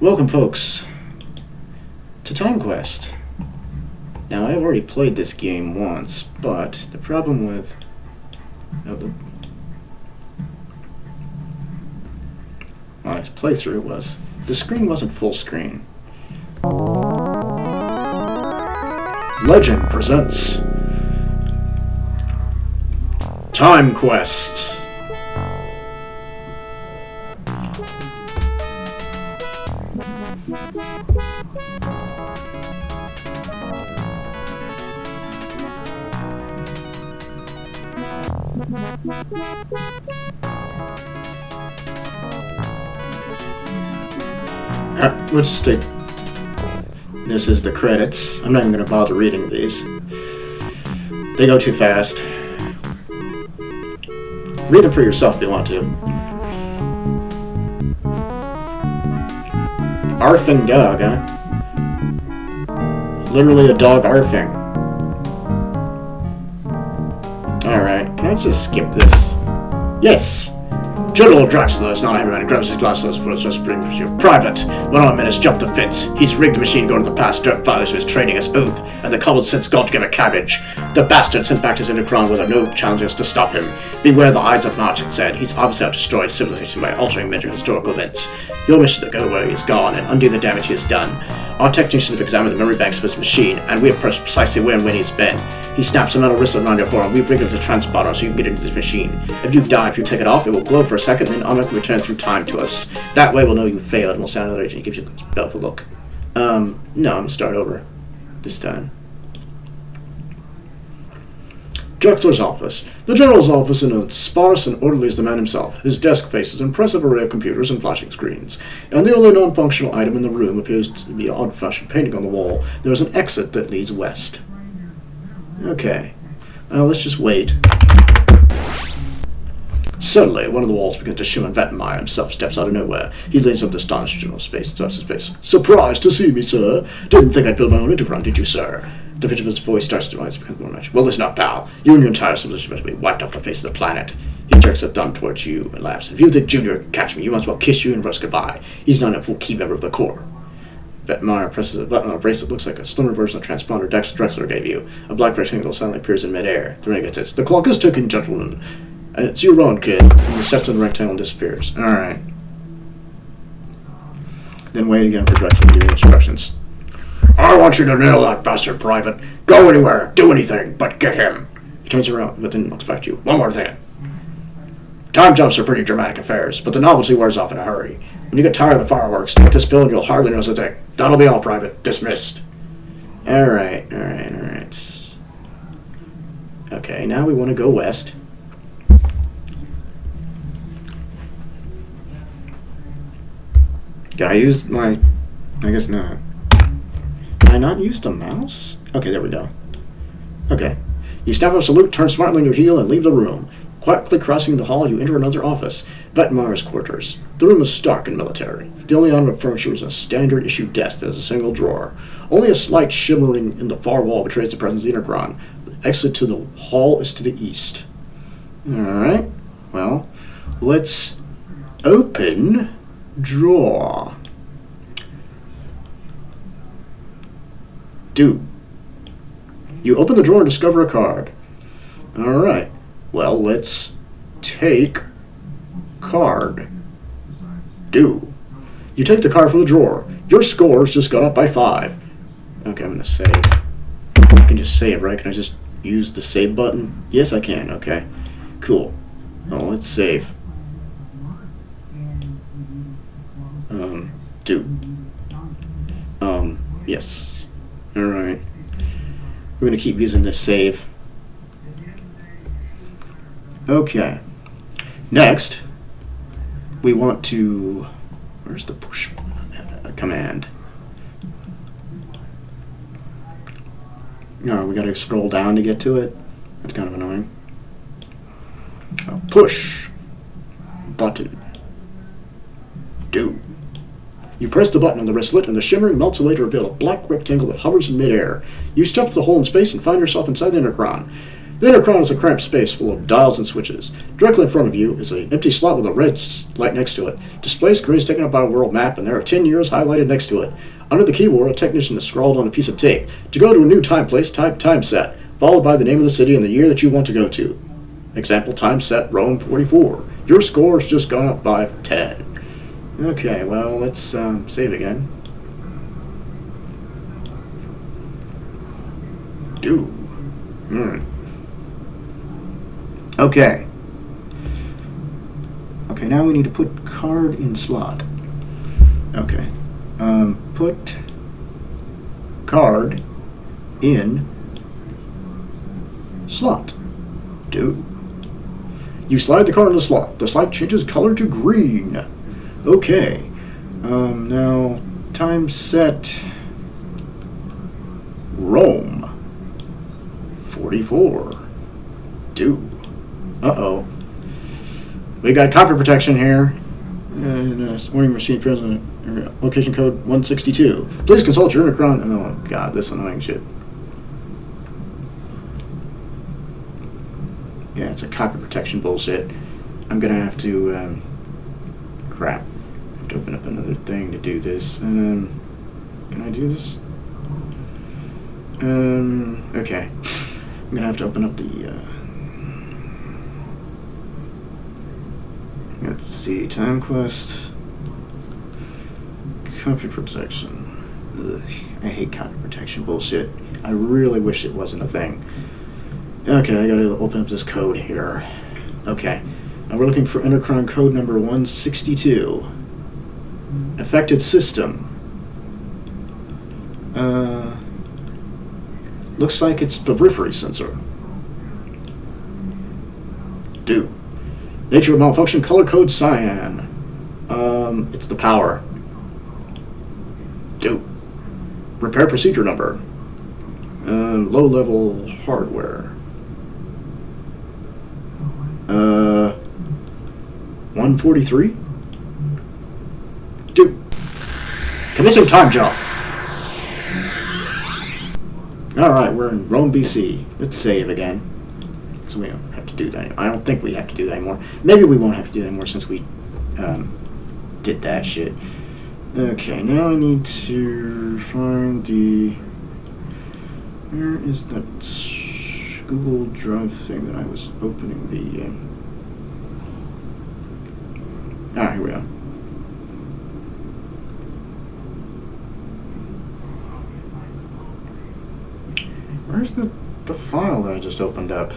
Welcome, folks, to Timequest. Now, I've already played this game once, but the problem with my playthrough was the screen wasn't full screen. Legend presents Timequest. Let's just take... This is the credits. I'm not even going to bother reading these. They go too fast. Read them for yourself if you want to. Arfing dog, huh? Literally a dog arfing. Alright, can I just skip this? Yes! General Dracula is not everyone grabs his glasses for his just brings you private. 1 hour minutes jump the fence. He's rigged the machine going to the past dirt fathers who is trading us oath, and the common sense God to give a cabbage. The bastard sent back to his Intercron with no challenges to stop him. Beware the Ides of March, it said. He's obviously out destroyed civilization by altering major historical events. Your mission is to go where he is gone and undo the damage he has done. Our technicians have examined the memory banks of his machine, and we have precisely where and when he's been. He snaps a metal wristlet around your forearm. We've rigged it as a transponder so you can get into this machine. If you die, if you take it off, it will glow for a second and then automatically return through time to us. That way we'll know you failed and we'll send another agent. He gives you a beltful look. No, I'm gonna start over this time. Drexler's office. The General's office is as sparse and orderly as the man himself. His desk faces an impressive array of computers and flashing screens. And the only non-functional item in the room appears to be an odd-fashioned painting on the wall. There is an exit that leads west. Okay. Let's just wait. Suddenly, one of the walls begins to shimmer and Vettenmeyer himself steps out of nowhere. He leans up to astonish General's face and stops his face. Surprised to see me, sir? Didn't think I'd build my own Intercron, did you, sir? The pitch of his voice starts to rise, becomes more natural. Well, listen up, pal. You and your entire civilization must be wiped off the face of the planet. He jerks a thumb towards you and laughs. If you think Junior can catch me, you might as well kiss you and rush goodbye. He's not a full key member of the Corps. Vettenmeyer presses a button on a bracelet that looks like a slimmer version of the transponder Drexler gave you. A black rectangle suddenly appears in midair. The ring says, "The clock is ticking, gentlemen. It's your own, kid." And he steps in the rectangle and disappears. Alright. Then wait again for Drexler to give you instructions. I want you to nail that bastard, Private. Go anywhere, do anything, but get him. He turns around, but then looks back at you. One more thing. Time jumps are pretty dramatic affairs, but the novelty wears off in a hurry. When you get tired of the fireworks, take this pill and you'll hardly notice a thing. That'll be all, Private. Dismissed. Alright. Okay, now we want to go west. Can I use my... I guess not. Can I not use the mouse? Okay, there we go. Okay. You snap up a salute, turn smartly on your heel, and leave the room. Quietly crossing the hall, you enter another office. Vettenmeyer's quarters. The room is stark and military. The only item of furniture is a standard-issue desk that has a single drawer. Only a slight shimmering in the far wall betrays the presence of the Intercron. The exit to the hall is to the east. Alright. Well, let's open drawer. Do. You open the drawer and discover a card. Alright. Well, let's take card. Do. You take the card from the drawer. Your score's just gone up by 5. Okay, I'm going to save. I can just save, right? Can I just use the save button? Yes, I can. Okay. Cool. Oh, let's save. Do. Yes. Alright. We're going to keep using this save. Okay. Next, we want to... Where's the push command? No, we got to scroll down to get to it. That's kind of annoying. Push button. Do. You press the button on the wristlet, and the shimmering melts away to reveal a black rectangle that hovers in midair. You step through the hole in space and find yourself inside the Intercron. The Intercron is a cramped space full of dials and switches. Directly in front of you is an empty slot with a red light next to it. Display screen is taken up by a world map, and there are 10 years highlighted next to it. Under the keyboard, a technician has scrawled on a piece of tape. To go to a new time place, type time set, followed by the name of the city and the year that you want to go to. Example, time set, Rome 44. Your score has just gone up by 10. Okay, well, let's save again. Okay. Okay, now we need to put card in slot. Okay. Put card in slot. Do. You slide the card in the slot. The slide changes color to green. Okay. Now, time set Rome 44. Do. Uh-oh. We got copy protection here. Warning machine present. Location code 162. Please consult your Intercron. Oh, God, this annoying shit. Yeah, it's a copy protection bullshit. I'm gonna have to, crap. I have to open up another thing to do this. Can I do this? Okay. I'm gonna have to open up the, let's see, Timequest. Copy protection. Ugh, I hate copy protection bullshit. I really wish it wasn't a thing. Okay, I gotta open up this code here. Okay, and we're looking for Intercron code number 162. Affected system. Looks like it's the periphery sensor. Do. Nature of malfunction, color code cyan. It's the power. Do. Repair procedure number. Low level hardware. 143. Do. Commission time jump. Alright, we're in Rome, BC. Let's save again. So we don't have to do that anymore. I don't think we have to do that anymore. Maybe we won't have to do that anymore since we did that shit. Okay, now I need to find the... Where is that Google Drive thing that I was opening the... here we go. Where's the file that I just opened up?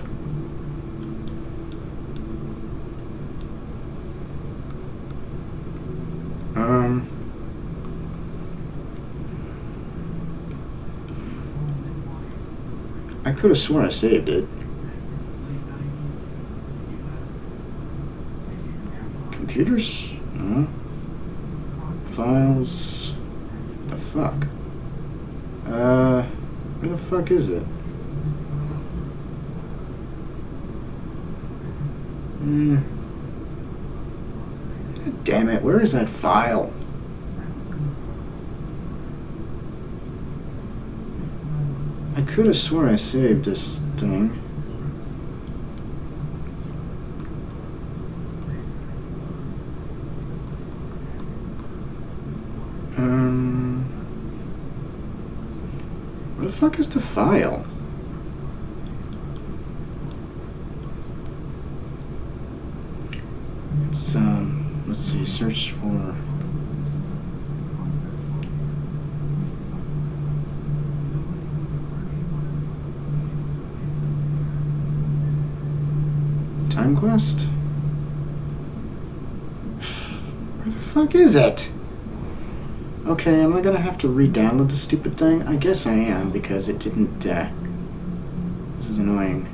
I could have sworn I saved it. Computers? No. Files? The fuck? Where the fuck is it? God damn it, where is that file? I could have sworn I saved this thing. Where the fuck is the file? It's, let's see, search for... Timequest? Where the fuck is it? Okay, am I gonna have to re-download the stupid thing? I guess I am, because it didn't, this is annoying.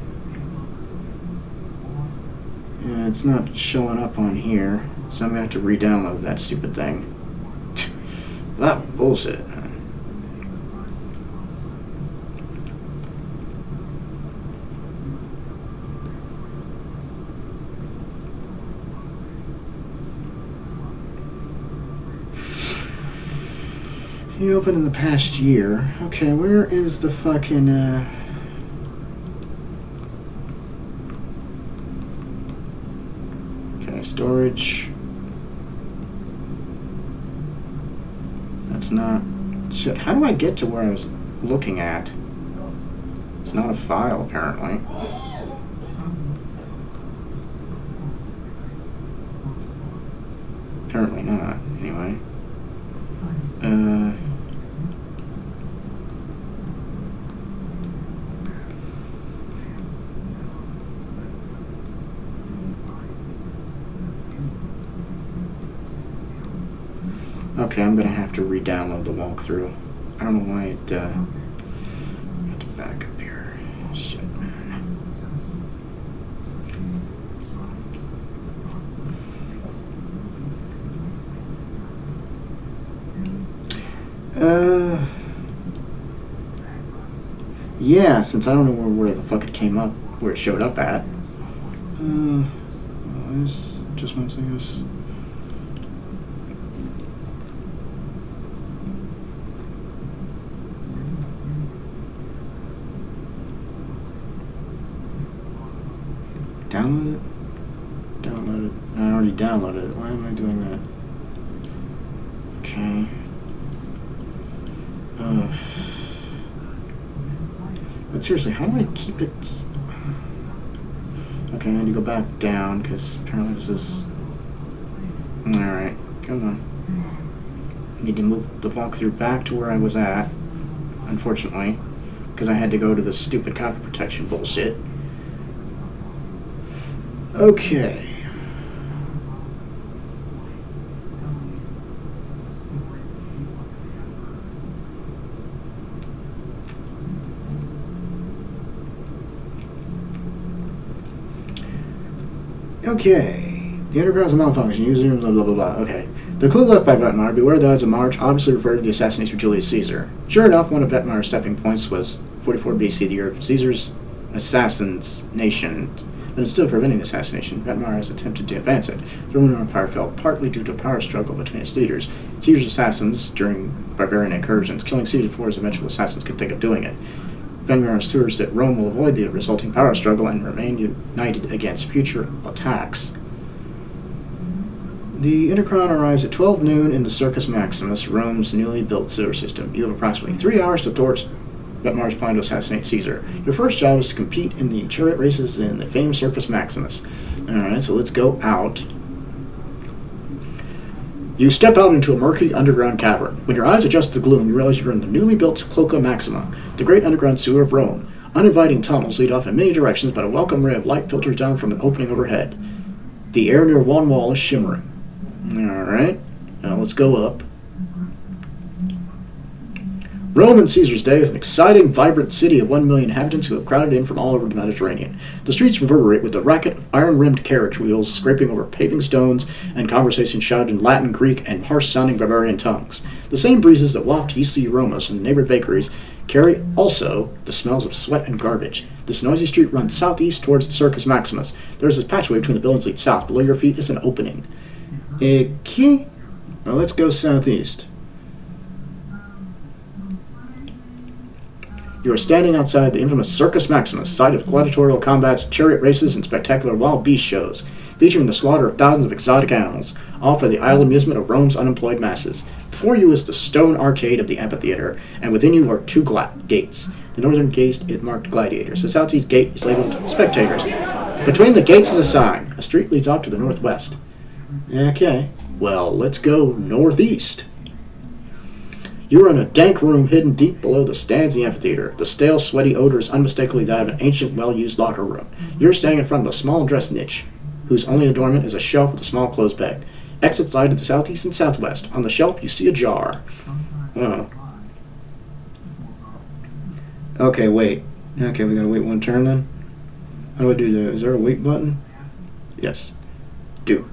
Yeah, it's not showing up on here, so I'm gonna have to re-download that stupid thing. That bullshit, man. You opened in the past year. Okay, where is the fucking, Storage. That's not... Shit, how do I get to where I was looking at? It's not a file, apparently. Apparently not, anyway. Okay, I'm gonna have to re-download the walkthrough. I don't know why it, I have to back up here. Shit, man. Yeah, since I don't know where the fuck it came up, where it showed up at. Just one second. Download it? Download it. I already downloaded it. Why am I doing that? Okay. But seriously, how do I keep it? Okay, I need to go back down because apparently this is... Alright, come on. I need to move the walkthrough back to where I was at, unfortunately, because I had to go to the stupid copy protection bullshit. Okay. Okay. The underground's a malfunction. User blah blah blah blah. Okay. The clue left by Vetmar, beware the odds of March, obviously referred to the assassination of Julius Caesar. Sure enough, one of Vetmar's stepping points was 44 BC, the year of Caesar's assassination. But instead of preventing the assassination, Vetmar has attempted to advance it. The Roman Empire fell partly due to a power struggle between its leaders, Caesar's assassins during barbarian incursions, killing Caesar before his eventual assassins could think of doing it. Vetmar assures that Rome will avoid the resulting power struggle and remain united against future attacks. The Intercron arrives at 12 noon in the Circus Maximus, Rome's newly built sewer system. You have approximately 3 hours to thwart Vetmar's plan to assassinate Caesar. Your first job is to compete in the chariot races in the famed Circus Maximus. Alright, so let's go out. You step out into a murky underground cavern. When your eyes adjust to the gloom, you realize you're in the newly built Cloaca Maxima, the great underground sewer of Rome. Uninviting tunnels lead off in many directions, but a welcome ray of light filters down from an opening overhead. The air near one wall is shimmering. Alright, now let's go up. Rome in Caesar's day is an exciting, vibrant city of 1 million inhabitants who have crowded in from all over the Mediterranean. The streets reverberate with the racket of iron-rimmed carriage wheels scraping over paving stones and conversation shouted in Latin, Greek, and harsh-sounding barbarian tongues. The same breezes that waft yeasty aromas from the neighboring bakeries carry also the smells of sweat and garbage. This noisy street runs southeast towards the Circus Maximus. There is a patchway between the buildings lead south. Below your feet is an opening. Okay. Well, let's go southeast. You are standing outside the infamous Circus Maximus, site of gladiatorial combats, chariot races, and spectacular wild beast shows, featuring the slaughter of thousands of exotic animals, all for the idle amusement of Rome's unemployed masses. Before you is the stone arcade of the amphitheater, and within you are 2 gates. The northern gate is marked gladiators. The southeast gate is labeled spectators. Between the gates is a sign. A street leads off to the northwest. Okay, well, let's go northeast. You are in a dank room hidden deep below the stands of the amphitheater. The stale, sweaty odor is unmistakably that of an ancient, well-used locker room. You're standing in front of a small dress niche, whose only adornment is a shelf with a small clothes bag. Exits lie to the southeast and southwest. On the shelf, you see a jar. Oh. Okay, wait. Okay, we gotta wait one turn then? How do I do that? Is there a wait button? Yes. Do.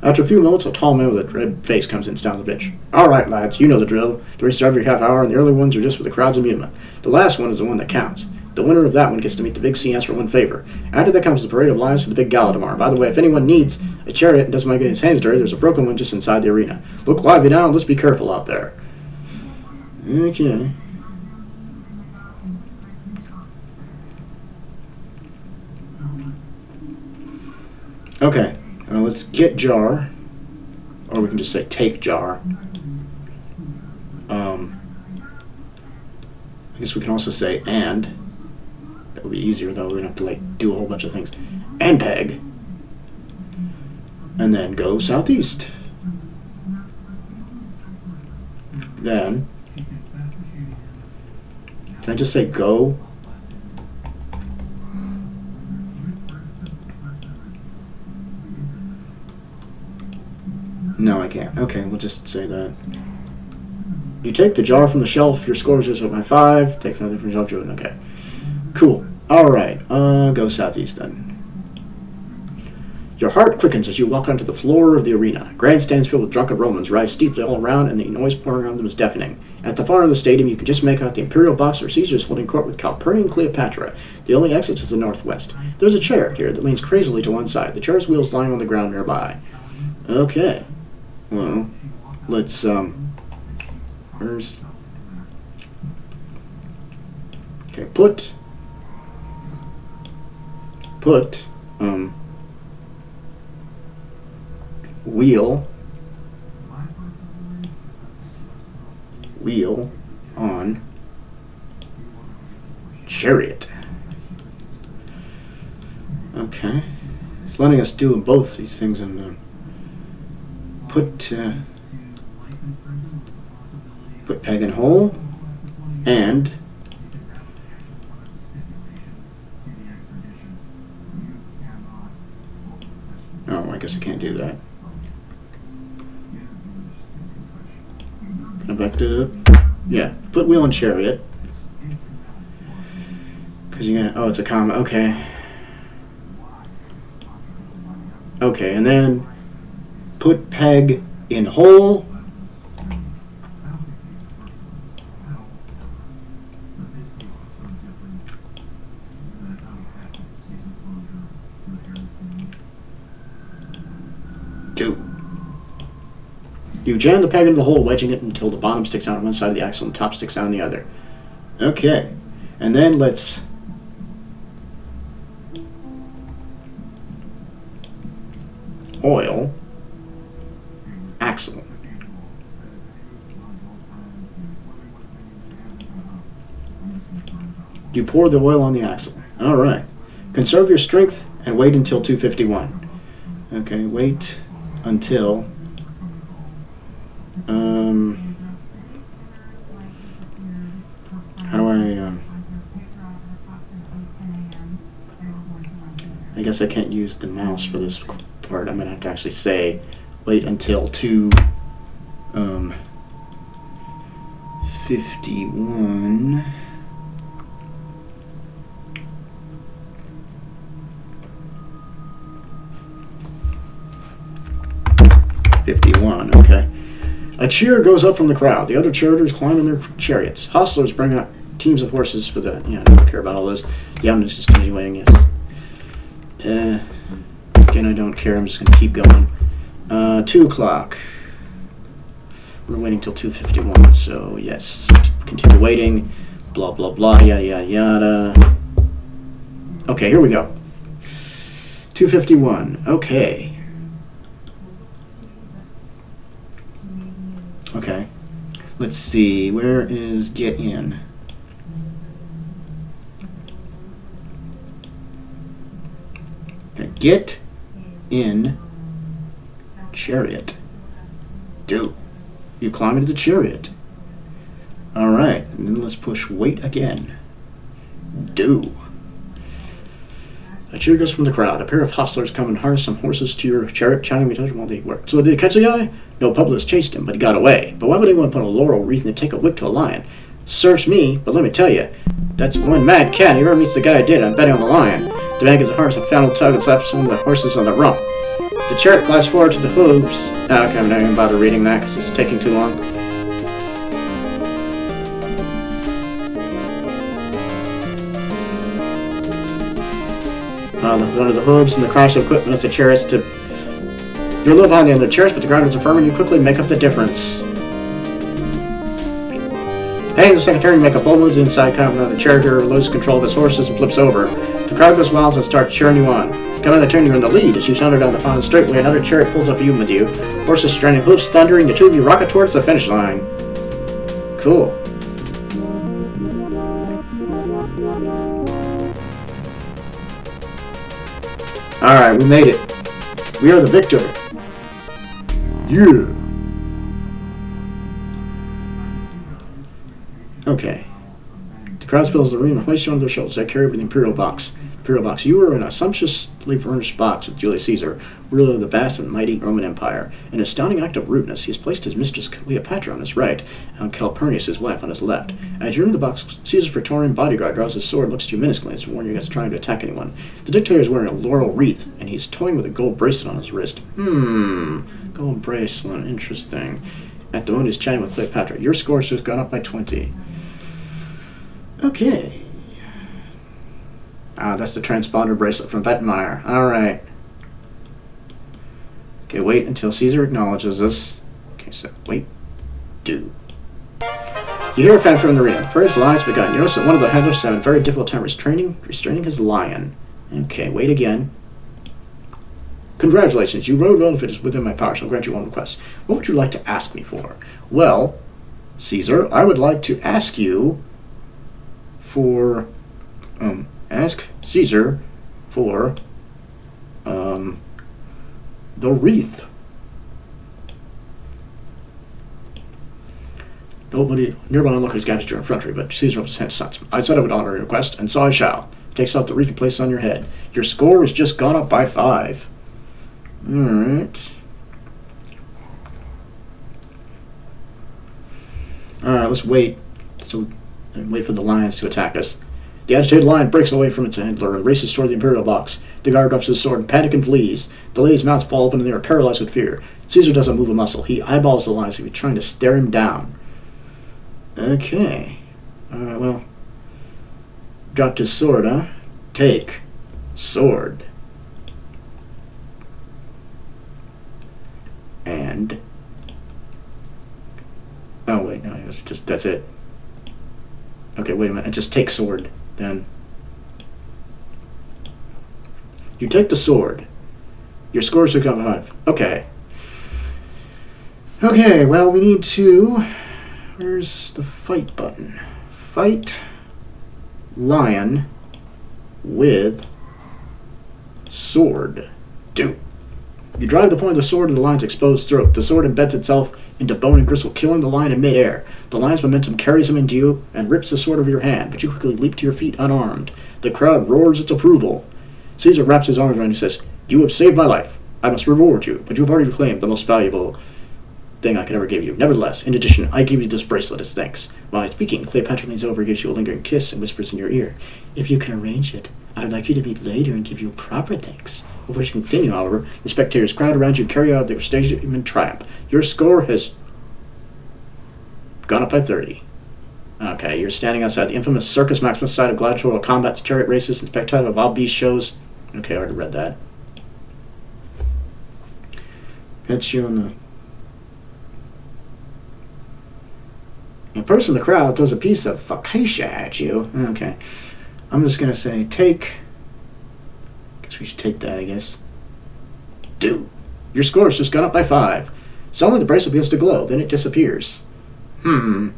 After a few moments, a tall man with a red face comes in and stands on the bench. All right, lads, you know the drill. The races are every half hour, and the early ones are just for the crowd's amusement. The last one is the one that counts. The winner of that one gets to meet the big CS for one favor. After that comes the parade of lions for the big gala tomorrow. By the way, if anyone needs a chariot and doesn't mind getting his hands dirty, there's a broken one just inside the arena. Look lively now, and let's be careful out there. Okay. Okay. Let's get jar. Or we can just say take jar. I guess we can also say and. That would be easier though. We don't have to like do a whole bunch of things. And peg. And then go southeast. Then can I just say go? No, I can't. Okay, we'll just say that. You take the jar from the shelf, your score is just up by 5. Take another from the shelf, okay. Cool. Alright, go southeast then. Your heart quickens as you walk onto the floor of the arena. Grandstands filled with drunken Romans rise steeply all around, and the noise pouring around them is deafening. At the far end of the stadium, you can just make out the Imperial Boxer Caesars holding court with Calpurnian Cleopatra. The only exit is the northwest. There's a chariot here that leans crazily to one side. The chariot's wheels lying on the ground nearby. Okay. Well, let's, where's... Okay, put, wheel on chariot. Okay. It's letting us do both these things and put peg in hole and oh, I guess I can't do that. Come back to put wheel on chariot because you're gonna it's a comma. Okay, and then put peg in hole. You jam the peg into the hole, wedging it until the bottom sticks out on one side of the axle and the top sticks out on the other. Okay. And then let's oil axle. You pour the oil on the axle. All right. Conserve your strength and wait until 251. Okay, wait until how do I guess I can't use the mouse for this part. I'm gonna have to actually say wait until 251. Okay. A cheer goes up from the crowd. The other charioteers climb in their chariots. Hostlers bring out teams of horses for the... I don't care about all this. Yeah, I'm just continuing, yes. Again, I don't care. I'm just going to keep going. 2 o'clock. We're waiting till 2:51, so yes. Continue waiting. Blah, blah, blah, yada, yada, yada. Okay, here we go. 2:51. Okay. Okay, let's see, where is get in? Okay, get in chariot. Do. You climb into the chariot. Alright, and then let's push wait again. Do. A cheer goes from the crowd. A pair of hostlers come and harness some horses to your chariot, shouting me while they work. So did they catch the guy? No, publicist chased him, but he got away. But why would anyone put a laurel wreath and take a whip to a lion? Search me, but let me tell you, that's one mad cat. Whoever meets the guy I did, I'm betting on the lion. The man gets a horse, a final tug, and slaps one of the horses on the rump. The chariot glides forward to the hooves. Okay, I'm not even bother reading that because it's taking too long. One of the hooves and the crash of equipment as the chariots to... You're a little behind the other chariots, but the ground is firm and you quickly make up the difference. Hey, the secretary make a bold move inside, coming on the charioteer, loses control of his horses and flips over. The crowd goes wild and starts cheering you on. Coming to turn, you're in the lead as you sounder down the final straightaway. Another chariot pulls up with you. Horses straining hoofs thundering. The two of you rocket towards the finish line. Cool. Alright, we made it. We are the victor. Yeah. Okay. The crowd spills the arena, hoist you on their shoulders. I carry with the Imperial box. You were in a sumptuously furnished box with Julius Caesar, ruler of the vast and mighty Roman Empire. In an astounding act of rudeness, he has placed his mistress Cleopatra on his right, and Calpurnius, his wife, on his left. As you enter the box, Caesar's Praetorian bodyguard draws his sword and looks at you menacingly as to warn you against trying to attack anyone. The dictator is wearing a laurel wreath, and he's toying with a gold bracelet on his wrist. Gold bracelet, interesting. At the moment, he's chatting with Cleopatra. Your score's just gone up by 20. Okay. That's the transponder bracelet from Vetmeyer. Alright. Okay, wait until Caesar acknowledges us. Okay, so, wait. Do. You hear a fanfare in the arena. The parade's line has begun. You notice that one of the handlers is having a very difficult time restraining his lion. Okay, wait again. Congratulations, you rode well if it is within my power, so I'll grant you one request. What would you like to ask me for? Well, Caesar, I would like to ask you for, ask Caesar for, the wreath. Nobody nearby onlookers gathered your effrontery, but Caesar opens his hand to silence. I said I would honor your request, and so I shall. He takes off the wreath and places it on your head. Your score has just gone up by 5. Alright. Alright, let's wait. And wait for the lions to attack us. The agitated lion breaks away from its handler and races toward the Imperial box. The guard drops his sword in panic and flees. The ladies' mouths fall open and they are paralyzed with fear. Caesar doesn't move a muscle. He eyeballs the lion as if he's trying to stare him down. Okay. Alright, well. Dropped his sword, huh? Take. Sword. And. Oh, wait, no, it was just, that's it. Okay, wait a minute. Just take sword, then. You take the sword. Your score is 5. Okay. Okay, well, we need to... Where's the fight button? Fight lion with sword. Do. You drive the point of the sword in the lion's exposed throat. The sword embeds itself into bone and gristle, killing the lion in midair. The lion's momentum carries him into you and rips the sword over your hand, but you quickly leap to your feet unarmed. The crowd roars its approval. Caesar wraps his arms around you and says, "You have saved my life. I must reward you, but you have already reclaimed the most valuable thing I could ever give you. Nevertheless, in addition, I give you this bracelet as thanks." While speaking, Cleopatra leans over, gives you a lingering kiss, and whispers in your ear, "If you can arrange it, I would like you to meet later and give you proper thanks." Before you continue, however, the spectators crowd around you, carry out their stadium in triumph. Your score has gone up by 30. Okay, you're standing outside the infamous Circus Maximus site of gladiatorial combats, chariot races, and spectacular wild beast shows. Okay, I already read that. Pets you on the... A person in the crowd throws a piece of focaccia at you. Okay. I'm just going to say, take... Guess we should take that, I guess. Do. Your score has just gone up by 5. Suddenly the bracelet begins to glow, then it disappears. I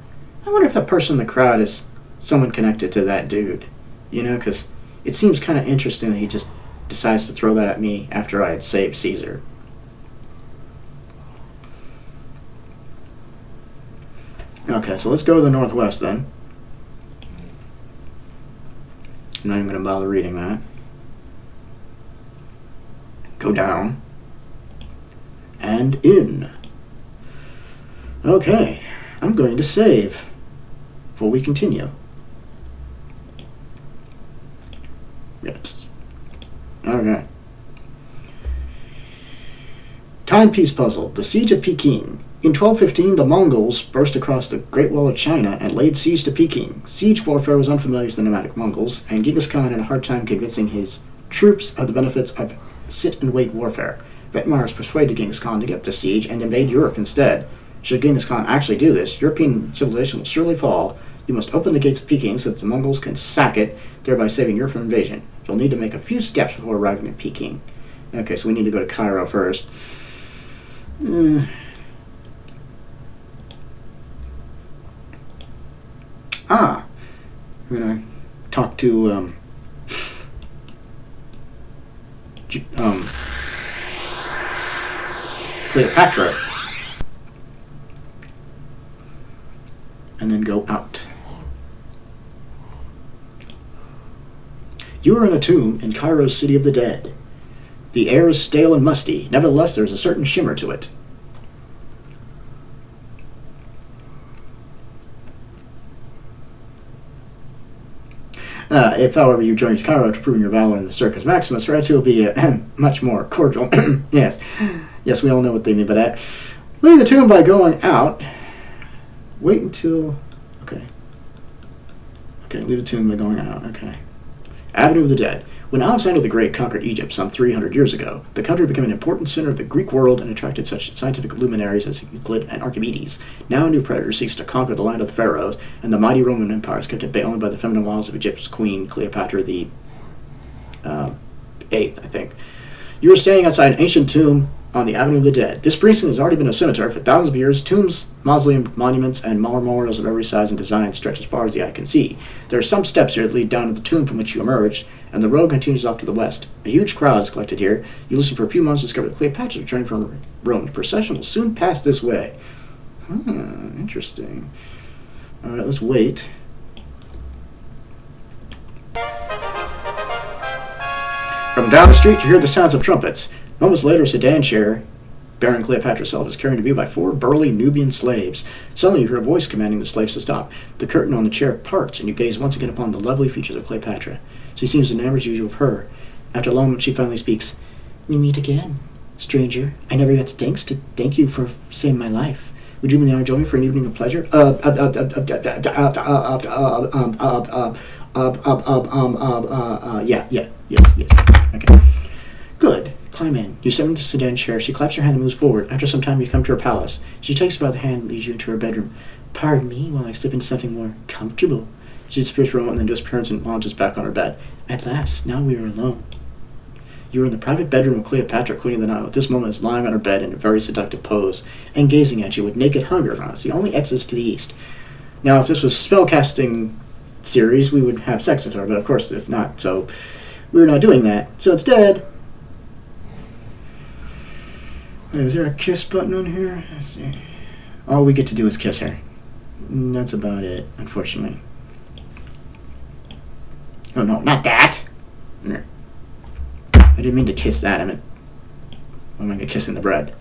wonder if that person in the crowd is someone connected to that dude. You know, because it seems kind of interesting that he just decides to throw that at me after I had saved Caesar. Okay, so let's go to the northwest then. I'm not even going to bother reading that. Go down. And in. Okay, I'm going to save before we continue. Yes. Okay. Timepiece puzzle. The Siege of Peking. In 1215, the Mongols burst across the Great Wall of China and laid siege to Peking. Siege warfare was unfamiliar to the nomadic Mongols, and Genghis Khan had a hard time convincing his troops of the benefits of sit-and-wait warfare. Vetmars persuaded Genghis Khan to give up the siege and invade Europe instead. Should Genghis Khan actually do this, European civilization will surely fall. You must open the gates of Peking so that the Mongols can sack it, thereby saving Europe from invasion. You'll need to make a few steps before arriving at Peking. Okay, so we need to go to Cairo first. We're gonna talk to Cleopatra, and then go out. You are in a tomb in Cairo's City of the Dead. The air is stale and musty. Nevertheless, there is a certain shimmer to it. If, however, you join Cairo to prove your valor in the Circus Maximus, right, it will be much more cordial. Yes, we all know what they mean by that. Leave the tomb by going out. Wait until... Okay, leave the tomb by going out. Okay. Avenue of the Dead. When Alexander the Great conquered Egypt some 300 years ago, the country became an important center of the Greek world and attracted such scientific luminaries as Euclid and Archimedes. Now a new predator seeks to conquer the land of the pharaohs, and the mighty Roman Empire is kept at bay only by the feminine walls of Egypt's queen, Cleopatra the Eighth, I think. You are standing outside an ancient tomb on the Avenue of the Dead. This precinct has already been a cemetery for thousands of years. Tombs, mausoleum, monuments, and memorials of every size and design stretch as far as the eye can see. There are some steps here that lead down to the tomb from which you emerged, and the road continues off to the west. A huge crowd is collected here. You listen for a few months to discover that Cleopatra is returning from Rome. The procession will soon pass this way. Interesting. Alright, let's wait. From down the street, you hear the sounds of trumpets. Moments later, a sedan chair bearing Cleopatra herself is carried to view by 4 burly Nubian slaves. Suddenly you hear a voice commanding the slaves to stop. The curtain on the chair parts, and you gaze once again upon the lovely features of Cleopatra. She seems enamored as usual of her. After a long moment, she finally speaks. We meet again, stranger. I never got to thank you for saving my life. Would you now join me for an evening of pleasure? Yes. Okay. Good. Climb in. You step into the sedan chair. She claps her hand and moves forward. After some time, you come to her palace. She takes you by the hand and leads you into her bedroom. Pardon me while I slip into something more comfortable. She disappears for a moment and then disappears and launches back on her bed. At last, now we are alone. You are in the private bedroom of Cleopatra, Queen of the Nile. At this moment, is lying on her bed in a very seductive pose and gazing at you with naked hunger in her eyes. The only exit is to the east. Now, if this was spellcasting series, we would have sex with her, but of course it's not. So we're not doing that. So instead. Is there a kiss button on here? Let's see. All we get to do is kiss her. That's about it, unfortunately. Oh no, not that! I didn't mean to kiss that. I meant, I'm like kissing the bread.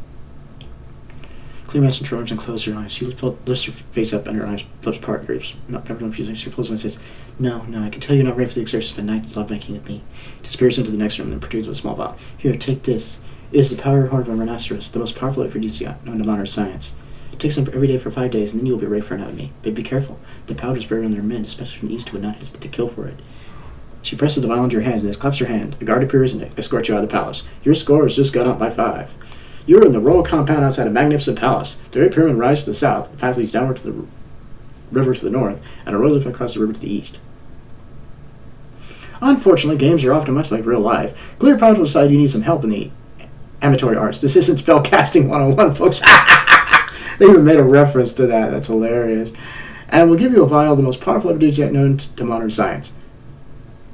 Cleopatra turns and closes her eyes. She lifts her face up and her eyes lips part. Not confusing. She closes and says, No, I can tell you're not ready for the exercise of a night's lovemaking with me. Disappears into the next room and then produces a small vial. Here, take this. It is the power horn of a rhinoceros, the most powerful aphrodisiac known to modern science. Take some every day for 5 days, and then you will be ready for anatomy. But be careful. The powder is very on their men, especially from the east, who would not hesitate to kill for it. She presses the vial into your hands and then claps her hand. A guard appears and escorts you out of the palace. Your score has just gone up by 5. You are in the royal compound outside a magnificent palace. The great pyramid rises to the south, the path leads downward to the river to the north, and a road across the river to the east. Unfortunately, games are often much like real life. Cleopatra will decide you need some help in the amatory arts. This isn't Spellcasting 101, folks. They even made a reference to that. That's hilarious. And we'll give you a vial of the most powerful aphrodisiac known to modern science.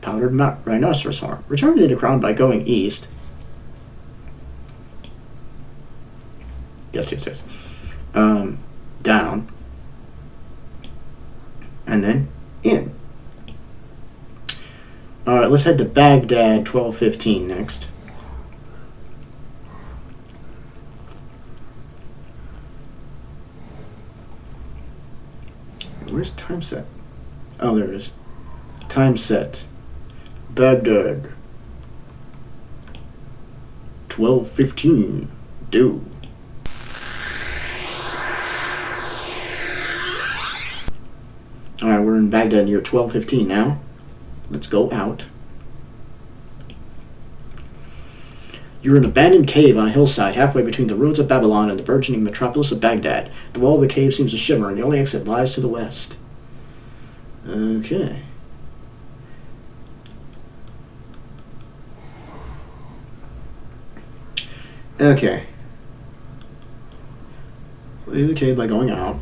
Powdered rhinoceros horn. Return to the crown by going east. Yes. Down. And then in. Alright, let's head to Baghdad 1215 next. Where's time set? Oh, there it is. Time set. Baghdad. 12:15. Do. Alright, we're in Baghdad near 12:15 now. Let's go out. You're in an abandoned cave on a hillside halfway between the ruins of Babylon and the burgeoning metropolis of Baghdad. The wall of the cave seems to shimmer, and the only exit lies to the west. Okay. Okay. Leave the cave by going out.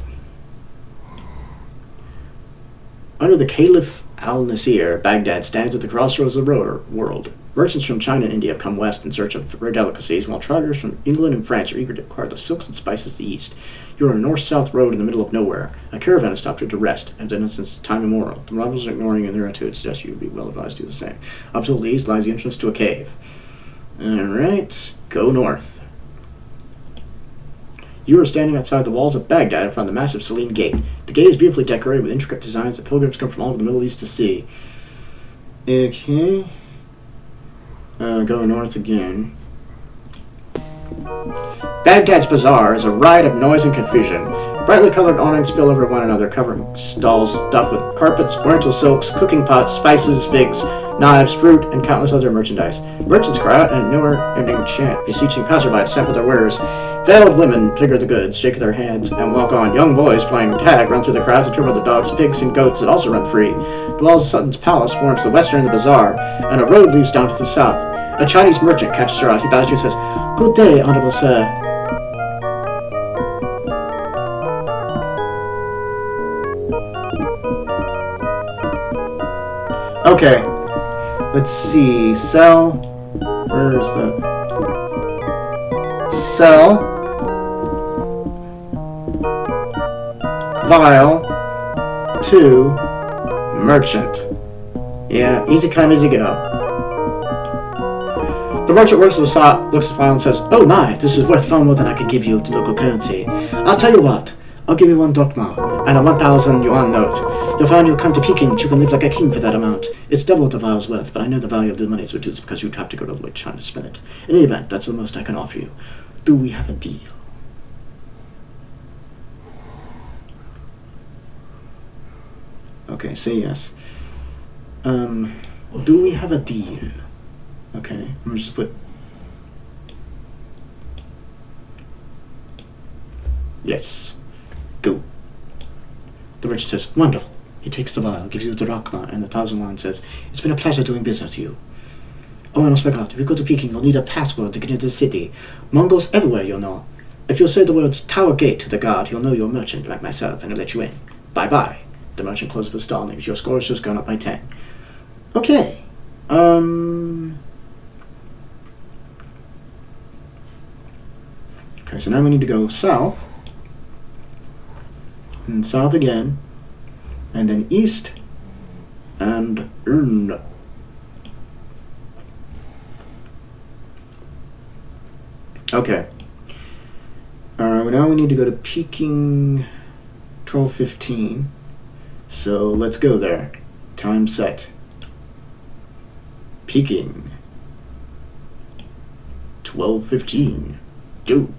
Under the Caliph al-Nasir, Baghdad stands at the crossroads of the world. Merchants from China and India have come west in search of rare delicacies, while travelers from England and France are eager to acquire the silks and spices of the East. You are on a north-south road in the middle of nowhere. A caravan has stopped here to rest, and has done since time immemorial. The robbers are ignoring you in their attitude, suggest you would be well advised to do the same. Up to the east lies the entrance to a cave. Alright, go north. You are standing outside the walls of Baghdad and find the massive Saline Gate. The gate is beautifully decorated with intricate designs that pilgrims come from all over the Middle East to see. Okay. Go north again. Baghdad's bazaar is a riot of noise and confusion. Brightly colored awnings spill over one another, covering stalls stuffed with carpets, oriental silks, cooking pots, spices, figs, knives, fruit, and countless other merchandise. Merchants cry out in a never-ending chant, beseeching passerby to sample their wares. Veiled women figure the goods, shake their hands, and walk on. Young boys playing tag run through the crowds and trip over the dogs, pigs, and goats that also run free. The walls of Sultan's palace forms the western of the bazaar, and a road leads down to the south. A Chinese merchant catches your eye. He bows to you and says, "Good day, honorable sir." Okay. Let's see. Sell. Where's the... Sell. Vial. To merchant. Yeah, easy come, easy go. The merchant looks at the file and says, "Oh my, this is worth far more than I can give you to local currency. I'll tell you what, I'll give you 1 drachma and a 1,000 yuan note. You'll find you'll come to Peking that you can live like a king for that amount. It's double what the vial's worth, but I know the value of the money is reduced because you'd have to go all the way to China to spend it. In any event, that's the most I can offer you. Do we have a deal?" Okay, say yes. Do we have a deal? Okay, I'm gonna just put... Yes. Do. The merchant says, "Wonderful." He takes the vial, gives you the drachma and the 1,000 yuan, and says, "It's been a pleasure doing business with you. Oh, I almost forgot. If you go to Peking, you'll need a password to get into the city. Mongols everywhere, you'll know. If you'll say the words Tower Gate to the guard, he'll know you're a merchant like myself, and he'll let you in. Bye-bye." The merchant closes up his stall and your score has just gone up by 10. Okay. Okay, so now we need to go south. And south again. And then east. And okay. Now we need to go to Peking 12:15. So let's go there. Time set. Peking 12:15. Go.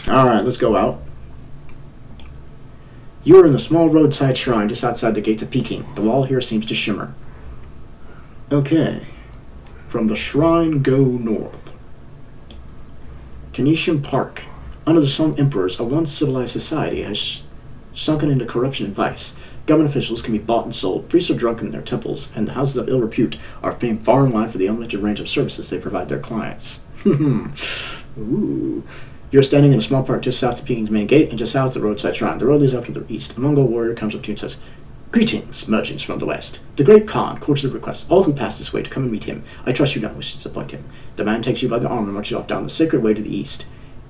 Alright, let's go out. You are in a small roadside shrine just outside the gates of Peking. The wall here seems to shimmer. Okay. From the shrine, go north. Tenetian Park. Under the Song Emperors, a once civilized society has sunken into corruption and vice. Government officials can be bought and sold, priests are drunk in their temples, and the houses of ill repute are famed far and wide for the unlimited range of services they provide their clients. Ooh. You're standing in a small park just south of Peking's main gate and just south of the roadside shrine. The road leads up to the east. A Mongol warrior comes up to you and says, "Greetings, merchants from the west. The great Khan cordially requests all who pass this way to come and meet him. I trust you don't wish to disappoint him." The man takes you by the arm and marches you off down the sacred way to the east.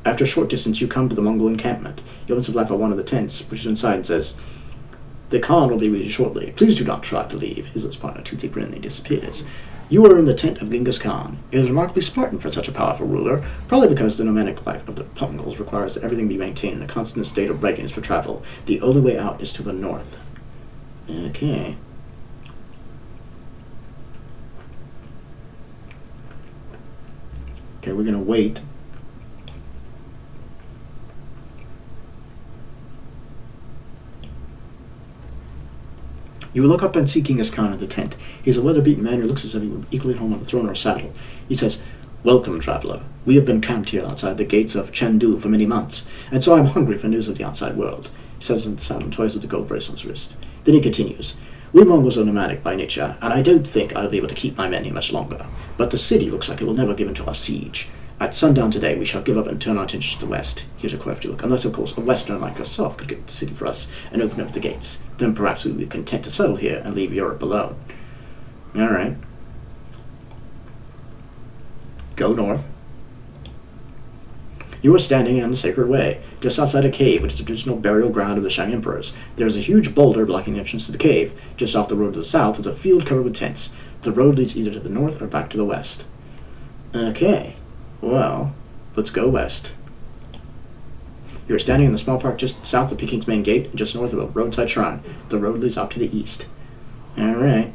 After a short distance, you come to the Mongol encampment. He opens the flap of one of the tents, pushes inside, and says, "The Khan will be with you shortly. Please do not try to leave." His lips part in a toothy grin, and he disappears. You are in the tent of Genghis Khan. It is remarkably Spartan for such a powerful ruler, probably because the nomadic life of the Mongols requires that everything be maintained in a constant state of readiness for travel. The only way out is to the north. Okay. Okay, we're gonna wait. You look up and see Genghis Khan in the tent. He's a weather-beaten man who looks as if he would be equally at home on a throne or a saddle. He says, "Welcome, traveler. We have been camped here outside the gates of Chengdu for many months, and so I am hungry for news of the outside world." He says in the saddle and toys with the gold bracelet on his wrist. Then he continues, We Mongols are nomadic by nature, and I don't think I'll be able to keep my men here much longer. But the city looks like it will never give in to our siege. At sundown today, we shall give up and turn our attention to the west. Here's a crafty look. Unless, of course, a westerner like yourself could get the city for us and open up the gates. Then perhaps we would be content to settle here and leave Europe alone. Alright. Go north. You are standing on the Sacred Way, just outside a cave which is the traditional burial ground of the Shang Emperors. There is a huge boulder blocking the entrance to the cave. Just off the road to the south is a field covered with tents. The road leads either to the north or back to the west. Okay. Well, let's go west. You are standing in the small park just south of Peking's main gate and just north of a roadside shrine. The road leads off to the east. Alright.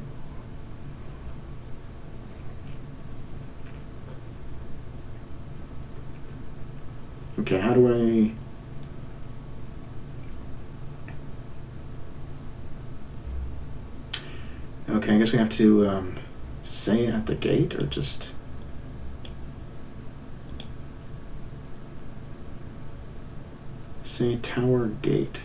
Okay, how do I... Okay, I guess we have to say it at the gate, or just... Say Tower Gate.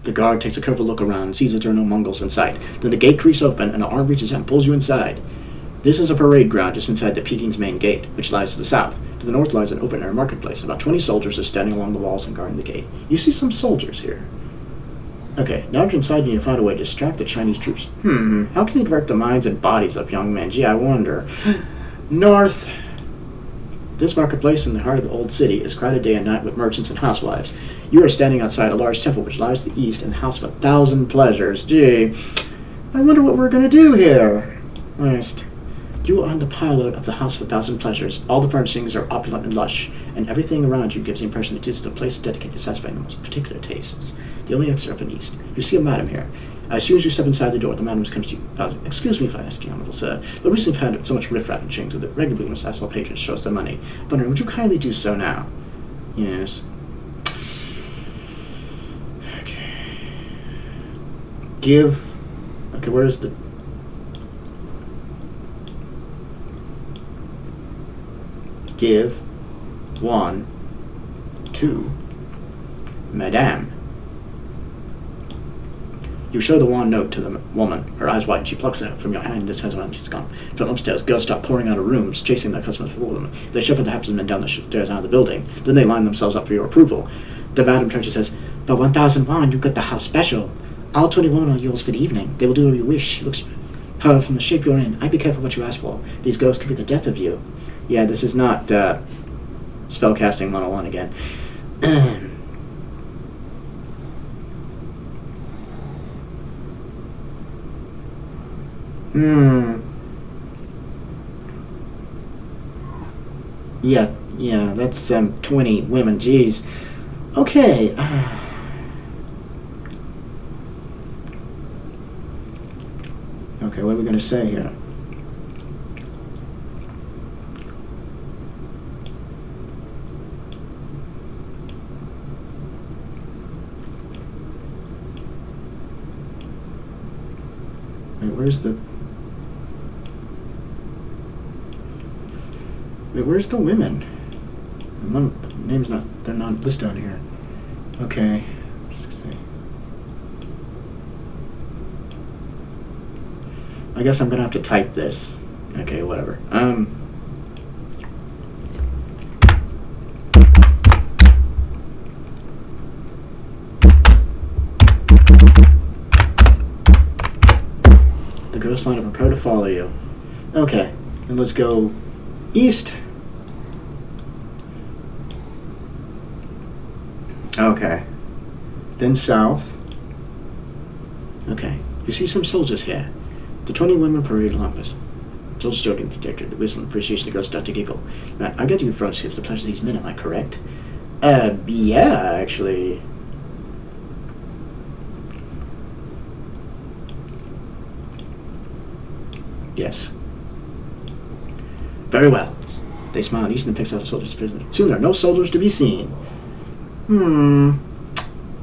The guard takes a careful look around and sees that there are no Mongols in sight. Then the gate creaks open and an arm reaches out and pulls you inside. This is a parade ground just inside the Peking's main gate, which lies to the south. To the north lies an open-air marketplace. About 20 soldiers are standing along the walls and guarding the gate. You see some soldiers here. Okay, now you're inside and you find a way to distract the Chinese troops. How can you divert the minds and bodies of young men? Gee, I wonder. North. This marketplace in the heart of the old city is crowded day and night with merchants and housewives. You are standing outside a large temple which lies to the east and house of 1,000 pleasures. Gee, I wonder what we're going to do here. First, you are on the pilot of the House of 1,000 Pleasures. All the furnishings are opulent and lush, and everything around you gives the impression that this is a place dedicated to satisfying the most particular tastes. The only exit up and east. You see a madam here. As soon as you step inside the door, the madam comes to you. Excuse me if I ask you, honorable sir, but recently I've had so much riffraff and ching that regularly must ask all patrons to show us their money. Wondering, would you kindly do so now? Yes. Okay. Give. Okay, where's the... Give 1 to Madame. You show the wand note to the woman. Her eyes widen. She plucks it from your hand and turns around. She's gone. From upstairs, girls start pouring out of rooms, chasing their customers before them. They shepherd the hapless men down the stairs out of the building. Then they line themselves up for your approval. The madam turns and says, "For 1,000 won, you get the house special. All 20 women are yours for the evening. They will do what you wish." She looks her from the shape you're in. I'd be careful what you ask for. These girls could be the death of you. Yeah, this is not Spellcasting 101 again. Yeah, that's 20 women, jeez. Okay. Okay, what are we going to say here? Wait, where's the women? Name's not, they're not listed on here. Okay. I guess I'm gonna have to type this. Okay, whatever. The girls line up and prepare to follow you. Okay, then let's go east. Okay. Then south. Okay. You see some soldiers here. The 20 women parade along us. Soldiers joking, detected, whistle and appreciation. The girls start to giggle. Now, I get you front to the pleasure of these men, am I correct? Yeah, actually. Yes. Very well. They smile, each of them picks out a soldier's prisoner. Soon there are no soldiers to be seen.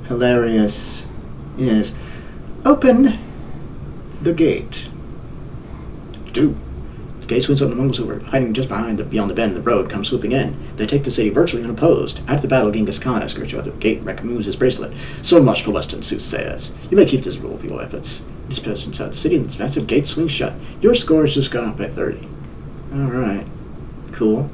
Hilarious. Yes. Open the gate. Do. The gate swings open, the Mongols who were hiding just beyond the bend in the road come swooping in. They take the city virtually unopposed. After the battle, Genghis Khan escorts you out the gate and removes his bracelet. So much for Western soothsayers. You may keep this rule for your efforts. This person inside the city and this massive gate swings shut. Your score has just gone up by 30. Alright. Cool.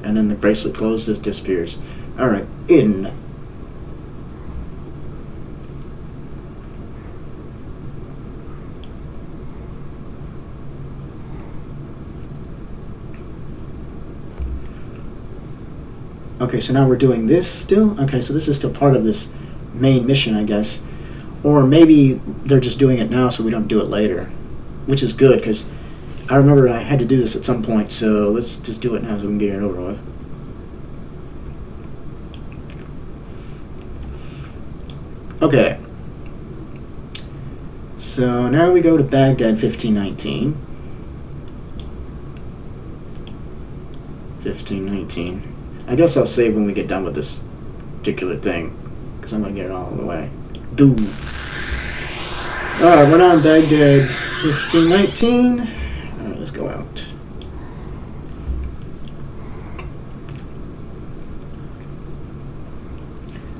And then the bracelet closes, disappears. Alright, in. Okay, so now we're doing this still? Okay, so this is still part of this main mission, I guess. Or maybe they're just doing it now so we don't do it later. Which is good, because I remember I had to do this at some point, so let's just do it now so we can get it over with. Okay. So now we go to Baghdad 1519. 1519. I guess I'll save when we get done with this particular thing, because I'm going to get it all the way. Dude. Alright, we're now in Baghdad 1519. Alright, let's go out.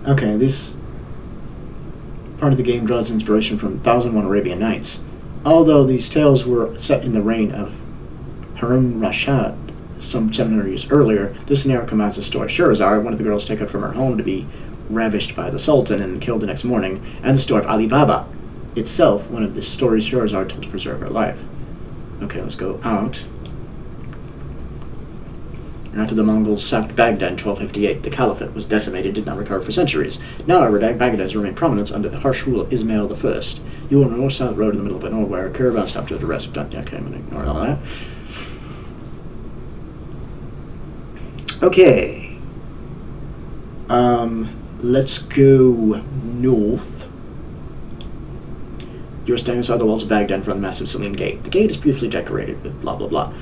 Okay, this part of the game draws inspiration from 1001 Arabian Nights. Although these tales were set in the reign of Harun Rashid, some 700 years earlier, this scenario combines the story of Shahrazad, one of the girls taken from her home to be ravished by the Sultan and killed the next morning, and the story of Ali Baba, itself one of the stories Shahrazad told to preserve her life. Okay, let's go out. After the Mongols sacked Baghdad in 1258, the Caliphate was decimated and did not recover for centuries. Now, however, Baghdad has remained prominent under the harsh rule of Ismail I. You are on a north-south road in the middle of nowhere. A caravan stopped to the rest. Okay, I'm going to ignore all that. Okay. Let's go north. You're standing outside the walls of Baghdad in front of the massive Salim Gate. The gate is beautifully decorated with blah blah blah.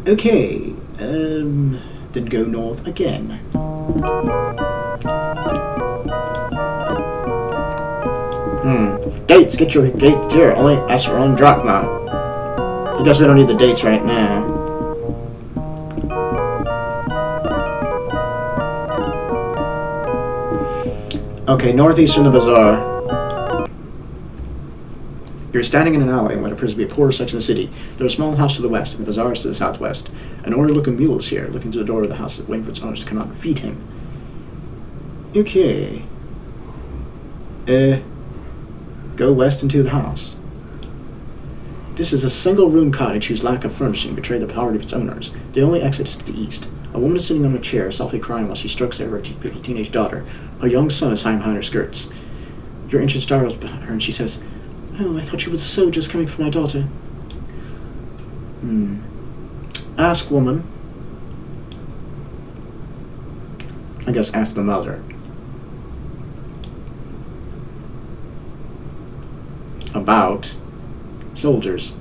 Okay, then go north again. Dates, get your gates here. Only ask for one drachma. I guess we don't need the dates right now. Okay, northeast from the bazaar. You're standing in an alley in what appears to be a poorer section of the city. There's a small house to the west, and the bazaar is to the southwest. An orderly-looking mule is here, looking through the door of the house, waiting for its owners to come out and feed him. Okay. Go west into the house. This is a single-room cottage whose lack of furnishing betrays the poverty of its owners. The only exit is to the east. A woman is sitting on a chair, softly crying while she strokes her beautiful teenage daughter. Her young son is hiding behind her skirts. Your interest startles her, and she says, "Oh, I thought you were so just coming for my daughter." Ask, woman. I guess ask the mother. About soldiers.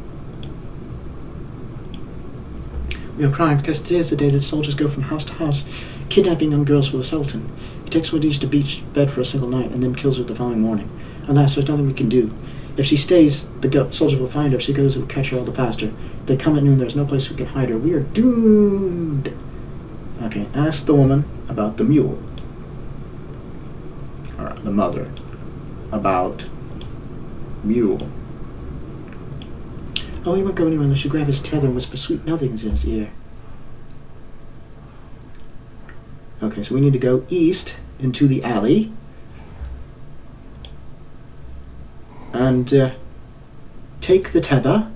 We are crying because today is the day that soldiers go from house to house, kidnapping young girls for the Sultan. He takes one each to beach bed for a single night and then kills her the following morning. Alas, there's nothing we can do. If she stays, the soldiers will find her. If she goes, it will catch her all the faster. They come at noon. There's no place we can hide her. We are doomed. Okay, ask the woman about the mule. Or the mother. About mule. Oh, he won't go anywhere unless you grab his tether and whisper sweet nothings in his ear. Okay, so we need to go east into the alley. And take the tether.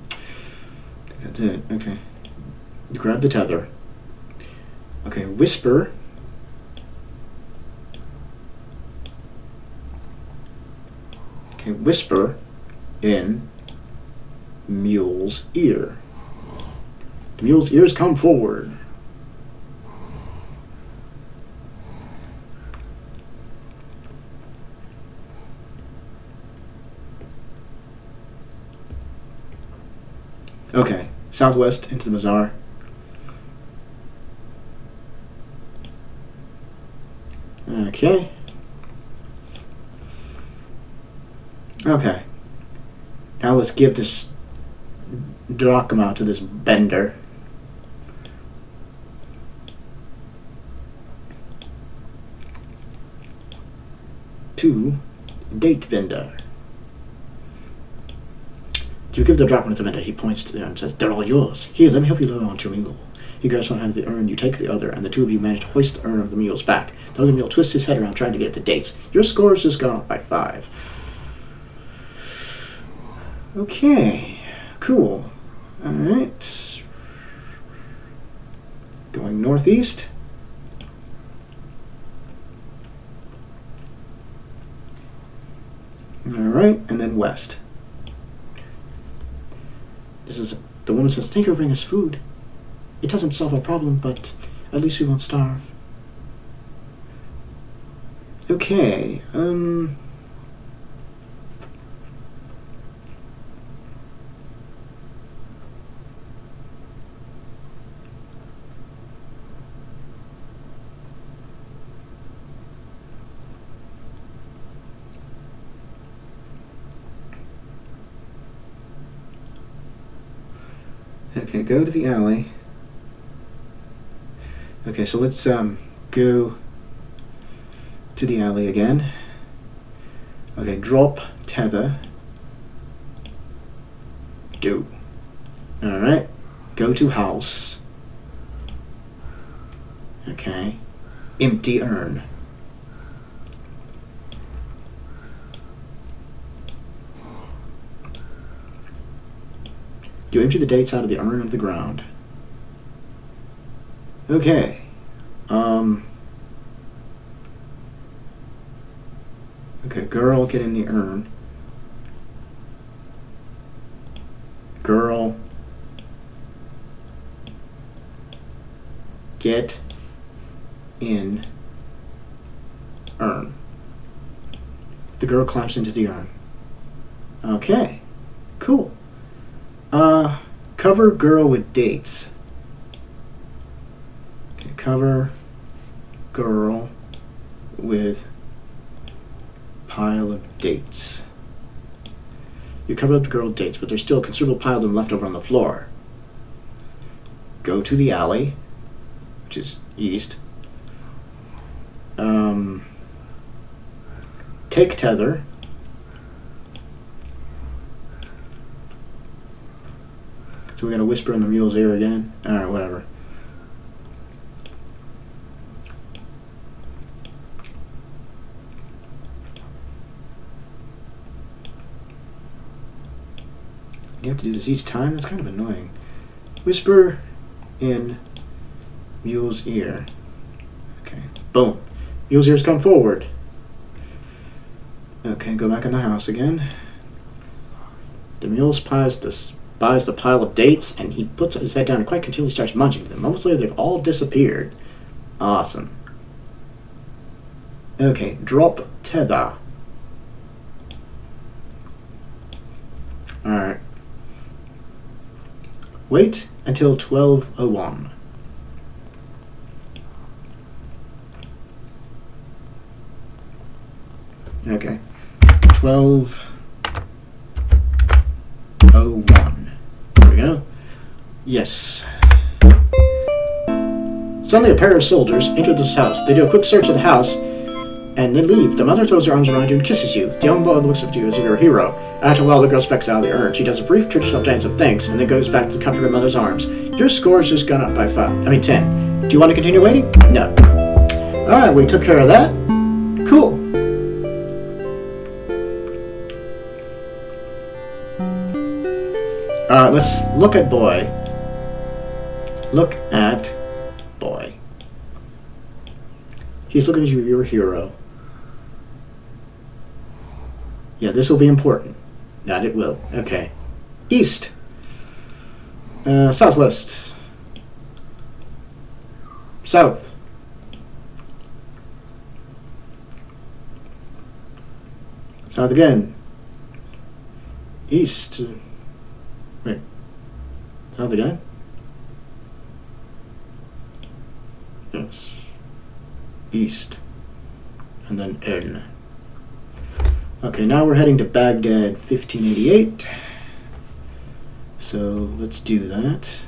I think that's it. Okay. You grab the tether. Okay, whisper. Okay, whisper in mule's ear. The mule's ears come forward. Okay, southwest into the bazaar. Okay. Okay. Now let's give this drachma to this bender. To date bender. You give the drachma to the vendor. He points to them and says, "They're all yours. Here, let me help you load onto your mule." He grabs one hand of the urn, you take the other, and the two of you manage to hoist the urn of the mule's back. The other mule twists his head around trying to get at the dates. Your score has just gone up by 5. Okay, cool. Alright. Going northeast. Alright, and then west. This is the woman says, "Thank you for bringing us food. It doesn't solve our problem, but at least we won't starve." Okay, okay, go to the alley. Okay, so let's go to the alley again. Okay, drop tether. Do. Alright. Go to house. Okay. Empty urn. You empty the dates out of the urn of the ground. Okay. Okay, girl, get in the urn. Girl, get in urn. The girl climbs into the urn. Okay, cool. Cover girl with dates. Okay, cover girl with pile of dates. You cover up the girl with dates, but there's still a considerable pile of them left over on the floor. Go to the alley, which is east. Take tether. So we're gonna whisper in the mule's ear again? Alright, whatever. You have to do this each time? That's kind of annoying. Whisper in mule's ear. Okay, boom. Mule's ears come forward. Okay, go back in the house again. The mule buys the pile of dates, and he puts his head down and quite continually starts munching them. Moments later, they've all disappeared. Awesome. Okay, drop tether. Alright. Wait until 12:01. Okay. 12:01. There we go. Yes. Suddenly a pair of soldiers enter this house. They do a quick search of the house and then leave. The mother throws her arms around you and kisses you. The young boy looks up to you as if you're a hero. After a while, the girl specs out of the urn. She does a brief traditional dance of thanks and then goes back to the comfort of her mother's arms. Your score's just gone up by 10. Do you want to continue waiting? No. Alright, we took care of that. Cool. Alright, let's look at boy. Look at boy. He's looking at you, you're a hero. Yeah, this will be important. That it will. Okay. East. Southwest. South. South again. East. Wait. South again? Yes. East. and then N. Okay, now we're heading to Baghdad 1588. So let's do that.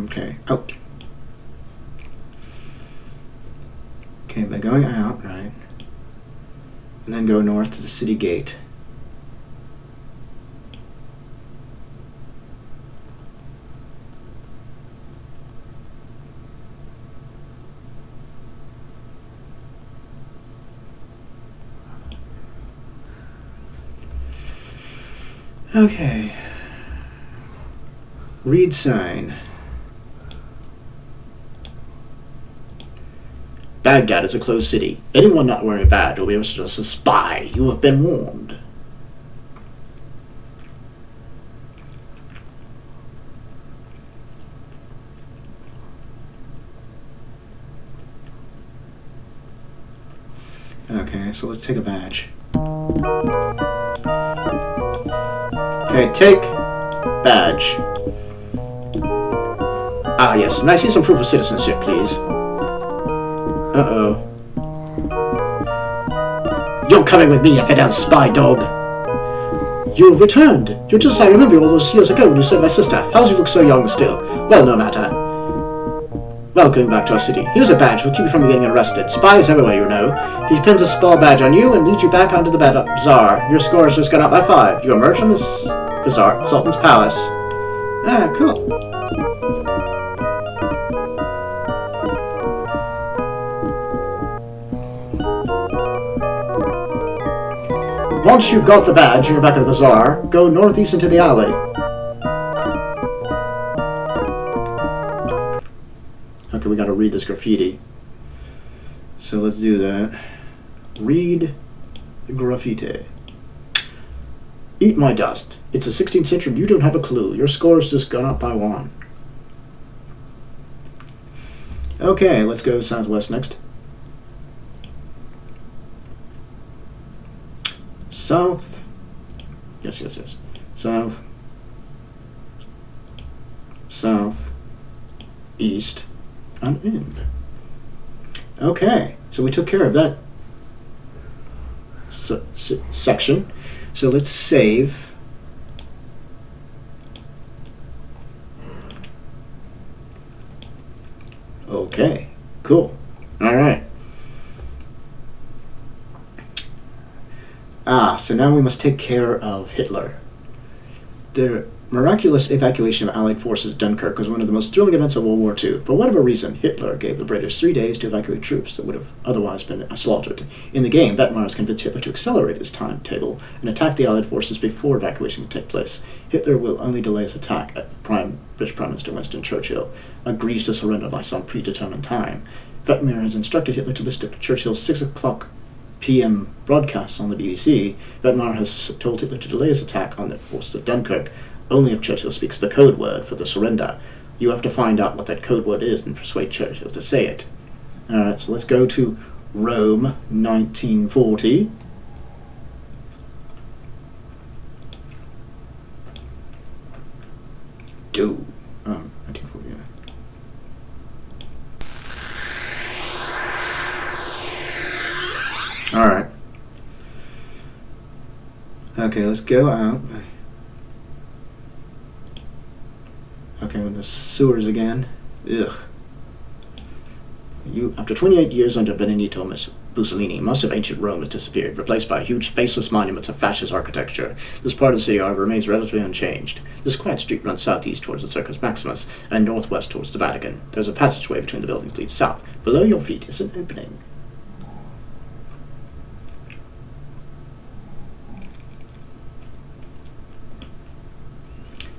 Okay, out. Okay, by going out, right, and then go north to the city gate. Okay. Read sign. Baghdad is a closed city. Anyone not wearing a badge will be arrested as a spy. You have been warned. Okay, so let's take a badge. Okay, take badge. Ah, yes. Can I see some proof of citizenship, please? Uh-oh. You're coming with me, infidel spy dog. You've returned. You're just as I remember you all those years ago when you saved my sister. How do you look so young still? Well, no matter. Welcome back to our city. Here's a badge. We'll keep you from getting arrested. Spies everywhere, you know. He pins a spell badge on you and leads you back onto the bazaar. Your score has just gone up by 5. You emerge from this bazaar, Sultan's Palace. Ah, cool. Once you've got the badge and you're back at the bazaar, go northeast into the alley. Okay, we gotta read this graffiti. So let's do that. Read graffiti. Eat my dust. It's the 16th century and you don't have a clue. Your score's just gone up by 1. Okay, let's go southwest next. South. Yes. South. South. East. And in. Okay, so we took care of that section. So let's save. Okay, cool. All right. So now we must take care of Hitler. The miraculous evacuation of Allied forces at Dunkirk was one of the most thrilling events of World War II. For whatever reason, Hitler gave the British 3 days to evacuate troops that would have otherwise been slaughtered. In the game, Wettmars convinced Hitler to accelerate his timetable and attack the Allied forces before evacuation could take place. Hitler will only delay his attack if British Prime Minister Winston Churchill agrees to surrender by some predetermined time. Wettmars has instructed Hitler to listen to Churchill's 6 o'clock p.m. broadcast on the BBC. Wettmars has told Hitler to delay his attack on the forces of Dunkirk only if Churchill speaks the code word for the surrender. You have to find out what that code word is and persuade Churchill to say it. Alright, so let's go to Rome, 1940. Do. 1940, yeah. Alright. Okay, let's go out. Okay, with the sewers again. Ugh. After 28 years under Benito Mussolini, most of ancient Rome has disappeared, replaced by huge faceless monuments of fascist architecture. This part of the city, however, remains relatively unchanged. This quiet street runs southeast towards the Circus Maximus and northwest towards the Vatican. There's a passageway between the buildings that leads south. Below your feet is an opening.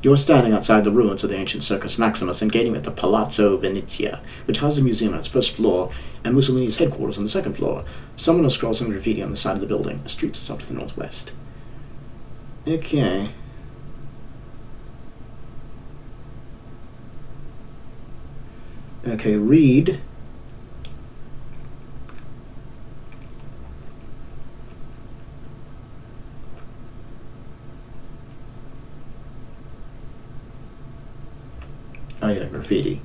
You are standing outside the ruins of the ancient Circus Maximus and gaining at the Palazzo Venezia, which houses a museum on its first floor and Mussolini's headquarters on the second floor. Someone has scrawled some graffiti on the side of the building. A street is up to the northwest. Okay. Okay, read. Oh yeah, graffiti.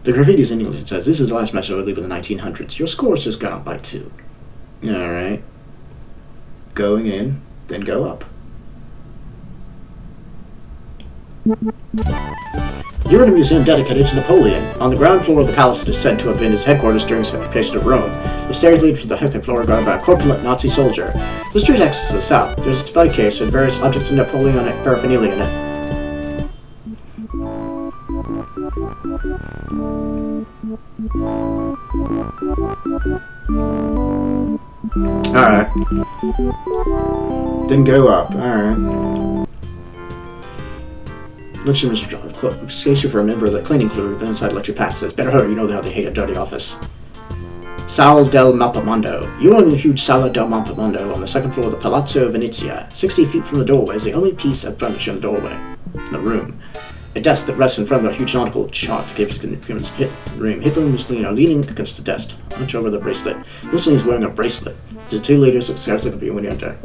The graffiti's in English. It says, "This is the last match I would leave in the 1900s. Your score's just gone up by 2. Alright. Going in, then go up. You're in a museum dedicated to Napoleon. On the ground floor of the palace, it is said to have been his headquarters during his occupation of Rome. The stairs lead to the second floor, guarded by a corpulent Nazi soldier. The street exits to the south. There's a display case with various objects of Napoleonic paraphernalia in it. Alright. Then go up. Alright. Looks at Mr. John. Station for a member of the cleaning crew inside let you pass. Says, "Better hurry, you know how they hate a dirty office." Sala del Mappamondo. You are in the huge Sala del Mappamondo on the second floor of the Palazzo Venezia. 60 feet from the doorway is the only piece of furniture in the doorway. In the room. A desk that rests in front of a huge nautical chart gives the room. Hitler and Mussolini are leaning against the desk, hunched over the bracelet. Mussolini is wearing a bracelet. The 2 leaders look scarcely at you when you enter.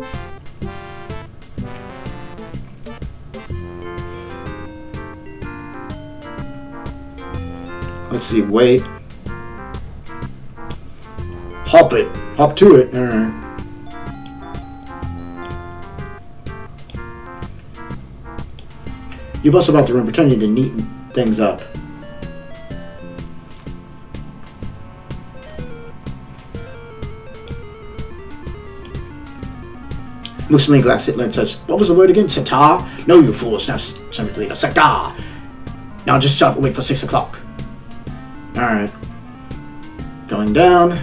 Let's see, wait. Hop it. Hop to it. Alright. You bust about the room, pretending to neaten things up. Mussolini glanced at Hitler and says, "What was the word again? Sitar? No, you fool, snaps somebody leader. Sitar! Now just shut up and wait for 6 o'clock. Alright. Going down.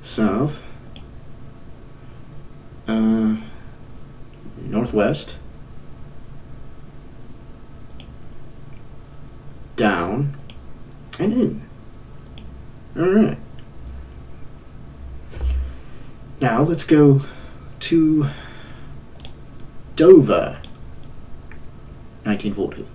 South. Northwest. Down. And in. Alright. Now let's go to Dover. 1940.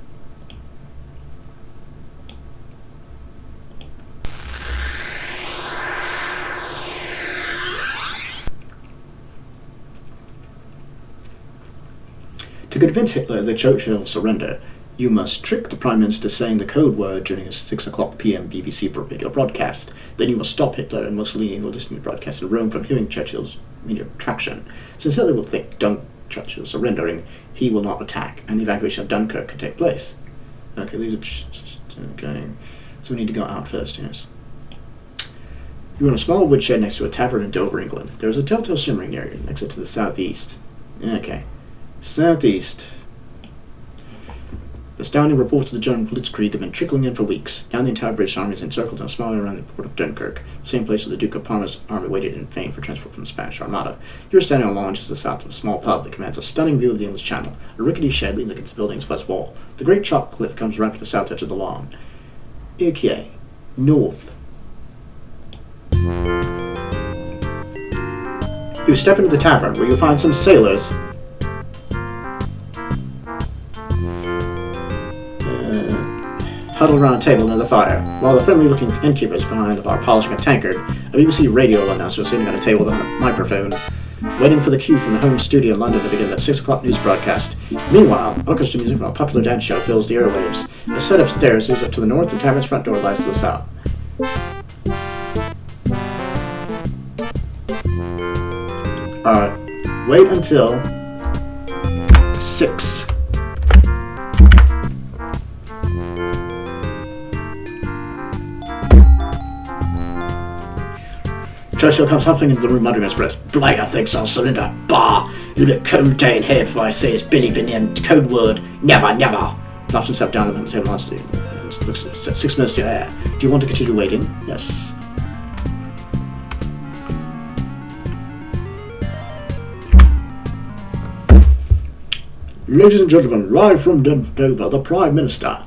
To convince Hitler that Churchill will surrender, you must trick the Prime Minister saying the code word during his 6 o'clock p.m. BBC radio broadcast. Then you must stop Hitler and Mussolini who will listen to the broadcast in Rome from hearing Churchill's media traction. Since Hitler will think Churchill surrendering, he will not attack, and the evacuation of Dunkirk can take place. Okay, okay. So we need to go out first, yes. You're in a small woodshed next to a tavern in Dover, England. There is a telltale shimmering area next to the southeast. Okay. Southeast. The astounding reports of the German Blitzkrieg have been trickling in for weeks. Now the entire British army is encircled in a small area around the port of Dunkirk, the same place where the Duke of Parma's army waited in vain for transport from the Spanish Armada. You're standing on lawn just to the south of a small pub that commands a stunning view of the English Channel. A rickety shed leans against the building's west wall. The great chalk cliff comes right to the south edge of the lawn. Okay. North. You step into the tavern, where you'll find some sailors huddled around a table near the fire, while the friendly-looking innkeepers behind the bar polishing a tankard. A BBC radio announcer sitting at a table with a microphone, waiting for the cue from the home studio in London to begin the 6 o'clock news broadcast. Meanwhile, orchestra music from a popular dance show fills the airwaves. A set of stairs leads up to the north, and the tavern's front door lies to the south. Wait until 6. Churchill comes huffing into the room, muttering his breath. "Blager thinks I'll surrender. Bah! You look code day in here before I say his Billy Binion code word. Never, never!" Knocks himself down on the table and looks at 6 minutes to air. "Do you want to continue waiting?" "Yes." "Ladies and gentlemen, live from Dover, the Prime Minister."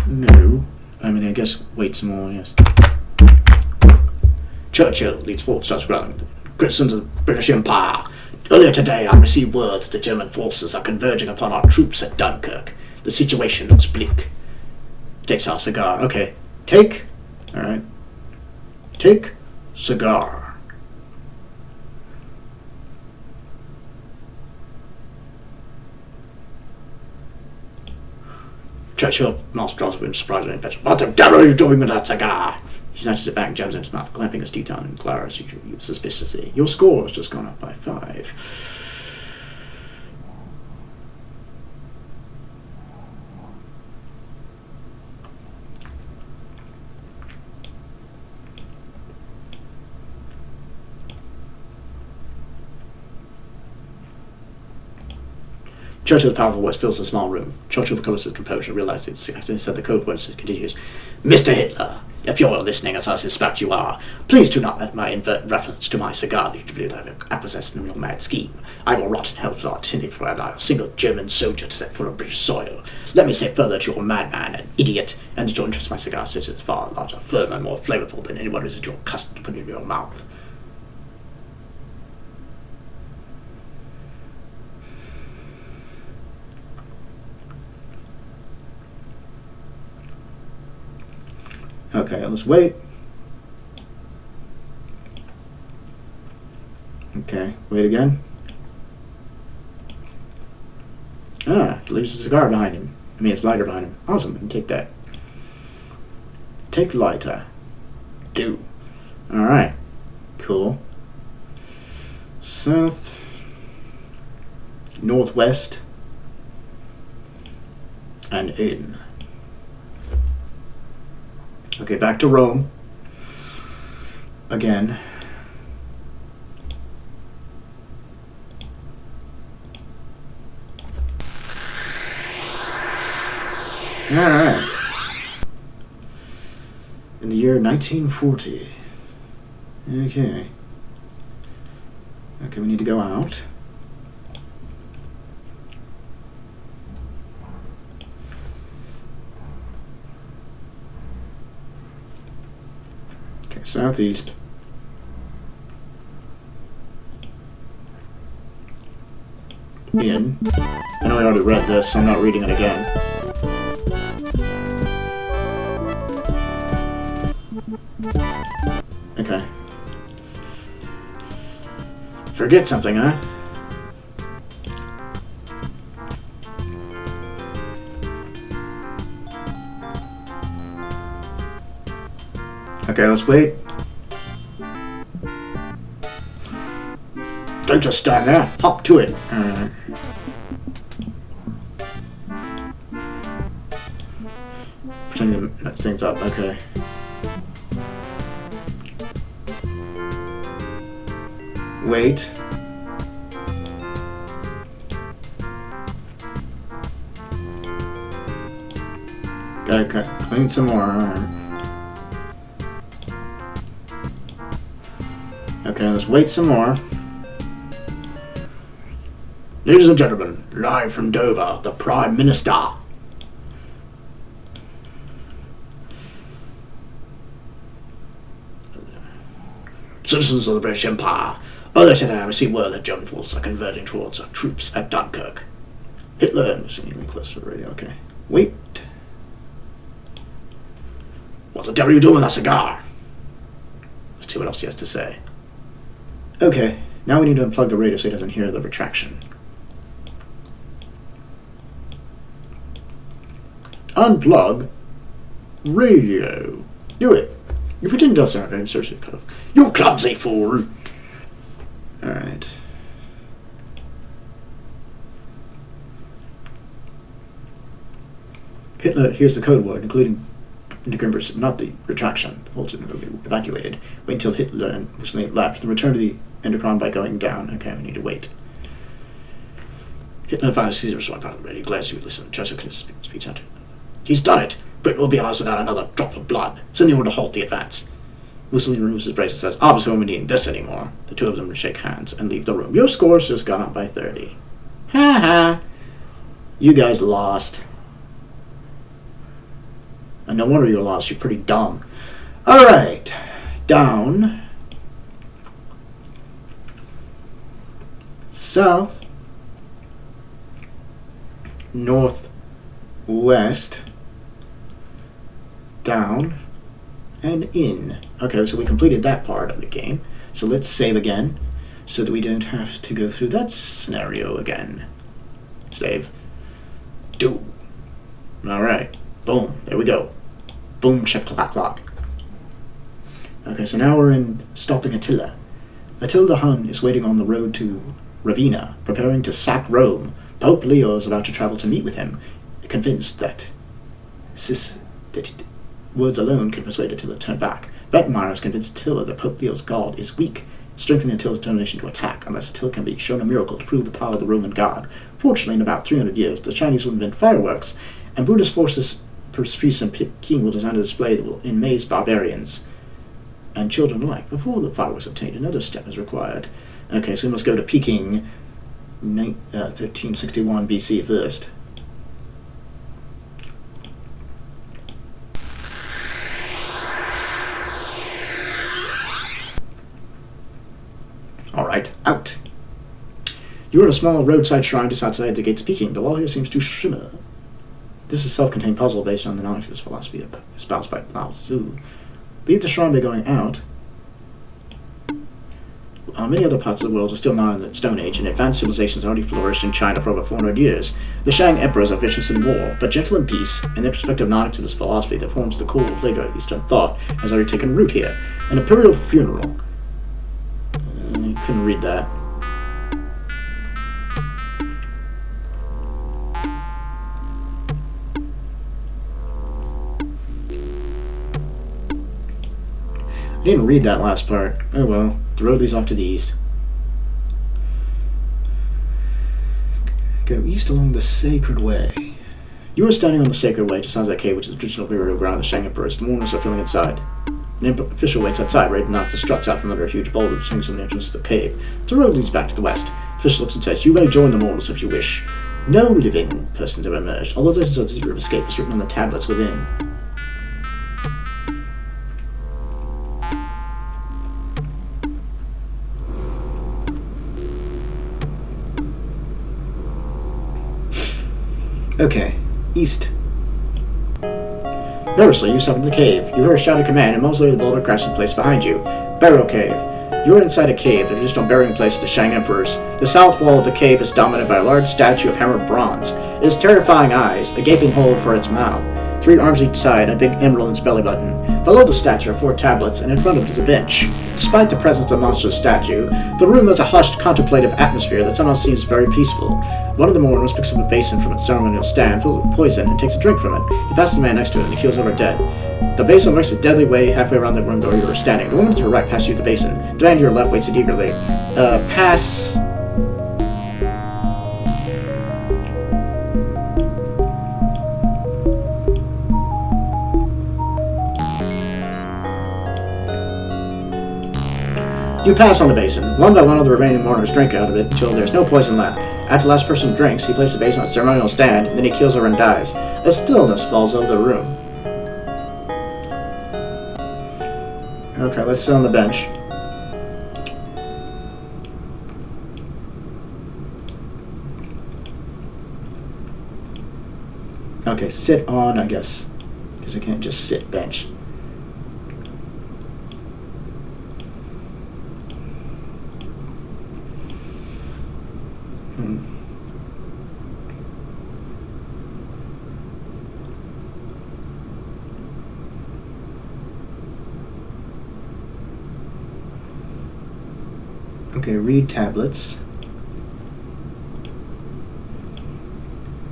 No. I mean, I guess wait some more, yes. Churchill leads forward, starts growling. "Citizens of the British Empire, earlier today I received word that the German forces are converging upon our troops at Dunkirk. The situation looks bleak." Takes our cigar. Okay. Take. Alright. Take cigar. Churchill nostrils were surprisingly better. What the devil are you doing with that cigar? He snatches it back and jams it in his mouth, clamping his teeth down and glares at you suspiciously. Your score has just gone up by 5. Churchill's powerful voice fills the small room. Churchill recovers his composure, realizes it's said the code words and continues. Mr. Hitler, if you're listening as I suspect you are, please do not let my invert reference to my cigar lead you to believe I acquiesced in your mad scheme. I will rot in hellfire intended before I allow a single German soldier to set foot on British soil. Let me say further that you're a madman, an idiot, and that your interest in my cigar such is far larger, firmer, and more flavorful than anyone is at your accustomed to put in your mouth. Okay, let's wait. Okay, wait again. Ah, leaves a cigar behind him. I mean, it's lighter behind him. Awesome, we can take that. Take lighter. Do. Alright. Cool. South. Northwest. And in. Okay, back to Rome. Again. Alright. In the year 1940. Okay. Okay, we need to go out. Southeast. In. I know I already read this, so I'm not reading it again. Okay. Forget something, huh? Okay, let's wait. Don't just stand there. Hop to it. Pretending to mess things up. Okay. Wait. Okay, clean some more. Alright. Okay, let's wait some more. Ladies and gentlemen, live from Dover, the Prime Minister. Citizens of the British Empire, earlier today I received word that German forces are converging towards our troops at Dunkirk. Hitler and singing close to the radio, okay. Wait. What the devil are you doing with that cigar? Let's see what else he has to say. Okay, now we need to unplug the radio so he doesn't hear the retraction. Unplug radio. Do it. You pretend it doesn't. Seriously, cut off. You clumsy fool. Alright. Hitler here's the code word, including not the retraction. Holton will be evacuated. Wait until Hitler and Mussolini left, then return to the Endocrine by going down. Okay, we need to wait. Hitler finally sees a response part of the radio. Glad you would listen. Churchill can speech out. He's done it! Britain will be ours without another drop of blood. Send the order to halt the advance. Mussolini removes his brace and says, obviously we won't be needing this anymore. The two of them shake hands and leave the room. Your score's just gone up by 30. Ha ha! You guys lost. And no wonder you lost. You're pretty dumb. Alright. Down. South. North. West. Down. An inn. Okay, so we completed that part of the game. So let's save again, so that we don't have to go through that scenario again. Save. Do. Alright. Boom. There we go. Boom, check, clack, lock. Okay, so now we're stopping Attila. Attila the Hun is waiting on the road to Ravenna, preparing to sack Rome. Pope Leo is about to travel to meet with him, convinced that words alone can persuade Attila to turn back. Vetmire has convinced Attila that Pope Leo's god is weak, strengthening Attila's determination to attack unless Attila can be shown a miracle to prove the power of the Roman god. Fortunately, in about 300 years, the Chinese will invent fireworks, and Buddhist forces, priests and Peking will design a display that will amaze barbarians and children alike. Before the fireworks obtained, another step is required. Okay, so we must go to Peking, 1361 BC first. Alright, out. You're in a small roadside shrine just outside the gates of Peking. The wall here seems to shimmer. This is a self-contained puzzle based on the non-dualist philosophy espoused by Lao Tzu. Leave the shrine by going out. Many other parts of the world are still not in the Stone Age, and advanced civilizations already flourished in China for over 400 years. The Shang emperors are vicious in war, but gentle in peace, and the introspective non-dualist philosophy that forms the core of later Eastern thought has already taken root here. An imperial funeral. I couldn't read that. I didn't read that last part. Oh well, the road leads off to the east. Go east along the Sacred Way. You are standing on the Sacred Way just outside the cave, which is the traditional burial ground of the Shang emperors. The mourners are filling inside. An official waits outside, ready to knock the struts out from under a huge boulder that hangs from the entrance to the cave. The road leads back to the west. The official looks and says, "You may join the mourners if you wish." No living persons have emerged, although there is a secret of escape is written on the tablets within. Okay, east. Nervously, you step into the cave. You hear a shout of command, and mostly the boulder crashes in place behind you. Burial cave. You are inside a cave, the traditional burying place of the Shang emperors. The south wall of the cave is dominated by a large statue of hammered bronze. It has terrifying eyes, a gaping hole for its mouth, 3 arms each side, and a big emerald in its belly button. Below the statue are 4 tablets, and in front of it is a bench. Despite the presence of the monstrous statue, the room has a hushed, contemplative atmosphere that somehow seems very peaceful. One of the mourners picks up a basin from its ceremonial stand filled with poison and takes a drink from it. He passes the man next to it and he keels over dead. The basin works a deadly way halfway around the room where you are standing. The woman to your right passes you the basin. The man to your left waits it eagerly. Pass. You pass on the basin. One by one of the remaining mourners drink out of it until there's no poison left. After the last person drinks, he places the basin on its ceremonial stand, then he keels over and dies. A stillness falls over the room. Okay, let's sit on the bench. Okay, sit on, I guess. Because I can't just sit bench. Okay, read tablets.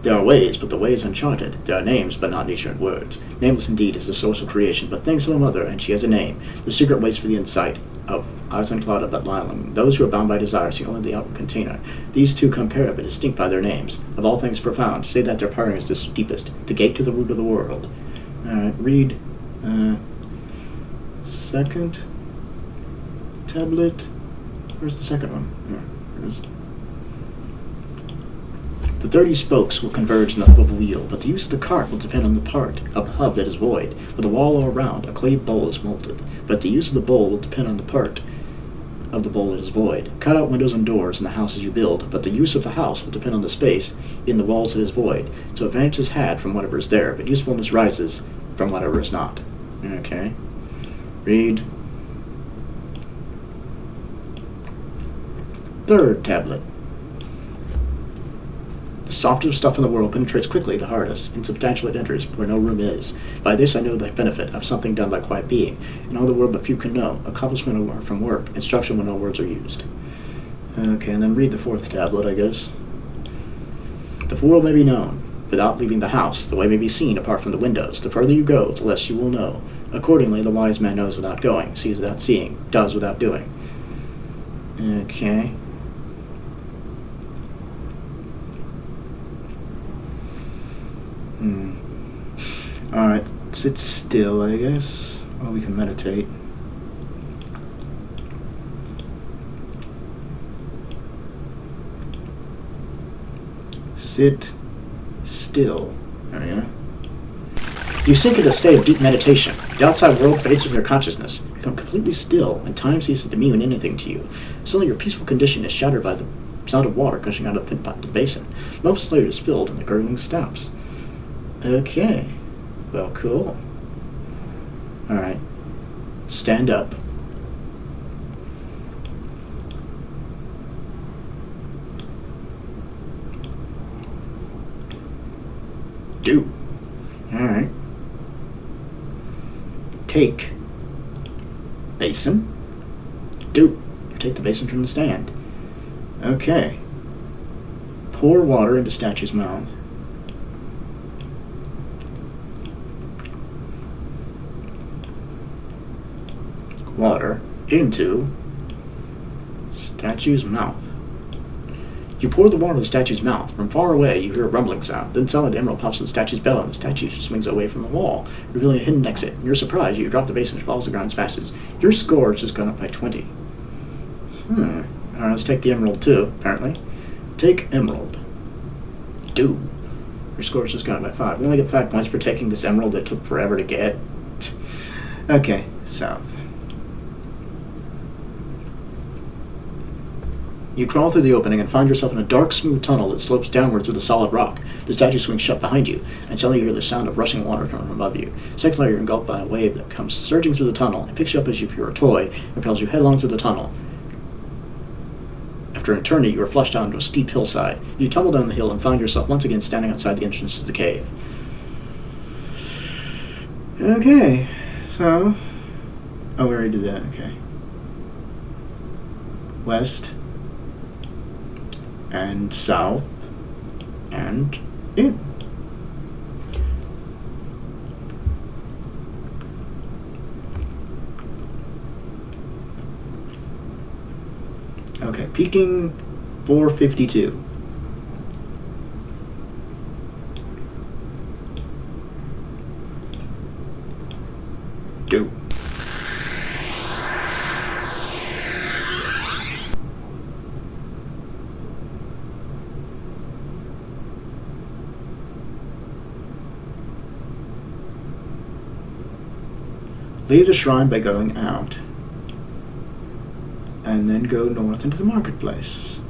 There are ways, but the way is uncharted. There are names, but not nature and words. Nameless indeed is the source of creation, but thanks to a mother, and she has a name. The secret waits for the insight of eyes unclouded but lying. Those who are bound by desire see only the outward container. These two compare but distinct by their names. Of all things profound, say that their purring is the deepest, the gate to the root of the world. Alright, read second tablet. Where's the second one? Here it is. The 30 spokes will converge in the hub of a wheel, but the use of the cart will depend on the part of the hub that is void. With a wall all around, a clay bowl is molded, but the use of the bowl will depend on the part of the bowl that is void. Cut out windows and doors in the houses you build, but the use of the house will depend on the space in the walls that is void. So advantage is had from whatever is there, but usefulness rises from whatever is not. Okay. Read. Third tablet. The softest stuff in the world penetrates quickly the hardest. Insubstantial it enters where no room is. By this I know the benefit of something done by quiet being. In all the world but few can know. Accomplishment from work. Instruction when no words are used. Okay, and then read the fourth tablet, I guess. The world may be known without leaving the house. The way may be seen apart from the windows. The further you go, the less you will know. Accordingly, the wise man knows without going, sees without seeing, does without doing. Okay. Alright, sit still, I guess. Or we can meditate. Sit still. There we go. You sink into a state of deep meditation. The outside world fades from your consciousness. You become completely still, and time ceases to mean anything to you. Suddenly your peaceful condition is shattered by the sound of water gushing out of the basin. Moments later it is filled, and the gurgling stops. Okay. Well, cool. Alright. Stand up. Do. Alright. Take basin. Do. Take the basin from the stand. Okay. Pour water into statue's mouth. Water into statue's mouth. You pour the water in the statue's mouth. From far away, you hear a rumbling sound. Then solid emerald pops to the statue's belly, and the statue swings away from the wall, revealing a hidden exit. In your surprise, you drop the basin, which falls to the ground and smashes. Your score has just gone up by 20. Alright, let's take the emerald too, apparently. Take emerald. Do. Your score has just gone up by 5. We only get 5 points for taking this emerald that took forever to get. Okay, south. You crawl through the opening and find yourself in a dark, smooth tunnel that slopes downward through the solid rock. The statue swings shut behind you, and suddenly you hear the sound of rushing water coming from above you. Second later, you're engulfed by a wave that comes surging through the tunnel. It picks you up as if you were a toy and propels you headlong through the tunnel. After an eternity, you are flushed onto a steep hillside. You tumble down the hill and find yourself once again standing outside the entrance to the cave. Okay, so... Oh, we already did that, okay. West... and south, and in. Okay, peaking 452. Do. Leave the shrine by going out, and then go north into the marketplace.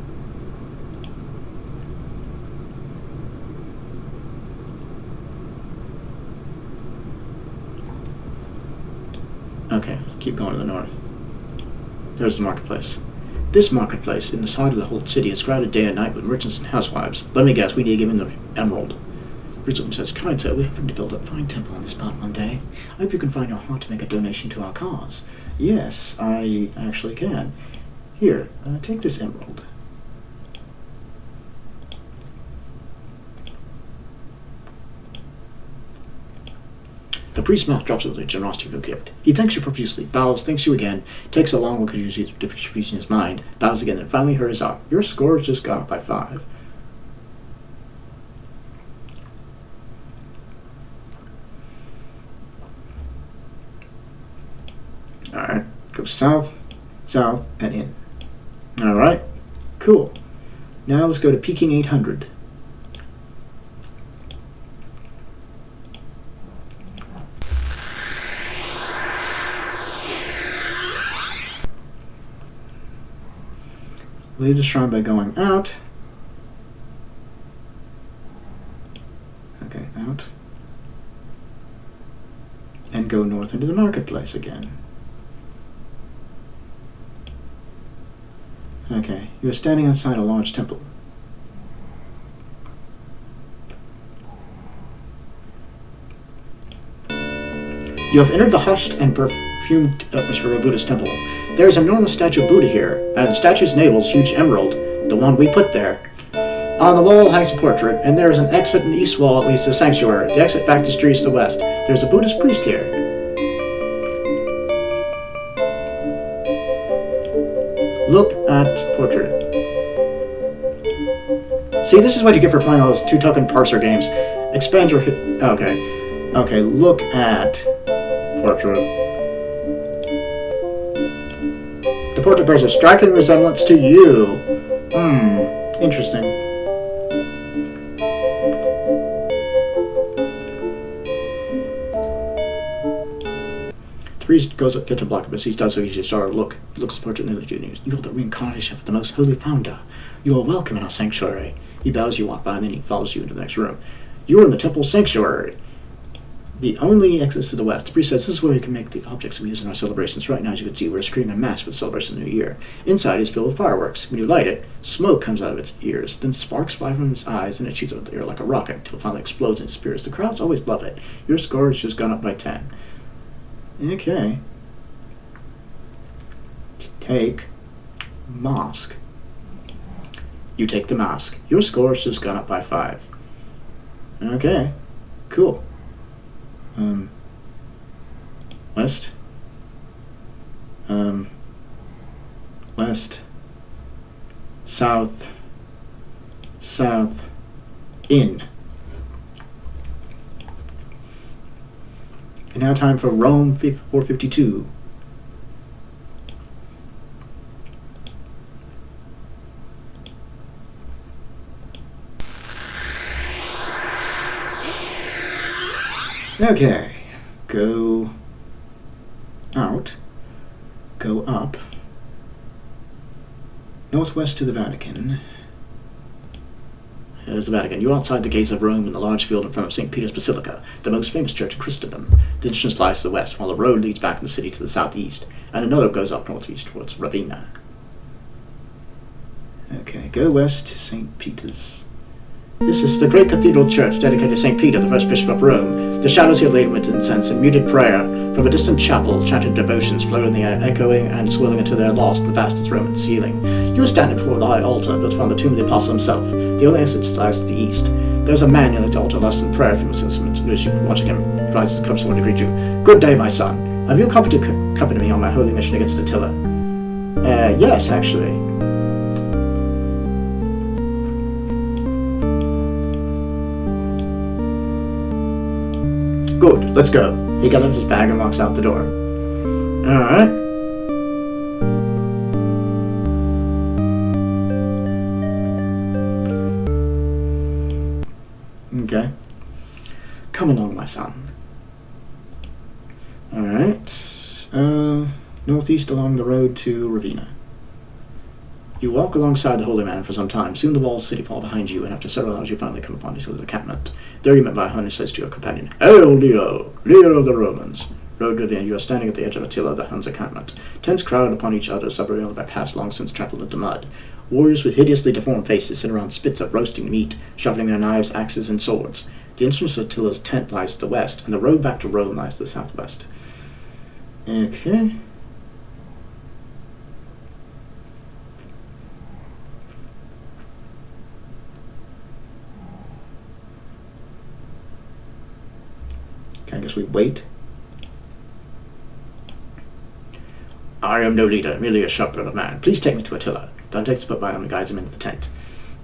Okay, keep going to the north. There's the marketplace. This marketplace, in the side of the whole city, is crowded day and night with merchants and housewives. Let me guess, we need to give him the emerald. Retrogaming says, "Kind sir, we're hoping to build a fine temple on this spot one day. I hope you can find your heart to make a donation to our cause." Yes, I actually can. Here, take this emerald. The priest's mouth drops with the generosity of your gift. He thanks you profusely, bows, thanks you again, takes a long look at you diffusing his mind, bows again, and finally hurries out. Your score has just gone up by 5. Alright, go south, south, and in. Alright, cool. Now let's go to peaking 800. Leave the shrine by going out. Okay, out. And go north into the marketplace again. Okay, you are standing outside a large temple. You have entered the hushed and perfumed atmosphere of a Buddhist temple. There is an enormous statue of Buddha here, and the statue's navel is huge emerald, the one we put there. On the wall hangs a portrait, and there is an exit in the east wall that leads to the sanctuary. The exit back to the street is the west. There is a Buddhist priest here. Look at portrait. See, this is what you get for playing all those 2-token parser games. Expand your... Okay. Okay, look at portrait. The portrait bears a striking resemblance to you. Interesting. The priest goes up, gets a block of us. He does so. He just look. He looks at the portrait and you are the reincarnation of the most holy founder. You are welcome in our sanctuary. He bows, you walk by, and then he follows you into the next room. You are in the temple sanctuary. The only exit is to the west. The priest says, this is where we can make the objects we use in our celebrations. Right now, as you can see, we're screening a mass for the celebration of the New Year. Inside is filled with fireworks. When you light it, smoke comes out of its ears. Then sparks fly from its eyes, and it shoots out the air like a rocket until it finally explodes and disappears. The crowds always love it. Your score has just gone up by 10. Okay. Take mask. You take the mask. Your score has just gone up by 5. Okay. Cool. West. West. South. South. In. And now time for Rome 452. Okay, go out, go up, northwest to the Vatican. There's the Vatican. You're outside the gates of Rome in the large field in front of St. Peter's Basilica, the most famous church in Christendom. The entrance lies to the west, while the road leads back in the city to the southeast, and another goes up northeast towards Ravenna. Okay, go west to St. Peter's. This is the great cathedral church dedicated to St. Peter, the first bishop of Rome. The shadows here laden with incense and muted prayer. From a distant chapel, chanted devotions float in the air, echoing and swelling until they are lost in the vast Roman ceiling. You are standing before the high altar, built upon the tomb of the apostle himself. The only exit lies to the east. There's a man near the altar lost in prayer from his instrument. As you watching him, rises comes forward to greet you. Good day, my son. Have you accompanied me on my holy mission against Attila? Yes, actually. Good, let's go. He gathers his bag and walks out the door. Alright. Okay. Come along, my son. Alright. Northeast along the road to Ravenna. You walk alongside the holy man for some time. Soon the walls of the city fall behind you, and after several hours you finally come upon his encampment. There you met by a hunter who says to your companion, Hail, Leo, leader of the Romans. Road to Ravenna, you are standing at the edge of Attila, the Hun's encampment. Tents crowd upon each other, separated only by paths long since trampled into mud. Warriors with hideously deformed faces sit around spits of roasting meat, sharpening their knives, axes, and swords. The entrance of Attila's tent lies to the west, and the road back to Rome lies to the southwest. Okay. I guess we wait. I am no leader, merely a sharp-brother man. Please take me to Attila. Don takes the foot by him and guides him into the tent.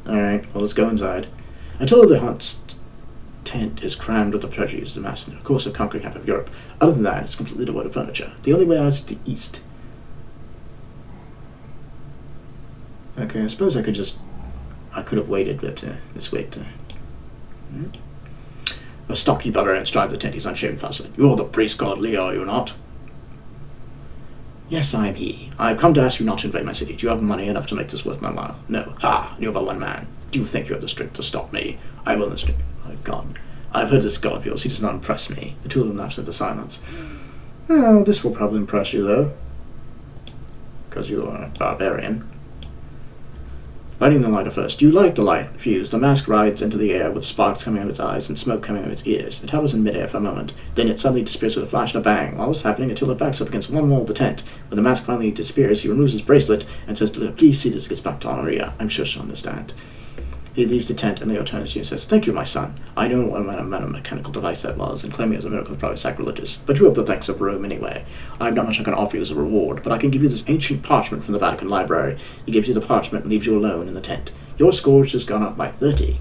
Alright, well, let's go inside. Attila the Hunt's tent is crammed with the treasure used to amass in the course of conquering half of Europe. Other than that, it's completely devoid of furniture. The only way out is to the east. Okay, I suppose I could have waited, but let's wait. A stocky bugger outside the tent, he's unshaven fussily. You're the priest god Leo, are you not? Yes, I am he. I have come to ask you not to invade my city. Do you have money enough to make this worth my while? No. Ha! You're but one man. Do you think you have the strength to stop me? I will this. My God. I've heard this god of yours. He does not impress me. The two of them lapsed into silence. Oh, this will probably impress you, though. Because you are a barbarian. Lighting the lighter first. You light the light fuse. The mask rides into the air with sparks coming out of its eyes and smoke coming out of its ears. It hovers in midair for a moment. Then it suddenly disappears with a flash and a bang. While this is happening, until it backs up against one wall of the tent. When the mask finally disappears, he removes his bracelet and says to Leo, "Please see this gets back to Honoria. I'm sure she'll understand." He leaves the tent, and Leo turns to you and says, "Thank you, my son. I know what a mechanical device that was, and claiming it as a miracle is probably sacrilegious. But you have the thanks of Rome anyway. I have not much I can offer you as a reward, but I can give you this ancient parchment from the Vatican Library." He gives you the parchment and leaves you alone in the tent. Your score has just gone up by 30.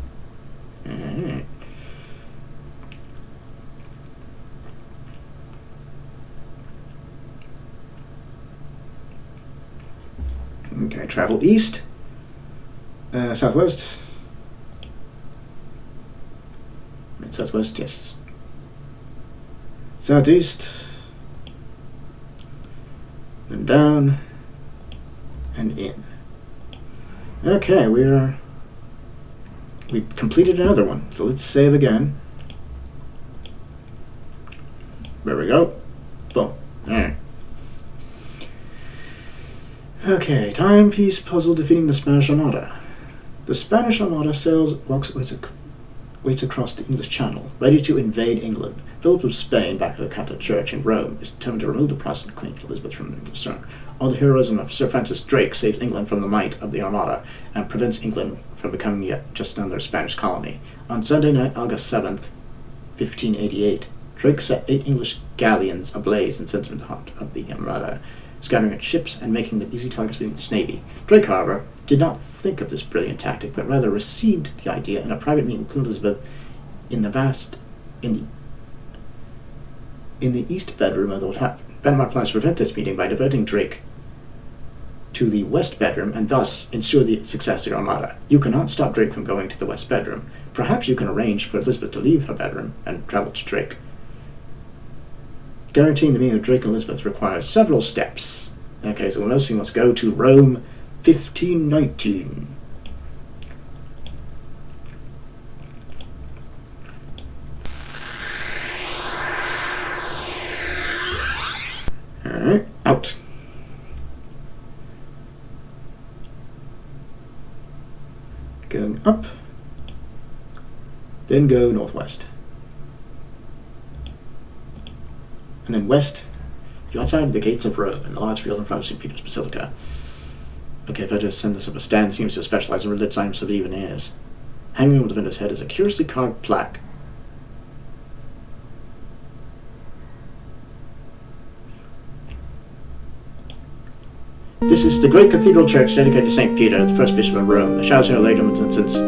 Okay, travel east. Southwest. Southwest, yes. Southeast. Then down. And in. Okay, we completed another one. So let's save again. There we go. Boom. Alright. Okay, timepiece puzzle defeating the Spanish Armada. The Spanish Armada waits across the English Channel, ready to invade England. Philip of Spain, back to the Catholic Church in Rome, is determined to remove the Protestant Queen Elizabeth from the English throne. All the heroism of Sir Francis Drake saves England from the might of the Armada and prevents England from becoming yet just another Spanish colony. On Sunday night, August 7th, 1588, Drake set 8 English galleons ablaze and sent them to the heart of the Armada, scattering its ships and making them easy targets for the English Navy. Drake, however, did not think of this brilliant tactic, but rather received the idea in a private meeting with Queen Elizabeth in the east bedroom of the hotel. Denmark plans to prevent this meeting by diverting Drake to the west bedroom and thus ensure the success of your Armada. You cannot stop Drake from going to the west bedroom. Perhaps you can arrange for Elizabeth to leave her bedroom and travel to Drake. Guaranteeing the meeting of Drake and Elizabeth requires several steps. Okay, so we're noticing let's go to Rome 1519. Alright, out. Going up. Then go northwest. And then west, you're outside the gates of Rome in the large field in front of St. Peter's Basilica. Okay, if I just send this up a stand, it seems to specialize in religious items of even ears. Hanging over the vendor's head is a curiously carved plaque. This is the great cathedral church dedicated to St. Peter, the first bishop of Rome. The shadows here later since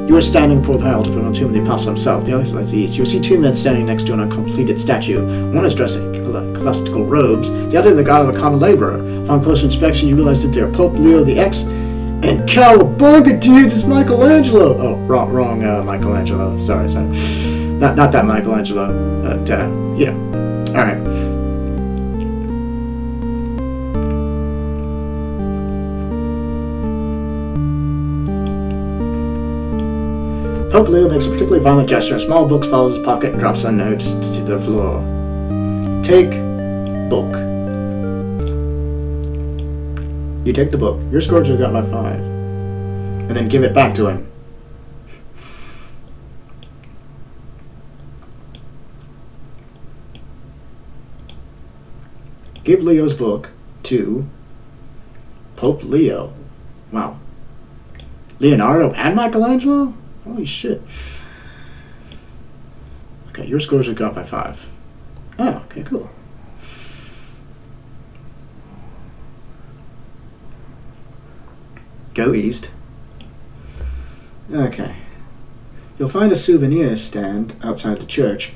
you are standing before the altar from the tomb of the apostle himself. The alias lies east. You will see 2 men standing next to an uncompleted statue. One is dressed in ecclesiastical robes, the other in the garb of a common laborer. Upon closer inspection, you realize that they are Pope Leo the X and cowabunga, dudes, it's Michelangelo! Oh, wrong Michelangelo. Sorry. Not that Michelangelo, but, you know. Alright. Pope Leo makes a particularly violent gesture. A small book follows his pocket and drops unnoticed to the floor. Take book. You take the book. Your score just got by 5. And then give it back to him. Give Leo's book to Pope Leo. Wow. Leonardo and Michelangelo? Holy shit. Okay, your scores have got by 5. Oh, okay, cool. Go east. Okay. You'll find a souvenir stand outside the church.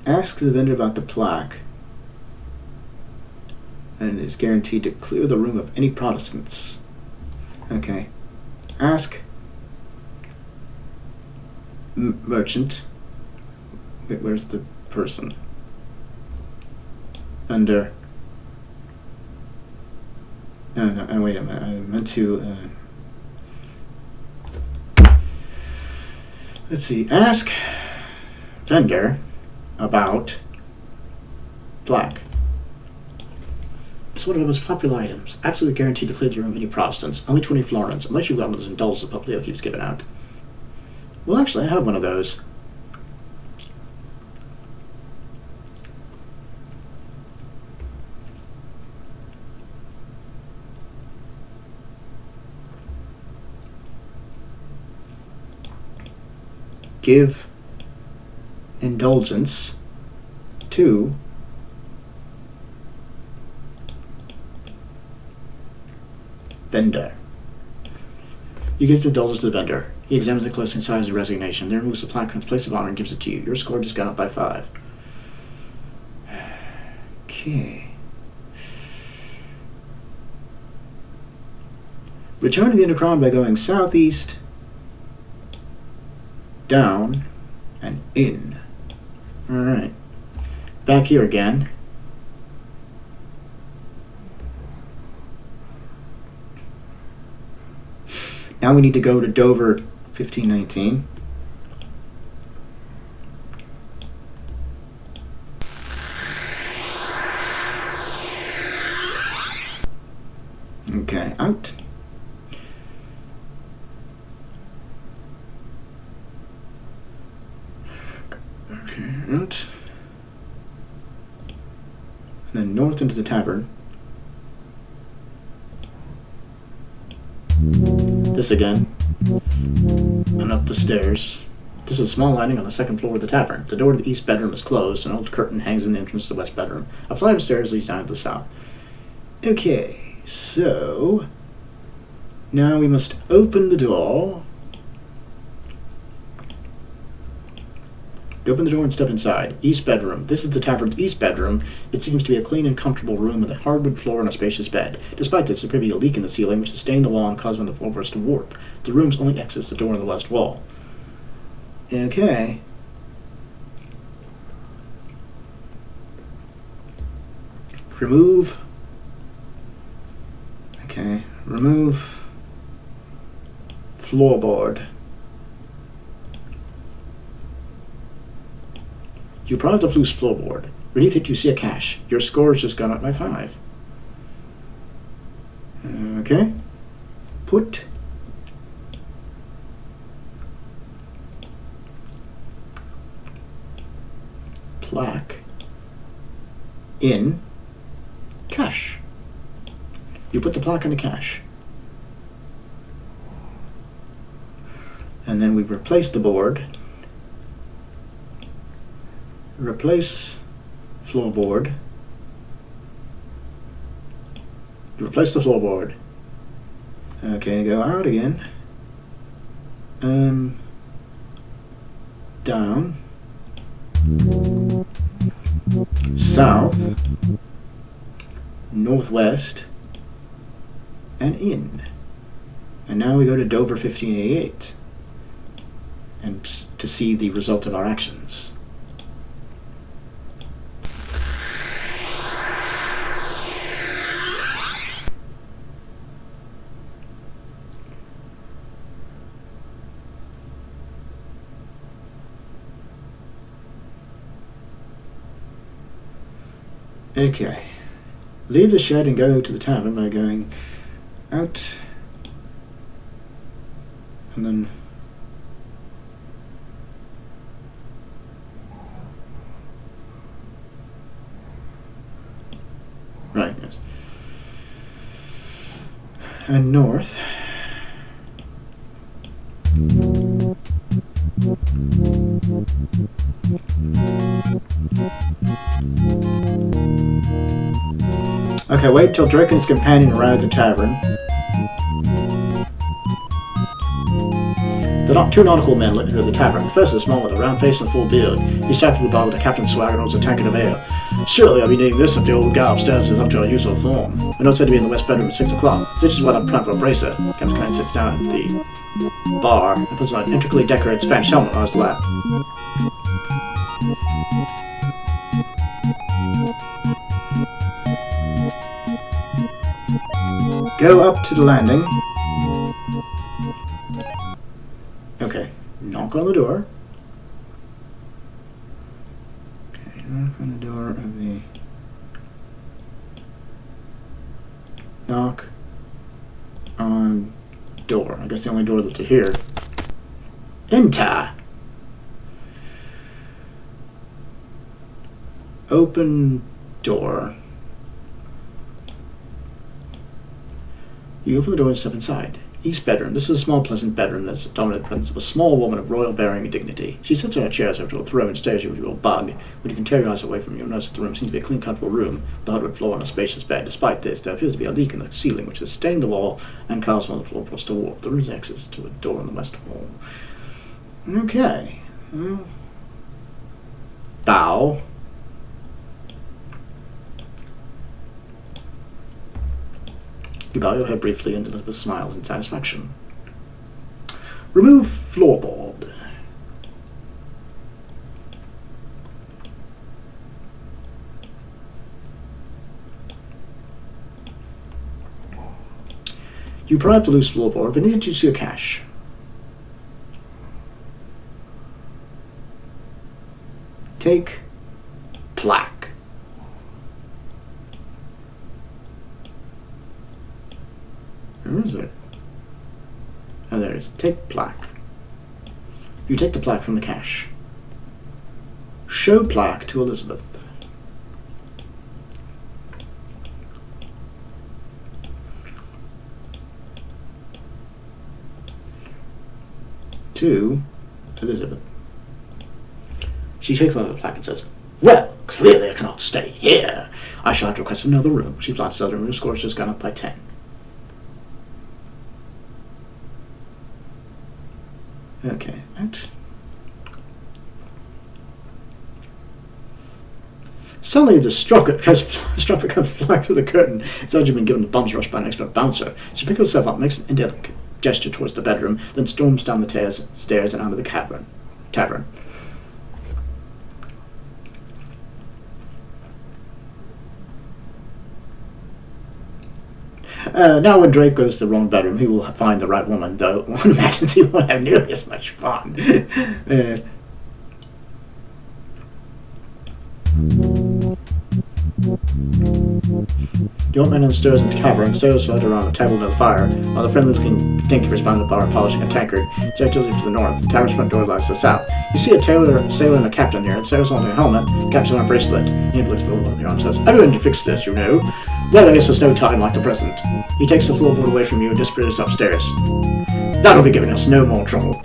Ask the vendor about the plaque, and it is guaranteed to clear the room of any Protestants. Okay. Ask merchant. Wait, where's the person? Under. No, wait a minute. I meant to. Let's see. Ask vendor about black. one of the most popular items. Absolutely guaranteed to clear the room of any Protestants. Only 20 florins, unless you've got one of those indulgences that Pope Leo keeps giving out. Well, actually, I have one of those. Give indulgence to vendor. You give the indulgence to the vendor. He examines it closely and signs a resignation. Then removes the plaque from its place of honor and gives it to you. Your score just got up by 5. Okay. Return to the Underground by going southeast, down, and in. Alright. Back here again. Now we need to go to Dover 1519. Okay, out. Okay, out. And then north into the tavern. This again. And up the stairs. This is a small landing on the second floor of the tavern. The door to the east bedroom is closed. An old curtain hangs in the entrance to the west bedroom. A flight of stairs leads down to the south. Okay, so now we must open the door. You open the door and step inside. East bedroom. This is the tavern's east bedroom. It seems to be a clean and comfortable room with a hardwood floor and a spacious bed. Despite this, there appears to be a leak in the ceiling which has stained the wall and caused one of the floorboards to warp. The room's only exit is the door in the west wall. Okay. Remove. Okay. Remove floorboard. You pry off the loose floorboard. Beneath it you see a cache. Your score has just gone up by 5. Okay. Put plaque in cache. You put the plaque in the cache. And then we replace the board. Replace floorboard. You replace the floorboard. Okay, go out again. Down. South. Northwest. And in. And now we go to Dover 1588. And to see the result of our actions. Okay. Leave the shed and go to the tavern by going out and then right, yes. And north. Okay, wait till Drake and his companion arrive at the tavern. The 2 nautical men enter the tavern. The first is small with a round face and full beard. He's strapped to the bar with a captain's swag and holds a tankard of ale. Surely I'll be needing this if the old guy upstairs is up to our usual form. We're not said to be in the west bedroom at 6 o'clock. This is what I'm trying to brace her. Captain Crane sits down at the bar and puts on an intricately decorated Spanish helmet on his lap. Go up to the landing. Okay, knock on the door. Okay, knock on the door of the Knock on door. I guess the only door to hear. Enter. Open door. You open the door and step inside. East bedroom. This is a small, pleasant bedroom that's the dominant presence of a small woman of royal bearing and dignity. She sits on a chair over to a throne and stares at you with your bug. When you can tear your eyes away from you, notice that the room seems to be a clean, comfortable room, the hardwood floor and a spacious bed. Despite this, there appears to be a leak in the ceiling which has stained the wall and clouds on the floor across the wall. The room's access to a door on the west wall. Okay. Bow. You bow your head briefly and Elizabeth smiles in satisfaction. Remove floorboard. You pry up the loose floorboard, beneath it you see a cache. Take plaque. Where is it? Oh, there it is. Take plaque. You take the plaque from the cache. Show plaque to Elizabeth. To Elizabeth. She takes one of the plaque and says, "Well, clearly I cannot stay here. I shall have to request another room." She flies to the other room. Your score has just gone up by 10. Okay, out. Suddenly the struck comes flying through the curtain. It's already been given a bum's rush by an expert bouncer. She picks herself up, makes an indelicate gesture towards the bedroom, then storms down the stairs and out of the tavern. Now when Drake goes to the wrong bedroom, he will find the right woman, though one imagines he won't have nearly as much fun. The old man downstairs into the cavern, stairs led around a table near the fire, while the friendly-looking dinky responded to the bar polishing a tankard. Jack tells you to the north. The tavern's front door lies to the south. You see a sailor and a captain here. The sailor's holding a helmet, the captain's on a bracelet. He looks over your arm and says, "I'm going to fix this, you know. Well, I guess there's no time like the present." He takes the floorboard away from you and disappears upstairs. That'll be giving us no more trouble.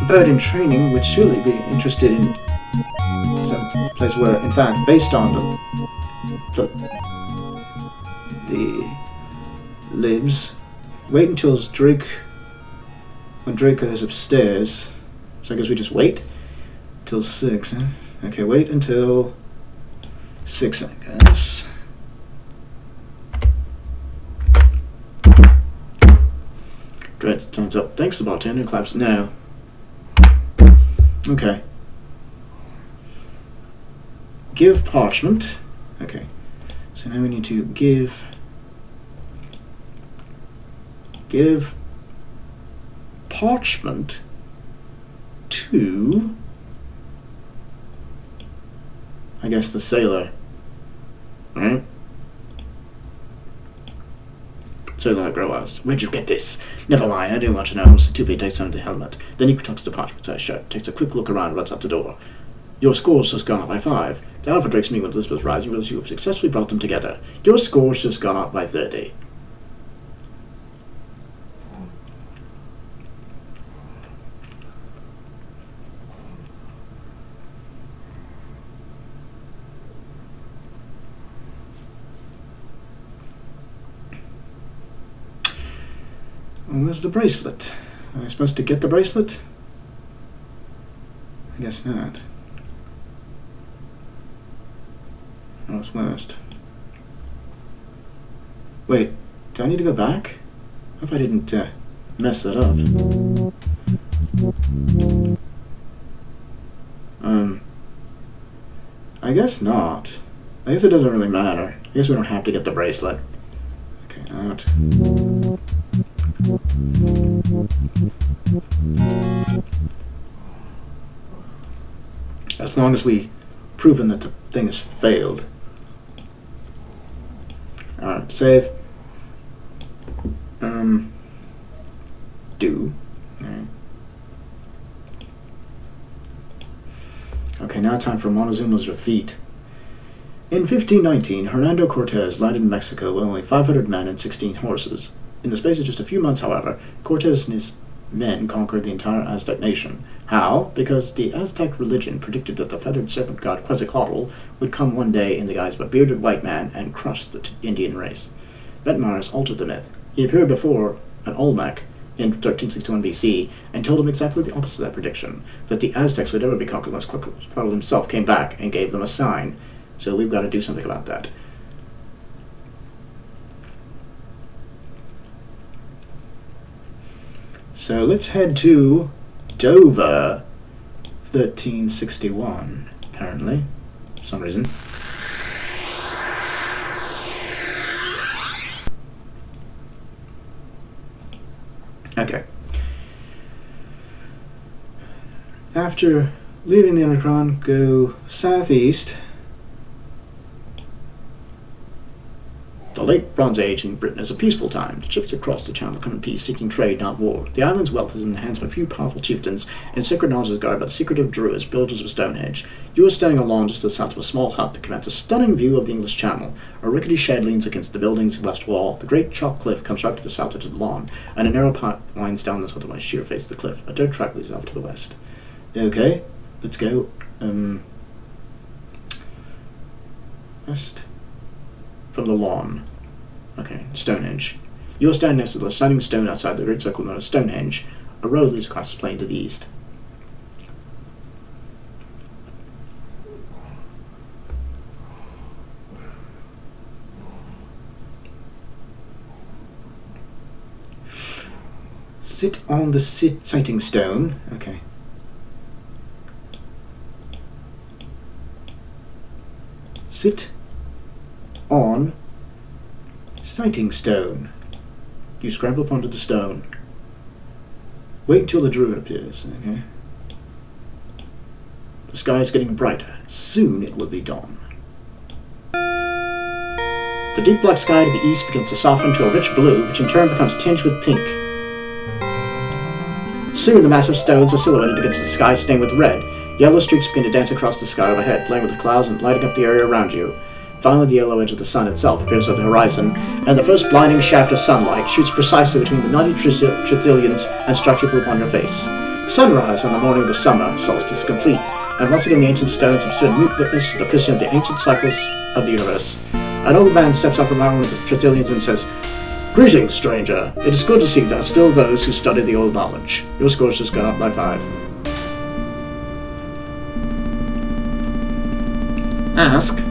A bird in training would surely be interested in some place where, in fact, based on the libs. Wait until when Drake goes upstairs. So I guess we just wait till 6, huh? Okay, wait until 6, I guess. Drake thumbs up. Thanks, the bartender. Claps no. Okay. Give parchment. Okay. So now we need to give parchment to, I guess, the sailor. Right? Sailor like grow house. Where'd you get this? Never mind, I don't want to know. Mr. Tupi takes under the helmet. Then he tucks the parchment to his shirt, takes a quick look around and runs out the door. Your score's just gone up by 5. The Alpha Drake's meeting with Elizabeth Rise, you realize you have successfully brought them together. Your score's just gone up by 30. Where's the bracelet? Am I supposed to get the bracelet? I guess not. Oh, it's worst. Wait, do I need to go back? I hope I didn't mess that up. I guess not. I guess it doesn't really matter. I guess we don't have to get the bracelet. Okay, out. As long as we've proven that the thing has failed. Alright, save. Do. Alright. Okay, now time for Montezuma's defeat. In 1519, Hernando Cortez landed in Mexico with only 500 men and 16 horses. In the space of just a few months, however, Cortez and his men conquered the entire Aztec nation. How? Because the Aztec religion predicted that the feathered serpent god Quetzalcoatl would come one day in the guise of a bearded white man and crush the Indian race. Betmaris altered the myth. He appeared before an Olmec in 1361 BC and told him exactly the opposite of that prediction, that the Aztecs would never be conquered unless Quetzalcoatl himself came back and gave them a sign. So we've got to do something about that. So let's head to Dover, 1361, apparently, for some reason. Okay. After leaving the Underground, go southeast. The late Bronze Age in Britain is a peaceful time. The ships across the Channel come in peace, seeking trade, not war. The island's wealth is in the hands of a few powerful chieftains, and sacred knowledge is guarded by the secretive druids, builders of Stonehenge. You are standing alone just to the south of a small hut that commands a stunning view of the English Channel. A rickety shed leans against the building's west wall. The great chalk cliff comes right to the south edge of the lawn, and a narrow path winds down the otherwise sheer face of the cliff. A dirt track leads off to the west. Okay, let's go. West from the lawn. Okay, Stonehenge. You're standing next to the standing stone outside the great circle known as Stonehenge. A road leads across the plain to the east. Sit on the sighting stone. Okay. Sit on sighting stone. You scramble up onto the stone. Wait until the druid appears. Okay. The sky is getting brighter. Soon it will be dawn. The deep black sky to the east begins to soften to a rich blue, which in turn becomes tinged with pink. Soon the massive stones are silhouetted against the sky stained with red. Yellow streaks begin to dance across the sky overhead, playing with the clouds and lighting up the area around you. Finally, the yellow edge of the sun itself appears at the horizon, and the first blinding shaft of sunlight shoots precisely between the nutty trillions and strikes you full upon your face. Sunrise on the morning of the summer solstice is complete, and once again the ancient stones have stood mute witness to the precision of the ancient cycles of the universe. An old man steps up from among the trillions and says, "Greetings, stranger. It is good to see there are still those who study the old knowledge. Your score's just gone up by 5. Ask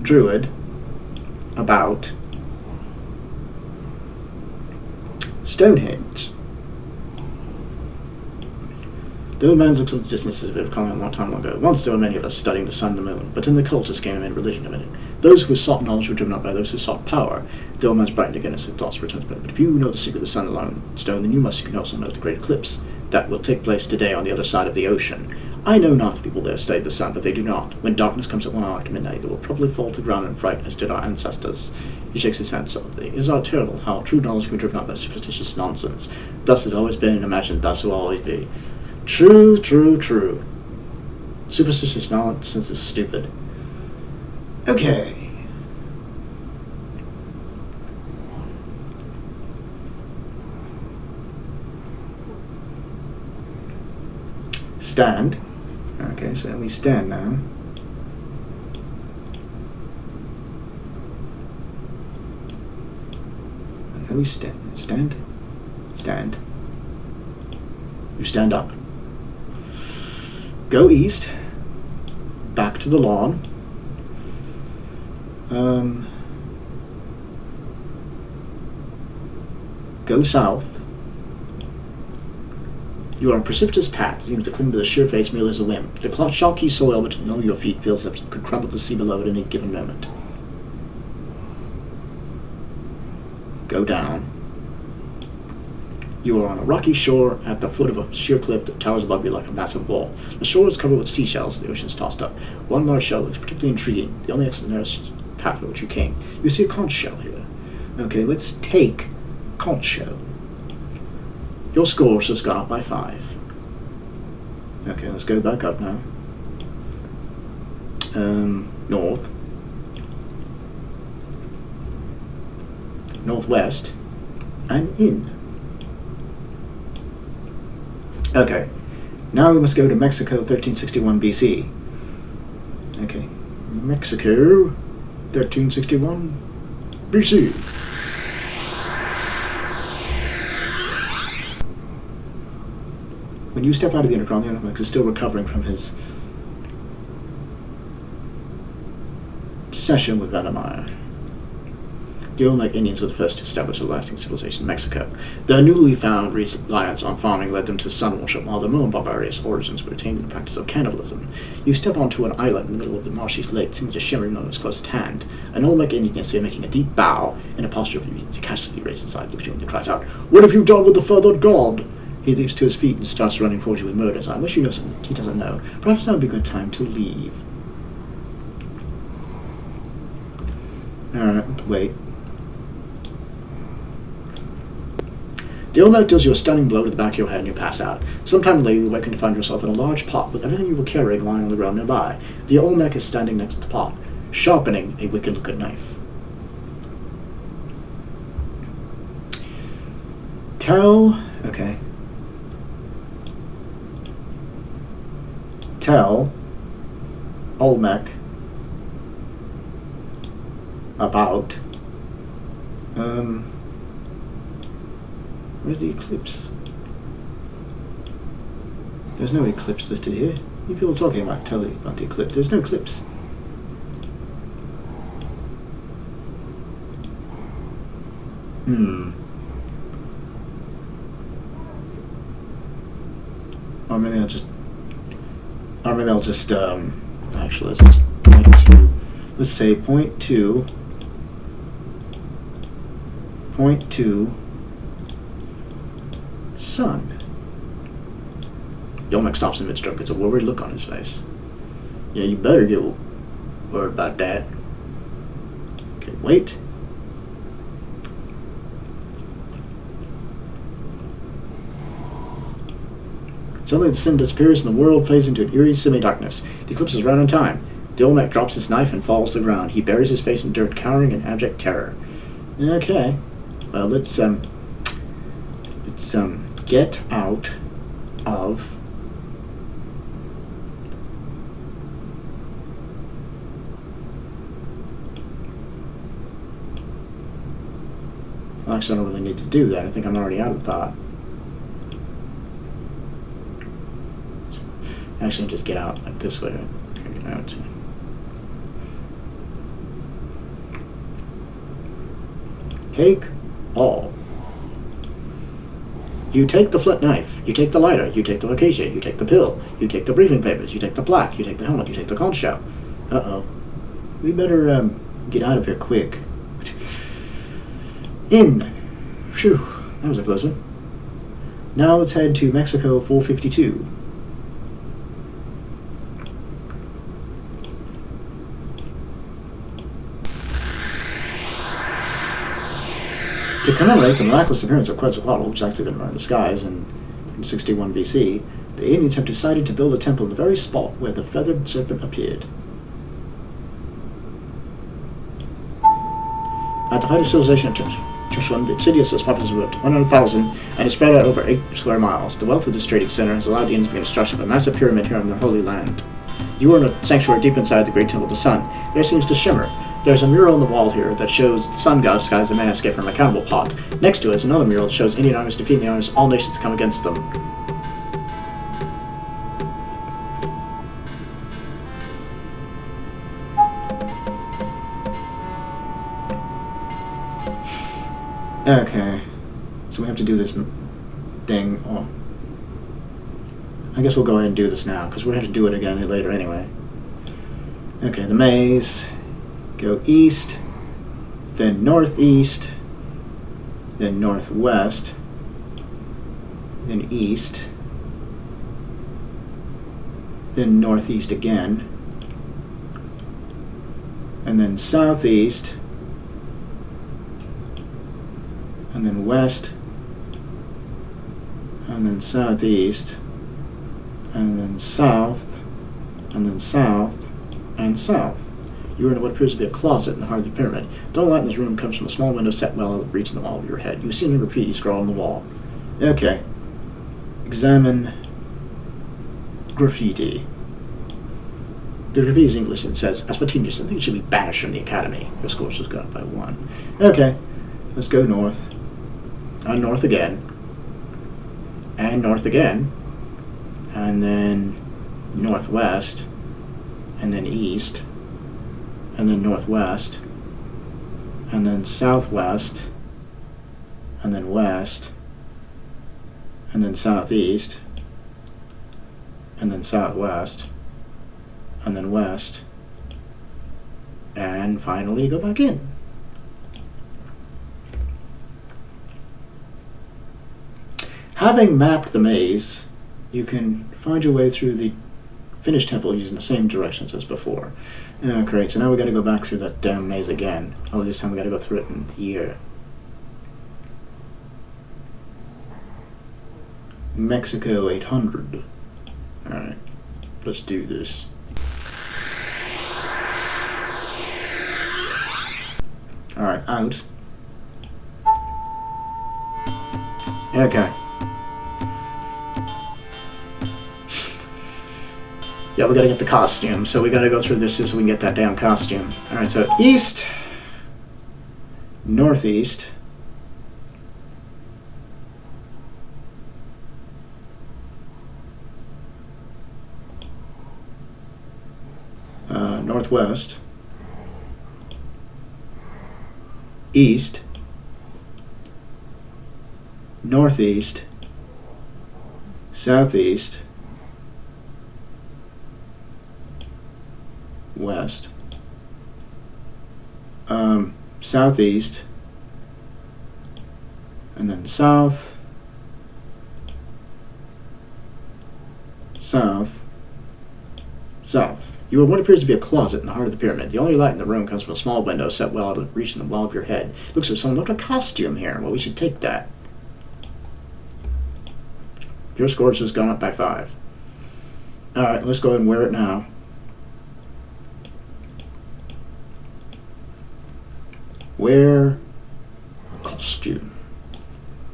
Druid about Stonehenge." The old man looks at the distance as if it had come a long time ago. Once there were many of us studying the sun and the moon, but then the cultists came and made religion of it. Those who sought knowledge were driven up by those who sought power. The old man's brightened again as his thoughts returned to it. But if you know the secret of the sun alone, stone, then you must also know the great eclipse that will take place today on the other side of the ocean. I know not the people there study the sun, but they do not. When darkness comes at 1 hour after midnight, they will probably fall to the ground in fright, as did our ancestors. He shakes his hand solemnly. It is not terrible how true knowledge can be driven up by superstitious nonsense. Thus it has always been, and imagined thus it will always be. True, true, true. Superstitious nonsense is stupid. Okay. Stand. Okay, so we stand now. Okay, we stand. Stand. Stand. You stand up. Go east. Back to the lawn. Go south. You are on a precipitous path that seems to cling to the sheer face merely as a whim. The chalky soil below your feet feels as if it could crumble to sea below at any given moment. Go down. You are on a rocky shore at the foot of a sheer cliff that towers above you like a massive wall. The shore is covered with seashells, the ocean is tossed up. One large shell looks particularly intriguing. The only exit is the path by which you came. You see a conch shell here. Okay, let's take conch shell. Your score has gone up by 5. Okay, let's go back up now. North. Northwest. And in. Okay, now we must go to Mexico 1361 BC. Okay, Mexico 1361 BC. When you step out of the underground, the Olmec is still recovering from his session with Vladimir. The Olmec Indians were the first to establish a lasting civilization in Mexico. Their newly found reliance on farming led them to sun worship, while their more barbarous origins were retained in the practice of cannibalism. You step onto an island in the middle of the marshy lake, seeming to shimmer even though it's close at hand. An Olmec Indian is seen making a deep bow in a posture of obedience. He casually raises his side, looks at you, and cries out, "What have you done with the feathered god?" He leaps to his feet and starts running towards you with murders. I wish you know something he doesn't know. Perhaps now would be a good time to leave. Alright, wait. The Olmec deals you a stunning blow to the back of your head and you pass out. Sometime later you awaken to find yourself in a large pot with everything you were carrying lying on the ground nearby. The Olmec is standing next to the pot, sharpening a wicked-looking knife. Okay. Tell Olmec about where's the eclipse? There's no eclipse listed here. You people are talking about telling about the eclipse. There's no eclipse. Or maybe I'll just actually let's just point to, let's say point to sun. Olmec stops in mid-stroke. Gets a worried look on his face. Yeah, you better get worried about that. Okay, wait. Suddenly the sun disappears and the world fades into an eerie semi-darkness. The eclipse is right on time. The Olmec drops his knife and falls to the ground. He buries his face in dirt, cowering in abject terror. Okay. Well, let's get out of actually I don't really need to do that. I think I'm already out of the pot. Actually, just get out like this way. Get out. Take all. You take the flint knife, you take the lighter, you take the acacia, you take the pill, you take the briefing papers, you take the plaque, you take the helmet, you take the conch shell. Uh-oh. We better get out of here quick. In. Phew, that was a close one. Now let's head to Mexico 452. To commemorate the miraculous appearance of Quetzalcoatl, which actually been around the skies in 61 BC, the Indians have decided to build a temple in the very spot where the feathered serpent appeared. At the height of civilization of Tushuan, the city is as populous as about 100,000 and is spread out over 8 square miles. The wealth of this trading center has allowed the Indians to begin construction of a massive pyramid here on their holy land. You are in a sanctuary deep inside the great temple of the sun. There seems to shimmer. There's a mural on the wall here that shows the sun god disguised as a man escaped from a cannibal pot. Next to it is another mural that shows Indian armies defeating the armies of all nations to come against them. Okay, so we have to do this thing. Oh, I guess we'll go ahead and do this now, because we're going to do it again later anyway. Okay, the maze. Go east, then northeast, then northwest, then east, then northeast again, and then southeast, and then west, and then southeast, and then south, and then south, and south. You are in what appears to be a closet in the heart of the pyramid. The only light in this room comes from a small window set well reaching the wall of your head. You see the graffiti scrawled on the wall. Okay. Examine graffiti. The graffiti is English and says, as for teenagers, I think it should be banished from the academy. Your score just got up by 1. Okay. Let's go north. And north again. And north again. And then northwest. And then east. And then northwest, and then southwest, and then west, and then southeast, and then southwest, and then west, and finally go back in. Having mapped the maze, you can find your way through the finished temple using the same directions as before. Oh, great, so now we gotta go back through that damn maze again. Oh, this time we gotta go through it in the year. Mexico 800. Alright, let's do this. Alright, out. Okay. Yeah, we gotta get the costume, so we gotta go through this so we can get that damn costume. Alright, so east, northeast, northwest, east, northeast, southeast, west, southeast, and then south, south, south. You are what appears to be a closet in the heart of the pyramid. The only light in the room comes from a small window set well to reaching the wall of your head. It looks as if someone left a costume here. Well, we should take that. Your score has gone up by 5. Alright, let's go ahead and wear it now. Wear costume.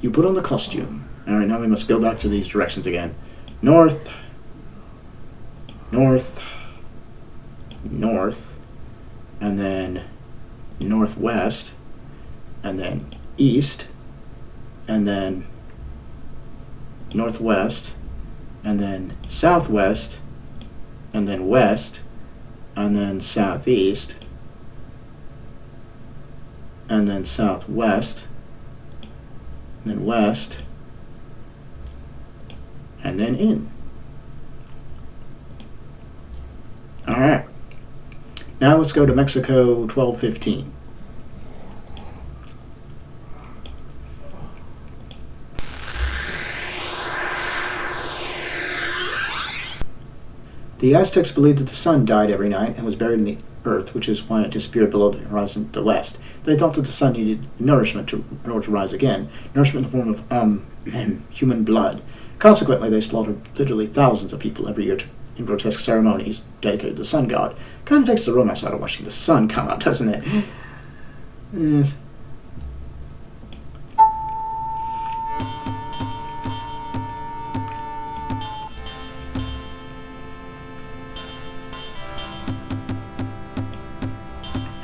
You put on the costume. Alright, now we must go back through these directions again. North, north, north, and then northwest, and then east, and then northwest, and then southwest, and then west, and then southeast, and then southwest, and then west, and then in. Alright. Now let's go to Mexico 1215. The Aztecs believed that the sun died every night and was buried in the earth, which is why it disappeared below the horizon to the west. They thought that the sun needed nourishment in order to rise again, nourishment in the form of human blood. Consequently, they slaughtered literally thousands of people every year in grotesque ceremonies dedicated to the sun god. Kind of takes the romance out of watching the sun come out, doesn't it? Yes.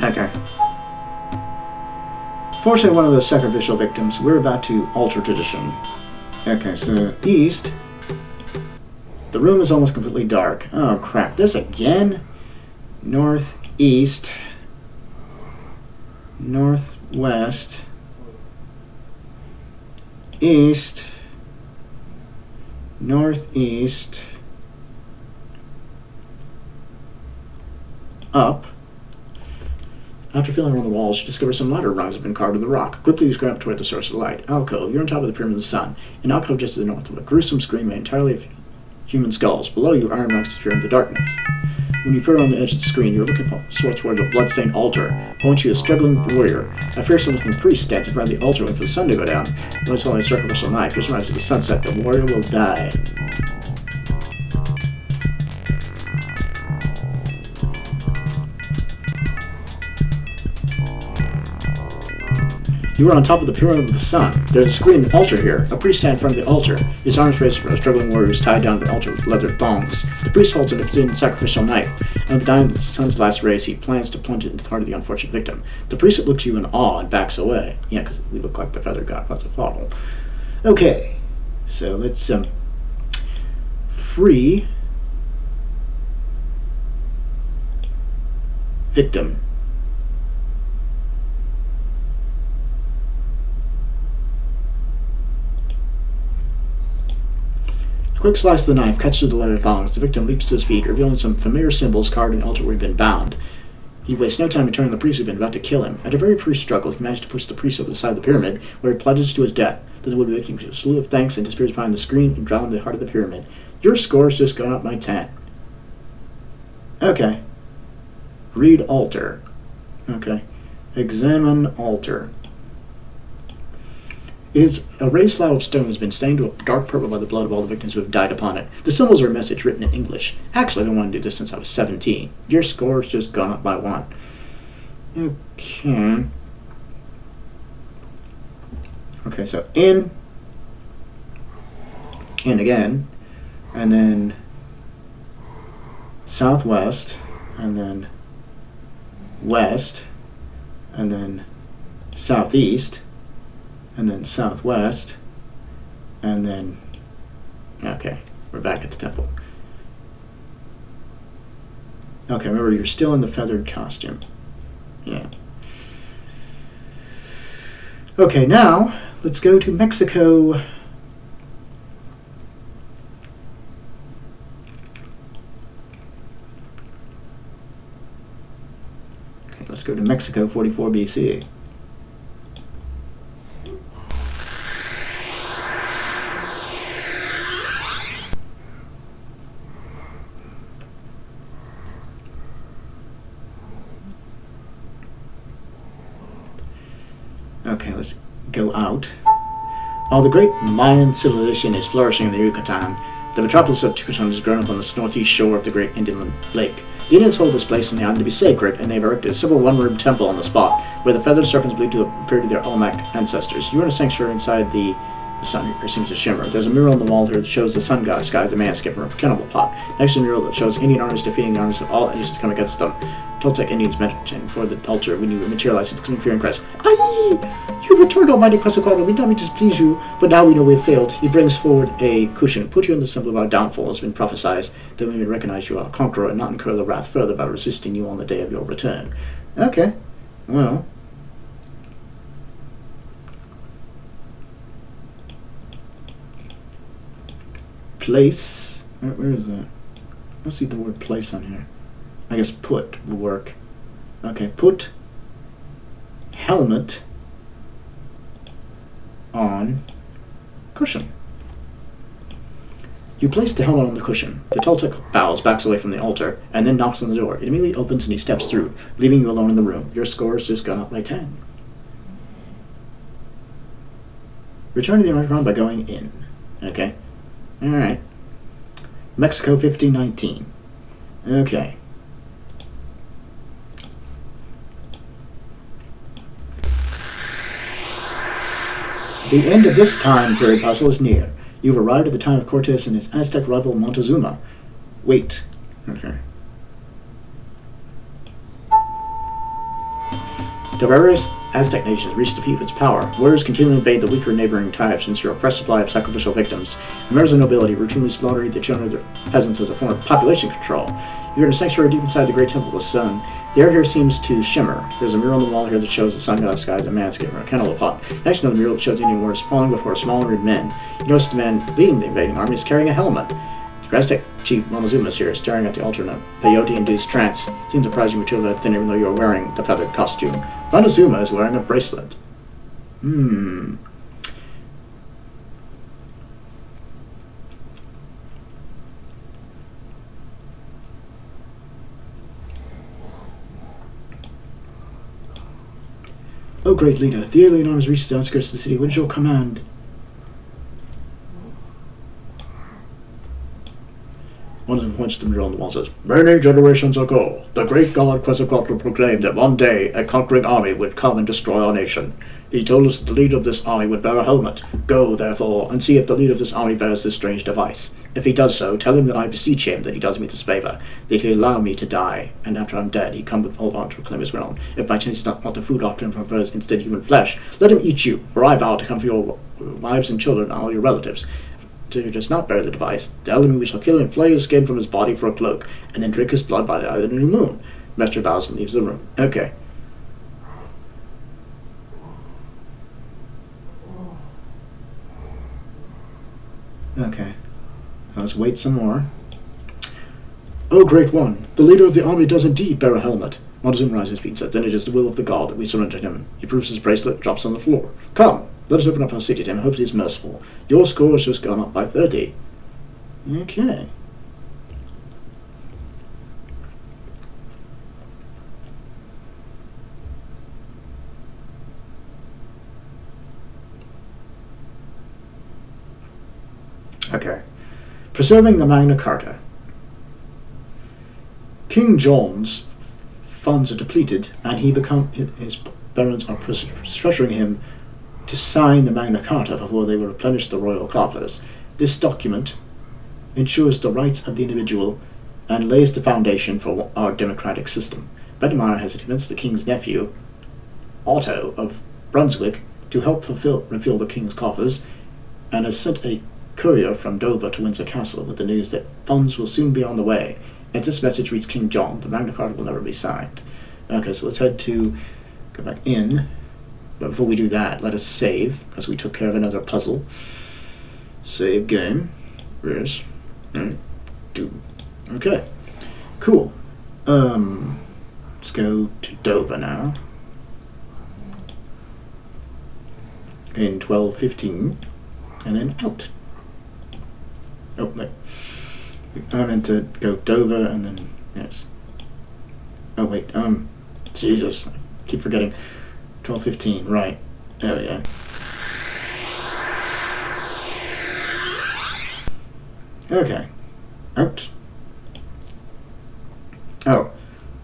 Okay. Fortunately, one of the sacrificial victims, we're about to alter tradition. Okay, so east. The room is almost completely dark. Oh crap, this again? Northeast. Northwest. East. Northeast. Up. After feeling around the walls, you discover some ladder rungs have been carved in the rock. Quickly you scramble toward the source of light. Alcove. You're on top of the Pyramid of the Sun. An alcove just to the north of a gruesome screen made entirely of human skulls. Below you, iron rungs disappear in the darkness. When you appear on the edge of the screen, you're looking towards a blood-stained altar. Point you a struggling warrior. A fearsome-looking priest stands in front of the altar waiting for the sun to go down. When it's only a sacrificial knife, just arrives at the sunset, the warrior will die. You are on top of the Pyramid of the Sun. There's a screen altar here. A priest stands in front of the altar. His arms raised for a struggling warrior who's tied down to the altar with leather thongs. The priest holds an obscene sacrificial knife, and with the dying of the sun's last rays, he plans to plunge it into the heart of the unfortunate victim. The priest looks at you in awe and backs away. Yeah, because we look like the feather god. That's a bottle. Okay, so let's free victim. Quick slice of the knife cuts through the leather thongs. The victim leaps to his feet, revealing some familiar symbols carved in the altar where he'd been bound. He wastes no time returning the priest who'd been about to kill him. After a very brief struggle, he managed to push the priest over the side of the pyramid, where he plunges to his death. Then the would-be victim gives a slew of thanks and disappears behind the screen and drowned in the heart of the pyramid. Your score's just gone up by 10. Okay. Read altar. Okay. Examine altar. It is a raised slab of stone has been stained to a dark purple by the blood of all the victims who have died upon it. The symbols are a message written in English. Actually, I've been wanting to do this since I was 17. Your score's just gone up by 1. Okay. Okay, so in again, and then southwest, and then west, and then southeast, and then southwest, and then, okay, we're back at the temple. Okay, remember, you're still in the feathered costume. Yeah. Okay, now, let's go to Mexico. Okay, let's go to Mexico, 44 BC. Okay, let's go out. While the great Mayan civilization is flourishing in the Yucatan, the metropolis of Yucatan has grown up on the northeast shore of the great Indian Lake. The Indians hold this place in the island to be sacred, and they've erected a simple one-room temple on the spot, where the feathered serpents believed to have appeared to their Olmec ancestors. You're in a sanctuary inside the sun here seems to shimmer. There's a mural on the wall here that shows the sun god disguised as a man skipping from a cannibal pot. Next to the mural that shows Indian armies defeating the armies of all Indians to come against them. Toltec Indians mentioned for the altar when you materialize its fear and crest. Aye! You returned, almighty Quetzalcoatl. We did not mean to displease you, but now we know we have failed. He brings forward a cushion. Put you in the symbol of our downfall has been prophesied, that we may recognize you are a conqueror and not incur the wrath further by resisting you on the day of your return. Okay. Well. Place. Where is that? I don't see the word place on here. I guess put will work. Okay, put helmet on cushion. You place the helmet on the cushion. The Toltec bows, backs away from the altar, and then knocks on the door. It immediately opens and he steps through, leaving you alone in the room. Your score has just gone up by 10. Return to the underground by going in. Okay. Alright. Mexico 1519. Okay. The end of this time period puzzle is near. You've arrived at the time of Cortes and his Aztec rival Montezuma. Wait. Okay. The various Aztec nations reached the peak of its power. Warriors continually invade the weaker neighboring tribes to ensure a fresh supply of sacrificial victims. Members of the nobility routinely slaughter the children of their peasants as a form of population control. You're in a sanctuary deep inside the great temple of the sun. The air here seems to shimmer. There's a mural on the wall here that shows the sun god disguised as a man skipping from a cannibal pot. Next to the mural that shows Indian warriors falling before a small army of men. You notice the man leading the invading army is carrying a helmet. Drastic Chief Montezuma's here, staring at the altar in a peyote-induced trance. Seems surprising you feel that thin even though you're wearing the feathered costume. Montezuma is wearing a bracelet. Oh, great leader, the alien arm has reached the outskirts of the city. What is your command? One of them points to the mural on the wall and says, Many generations ago, the great god Quetzalcoatl proclaimed that one day a conquering army would come and destroy our nation. He told us that the leader of this army would bear a helmet. Go, therefore, and see if the leader of this army bears this strange device. If he does so, tell him that I beseech him that he does me this favor, that he allow me to die, and after I'm dead, he come and hold on to reclaim his realm. If by chance he does not want the food offered him prefers instead human flesh, let him eat you, for I vow to come for your wives and children and all your relatives. If he does not bear the device, tell him we shall kill him, flay his skin from his body for a cloak, and then drink his blood by the eye of the new moon. Master bows and leaves the room. Okay. Okay. Let's wait some more. Oh, great one! The leader of the army does indeed bear a helmet. Montezuma rises his feet and says, Then it is the will of the god that we surrender to him. He proves his bracelet and drops on the floor. Come! Let us open up our city to him and hope he is merciful. Your score has just gone up by 30. Okay. Okay. Preserving the Magna Carta. King John's funds are depleted, and his barons are pressuring him to sign the Magna Carta before they will replenish the royal coffers. This document ensures the rights of the individual and lays the foundation for our democratic system. Bedemar has convinced the king's nephew, Otto of Brunswick, to help refill the king's coffers, and has sent a courier from Dover to Windsor Castle with the news that funds will soon be on the way. If this message reaches King John, the Magna Carta will never be signed. Okay, so let's go back in. But before we do that, let us save, because we took care of another puzzle. Save game. Yes. Do. Okay. Cool. Let's go to Dover now. In 12:15. And then out. Oh, no. I meant to go Dover and then, yes. Oh, wait, Jesus. I keep forgetting. 12:15, right. There we go. Okay. Out. Oh.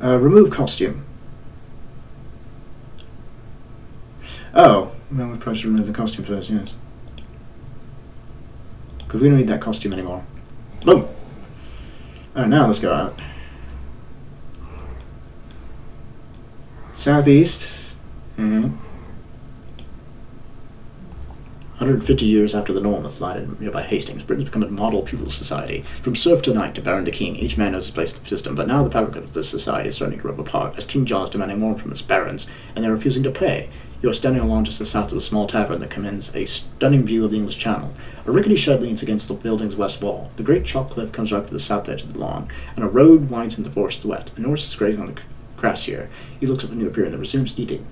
Remove costume. Oh. Well, we probably should remove the costume first, yes. Because we don't need that costume anymore. Boom! Alright, now let's go out. Southeast. 150 years after the Normans died in nearby Hastings, Britain's become a model feudal society. From serf to knight to baron to king, each man knows his place in the system, but now the fabric of this society is starting to rip apart, as King John is demanding more from his barons, and they're refusing to pay. You are standing along just to the south of a small tavern that commands a stunning view of the English Channel. A rickety shed leans against the building's west wall. The great chalk cliff comes right to the south edge of the lawn, and a road winds into the forest wet. An horse is grazing on the grass here. He looks up at new appear and then resumes eating.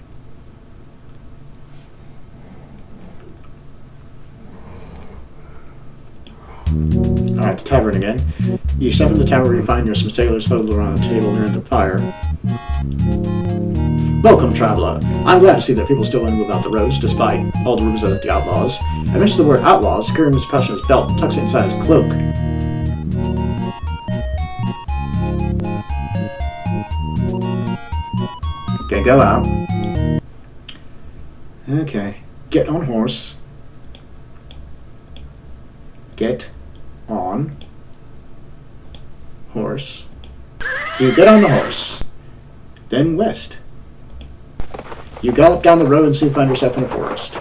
Alright, the tavern again. You step in the tavern where you find some sailors huddled around a table near the fire. Welcome, traveler. I'm glad to see that people still know about the roads, despite all the rumors of the outlaws. I mentioned the word outlaws, carrying his pouch in his belt, tucks it inside his cloak. Okay, go out. Okay. Get on horse. Get on horse. You get on the horse. Then west. You gallop down the road and soon find yourself in a forest.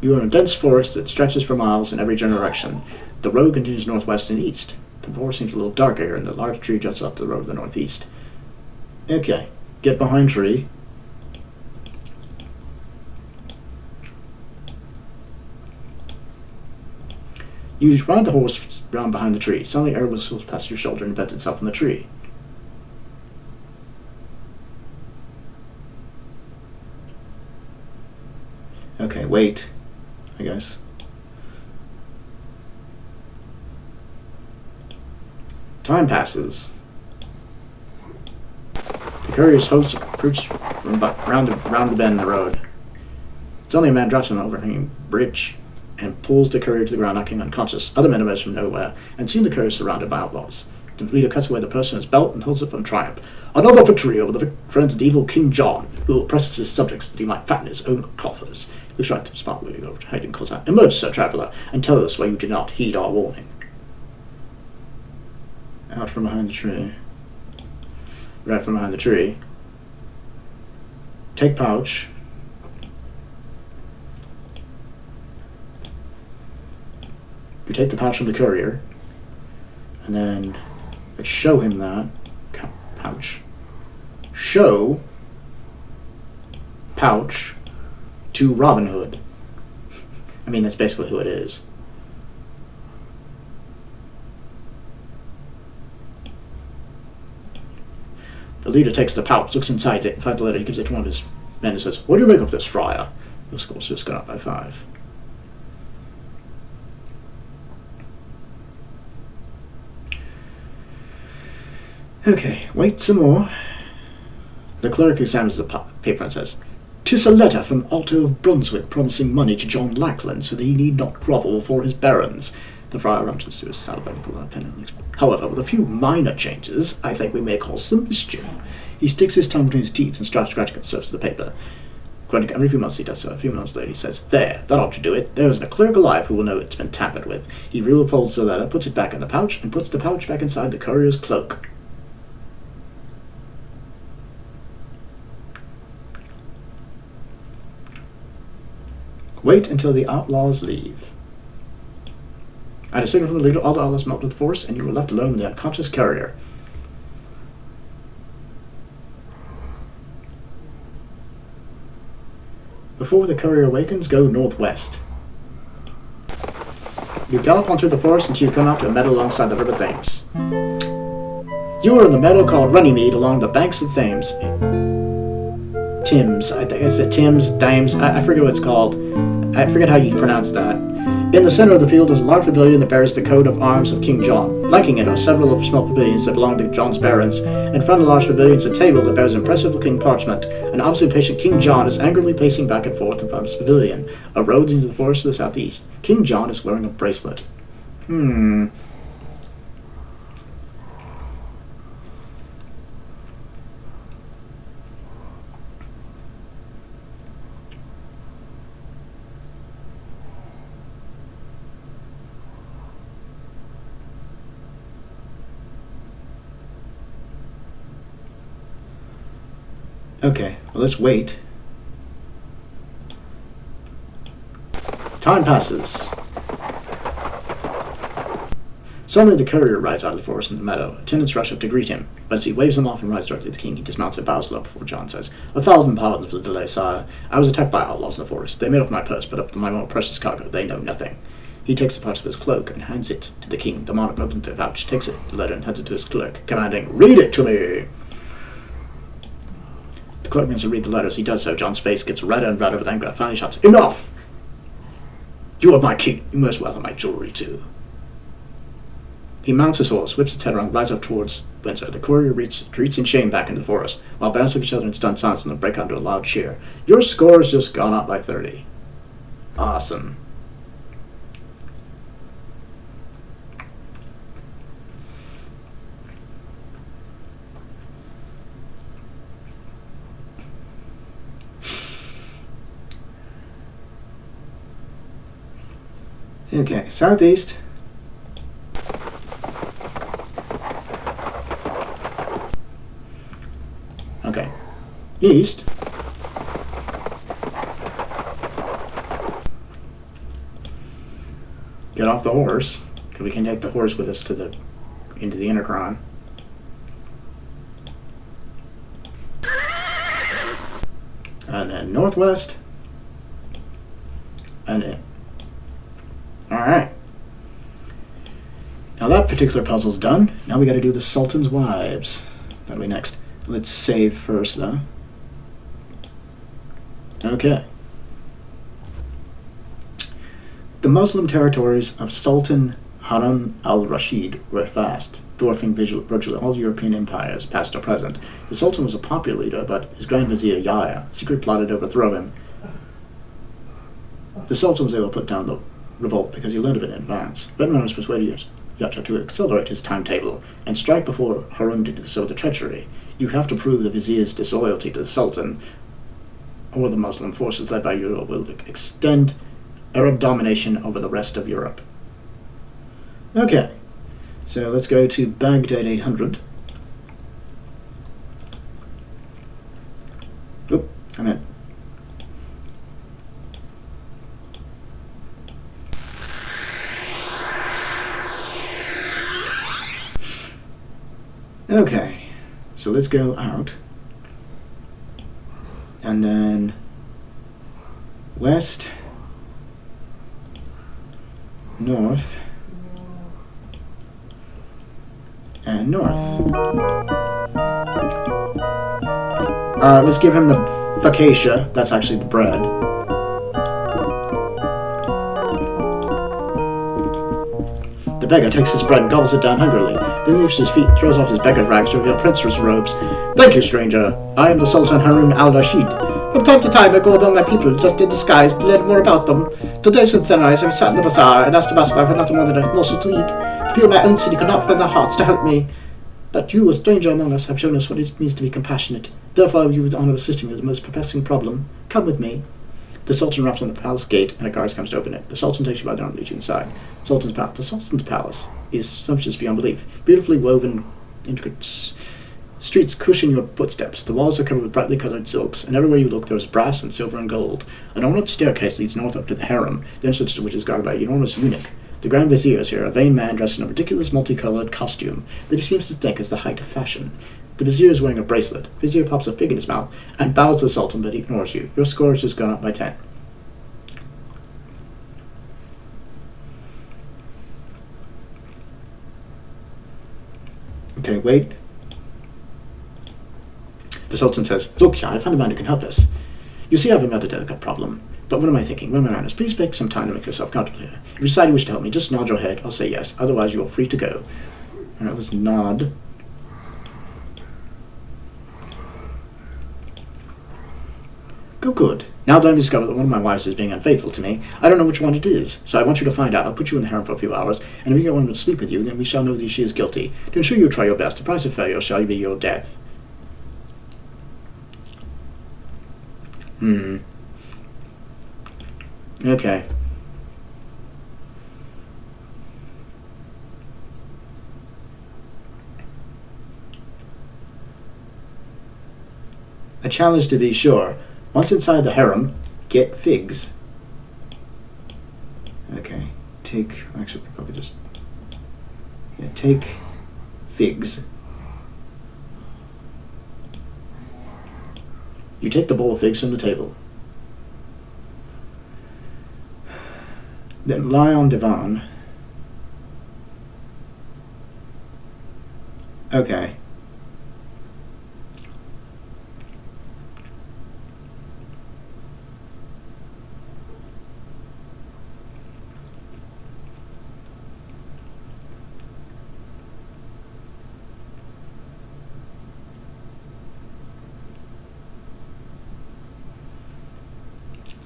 You are in a dense forest that stretches for miles in every direction. The road continues northwest and east. The forest seems a little darker here, and the large tree juts off the road to the northeast. Okay, get behind tree. You ride the horse round behind the tree. Suddenly, air whistles past your shoulder and embeds itself in the tree. Okay, wait. I guess. Time passes. The courier's host approached round the bend in the road. Suddenly, a man drops from an overhanging bridge and pulls the courier to the ground, knocking unconscious. Other men emerge from nowhere and see the courier surrounded by outlaws. The leader cuts away the person in his belt and holds up in triumph. Another victory over the friends of the evil King John, who oppresses his subjects that he might fatten his own coffers. He looks right to the spot where you go hiding, calls out, "Emerge, Sir Traveller, and tell us why you did not heed our warning." Out from behind the tree. Right from behind the tree. Take pouch. You take the pouch from the courier, and then show him that pouch. Show pouch to Robin Hood. I mean, that's basically who it is. The leader takes the pouch, looks inside it, finds the letter. He gives it to one of his men and says, "What do you make of this, friar?" Your score's just gone up by 5. Okay, wait some more. The clerk examines the paper and says, "'Tis a letter from Otto of Brunswick promising money to John Lackland so that he need not grovel before his barons." The friar rummaged through his saddlebag and pulled out a pen and explained. "However, with a few minor changes, I think we may cause some mischief." He sticks his tongue between his teeth and starts scratching at the surface of the paper. Every few months he does so. A few months later he says, "There, that ought to do it. There isn't a clerk alive who will know it's been tampered with." He refolds the letter, puts it back in the pouch, and puts the pouch back inside the courier's cloak. Wait until the outlaws leave. At a signal from the leader, all the outlaws melt with the force, and you are left alone with the unconscious courier. Before the courier awakens, go northwest. You gallop on through the forest until you come out to a meadow alongside the river Thames. You are in the meadow called Runnymede along the banks of Thames. Thames, I think it's Thames, Dames, I forget what it's called. I forget how you pronounce that. In the center of the field is a large pavilion that bears the coat of arms of King John. Flanking it are several of small pavilions that belong to John's barons. In front of the large pavilion is a table that bears impressive-looking parchment. An obviously patient King John is angrily pacing back and forth in front of his pavilion. A road into the forest to the southeast. King John is wearing a bracelet. Okay, well, let's wait. Time passes. Suddenly the courier rides out of the forest in the meadow. Attendants rush up to greet him, but as he waves them off and rides directly to the king, he dismounts and bows low before John says, "1,000 pardons for the delay, sire. I was attacked by outlaws in the forest. They made off my purse, but up to my more precious cargo. They know nothing." He takes the pouch of his cloak and hands it to the king. The monarch opens the pouch, takes it, the letter, and hands it to his clerk, commanding, "Read it to me!" The clerk begins to read the letter. As he does so, John's face gets redder and redder with anger. Finally shouts, "Enough! You are my king. You must well have my jewelry too." He mounts his horse, whips its head around, rides up towards Windsor. The courier retreats in shame back into the forest, while barons look at each other in stunned silence and then break out into a loud cheer. Your score has just gone up by 30. Awesome. Okay, southeast. Okay, east. Get off the horse, because we can take the horse with us to into the Intercron. And then northwest. And then. Alright. Now that particular puzzle's done. Now we gotta do the Sultan's Wives. That'll be next. Let's save first, though. Okay. The Muslim territories of Sultan Harun al-Rashid were vast, dwarfing virtually all European empires, past or present. The Sultan was a popular leader, but his Grand Vizier Yahya secretly plotted to overthrow him. The Sultan was able to put down the revolt because he learned of it in advance. Benram's persuaded Yahya to accelerate his timetable and strike before Harun did so with the treachery. You have to prove the Vizier's disloyalty to the Sultan, or the Muslim forces led by Europe will extend Arab domination over the rest of Europe. Okay, so let's go to Baghdad 800. Oop, I'm in. Okay, so let's go out. And then west, north, and north. Let's give him the focaccia. That's actually the bread. The beggar takes his bread and gobbles it down hungrily, then lifts his feet, throws off his beggar rags to reveal princess robes. Thank you, stranger. I am the Sultan Harun al-Rashid. From time to time I go among my people, just in disguise, to learn more about them. Today since sunrise I sat in the bazaar and asked the Basque for nothing more than a morsel to eat. The people of my own city could not find their hearts to help me. But you, a stranger among us, have shown us what it means to be compassionate. Therefore you would honor assisting me with the most perplexing problem. Come with me. The Sultan raps on the palace gate, and a guard comes to open it. The Sultan takes you by the arm and leads you inside. The Sultan's palace is sumptuous beyond belief. Beautifully woven, intricate streets cushion your footsteps. The walls are covered with brightly colored silks, and everywhere you look there is brass and silver and gold. An ornate staircase leads north up to the harem, the entrance to which is guarded by an enormous eunuch. The Grand Vizier is here, a vain man dressed in a ridiculous multicolored costume that he seems to think is the height of fashion. The Vizier is wearing a bracelet. Vizier pops a fig in his mouth and bows to the Sultan, but he ignores you. Your score has just gone up by 10. Okay, wait. The Sultan says, Look, I found a man who can help us. You see, I have a rather delicate problem. But what am I thinking? Well, my manners, please make some time to make yourself comfortable here. If you decide you wish to help me, just nod your head. I'll say yes. Otherwise, you are free to go. Alright, let's nod. Go good. Now that I've discovered that one of my wives is being unfaithful to me, I don't know which one it is. So I want you to find out. I'll put you in the harem for a few hours, and if you get one to sleep with you, then we shall know that she is guilty. To ensure you try your best, the price of failure shall be your death. Okay. A challenge to be sure. Once inside the harem, get figs. Okay. Actually, probably just... Yeah, take figs. You take the bowl of figs from the table. Then lie on divan. Okay.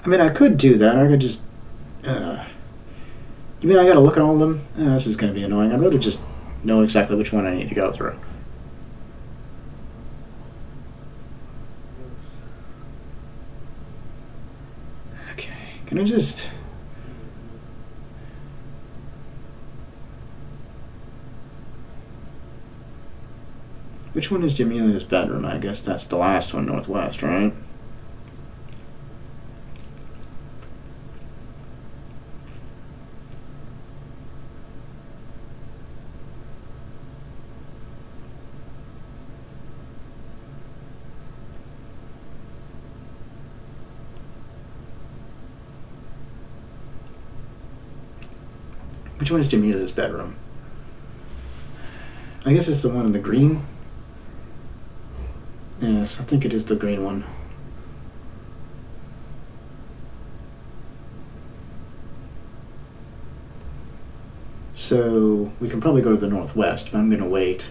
I mean, I could do that. I could just... You mean I gotta look at all of them? This is gonna be annoying. I'd rather just know exactly which one I need to go through. Okay, can I just... Which one is Jamilia's bedroom? I guess that's the last one, northwest, right? Which one is Jamila's bedroom? I guess it's the one in the green. Yes, I think it is the green one. So we can probably go to the northwest, but I'm going to wait.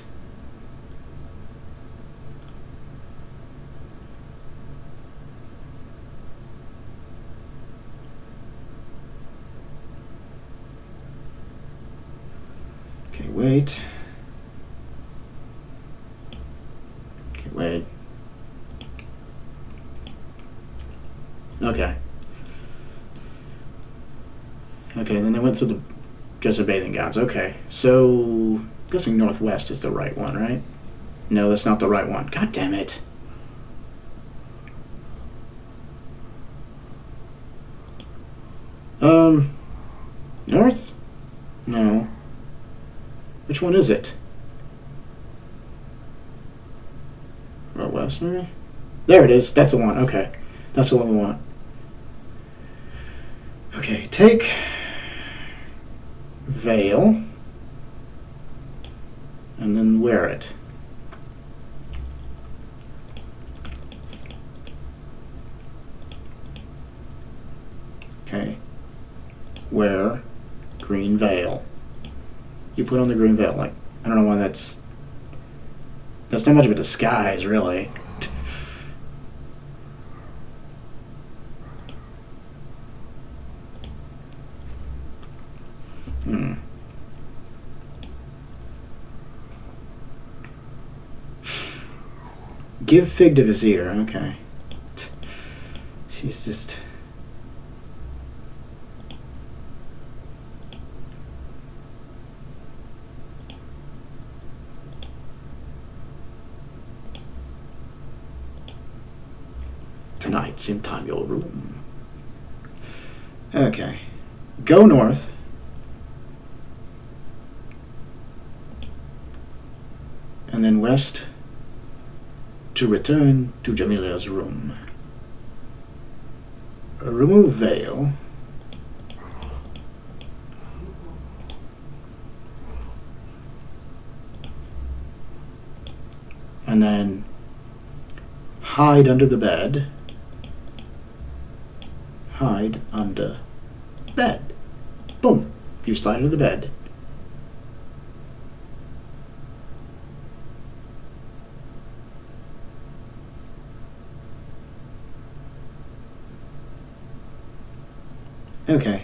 Okay, wait. Okay, wait. Okay. Okay, then they went through the dress of bathing gowns. Okay, so I'm guessing northwest is the right one, right? No, that's not the right one. God damn it. North? No. Which one is it? Or west, maybe? There it is. That's the one. Okay. That's the one we want. Okay, take veil and then wear it. Okay. Wear green veil. You put on the green veil. Like, I don't know why that's not much of a disguise, really. Give fig to Vizier. Okay. She's just... Tonight, same time, your room. Okay. Go north. And then west to return to Jamila's room. Remove veil. And then hide under the bed. Hide under bed. Boom. You slide under the bed. Okay.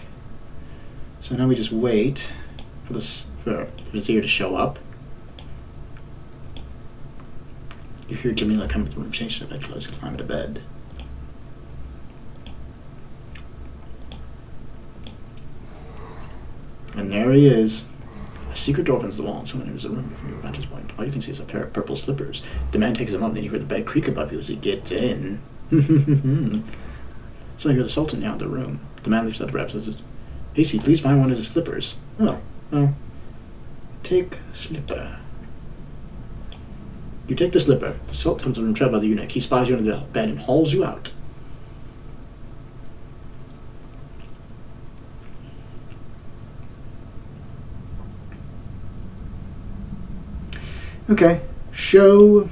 So now we just wait for for Vizier to show up. You hear Jamila come to the room, change the bed clothes, and climb into bed. And there he is. A secret door opens the wall, and someone enters the room from your vantage point. All you can see is a pair of purple slippers. The man takes them up, and then you hear the bed creak above you as he gets in. So you hear the Sultan now in the room. The man leaves out the wraps and says, "Hasty, please buy one of his slippers." Oh, well. Take slipper. You take the slipper. The Sultan comes in the room trapped by the eunuch. He spies you under the bed and hauls you out. Okay. Show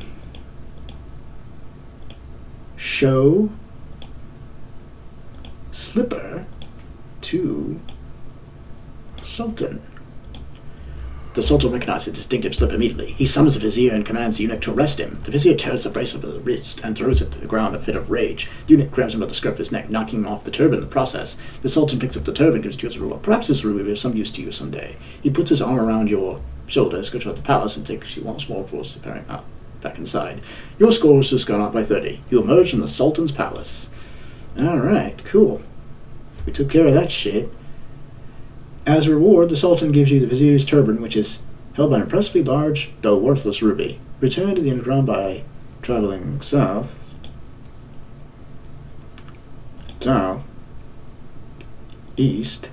slipper to Sultan. The Sultan recognizes the distinctive slip immediately. He summons the Vizier and commands the eunuch to arrest him. The Vizier tears the bracelet from the wrist and throws it to the ground in a fit of rage. The eunuch grabs him by the scruff of his neck, knocking him off the turban in the process. The Sultan picks up the turban and gives it to you as a reward. Perhaps this ruby will be of some use to you someday. He puts his arm around your shoulders, goes toward the palace, and takes you once more before disappearing back inside. Your score has just gone up by 30. You emerge from the Sultan's palace. Alright, cool. We took care of that shit. As a reward, the Sultan gives you the Vizier's turban, which is held by an impressively large, though worthless ruby. Return to the underground by traveling south, east,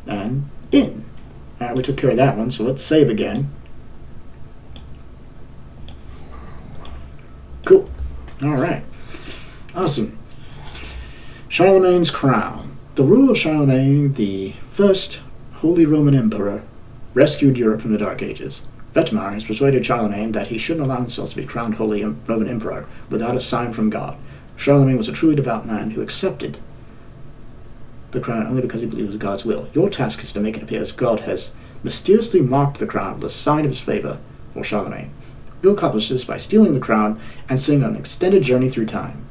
and in. Alright, we took care of that one, so let's save again. Cool. Alright. Awesome. Charlemagne's crown. The rule of Charlemagne, the first Holy Roman Emperor, rescued Europe from the Dark Ages. Betmar has persuaded Charlemagne that he shouldn't allow himself to be crowned Holy Roman Emperor without a sign from God. Charlemagne was a truly devout man who accepted the crown only because he believed it was God's will. Your task is to make it appear as God has mysteriously marked the crown with a sign of his favor for Charlemagne. You'll accomplish this by stealing the crown and sing on an extended journey through time.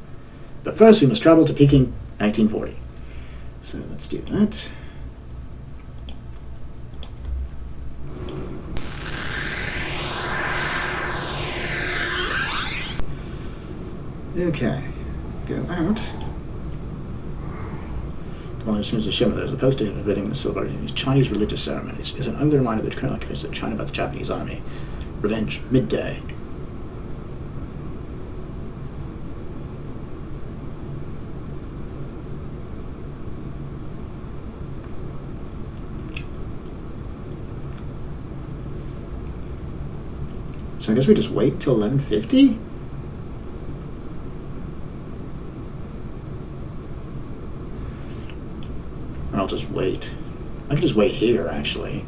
But first we must travel to Peking, 1940. So let's do that. Okay, go out. The one who seems to shimmer there's a poster forbidding the silver Chinese religious ceremonies. Is an ugly reminder that the current occupation of China by the Japanese army. Revenge, midday. So I guess we just wait till 11:50? Or I'll just wait. I can just wait here, actually.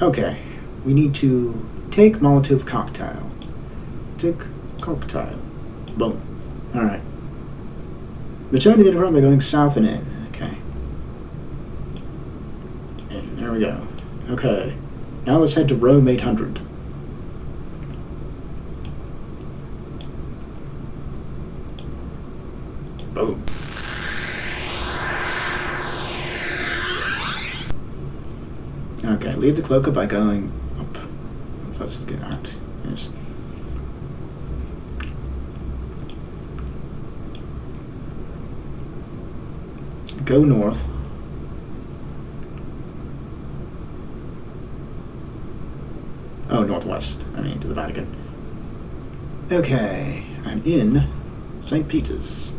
Okay, we need to take Molotov cocktail. Take cocktail. Boom. Alright. Return to the room by going south and in. Okay. And there we go. Okay. Now let's head to Rome 800. Boom. Okay, leave the cloaker by going up. First, let's get out. Yes. Go north. Oh, northwest. I mean, to the Vatican. Okay, I'm in St. Peter's.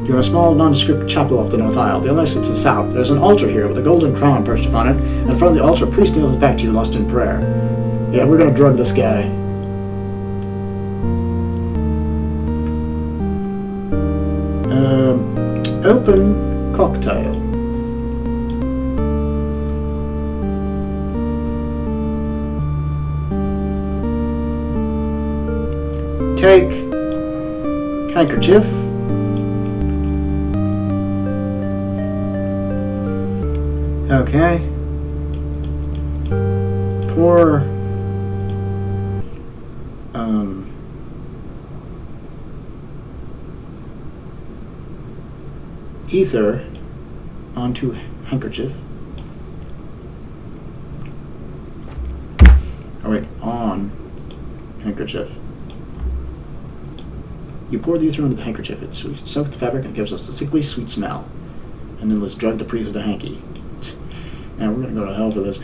You're in a small, nondescript chapel off the north aisle. The alias sits to the south. There's an altar here with a golden crown perched upon it. In front of the altar, a priest kneels back to you, lost in prayer. Yeah, we're gonna drug this guy. Open cocktail. Take handkerchief. Okay. Pour ether onto handkerchief. Oh wait, on handkerchief. You pour the ether onto the handkerchief. It soaks the fabric and gives us a sickly sweet smell. And then let's drug the priest with a hanky. Now we're gonna go to hell for this.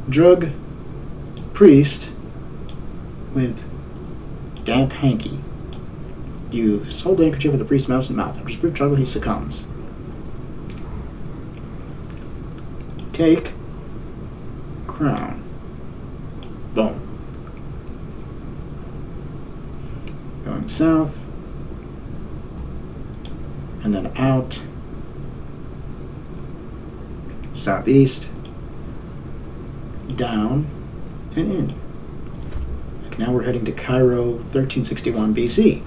Drug priest with damp hanky. You hold the handkerchief with the priest's mouth and mouth. After a brief struggle, he succumbs. Take crown. Boom. Going south. And then out. Southeast. Down. And in. Like now we're heading to Cairo, 1361 BC.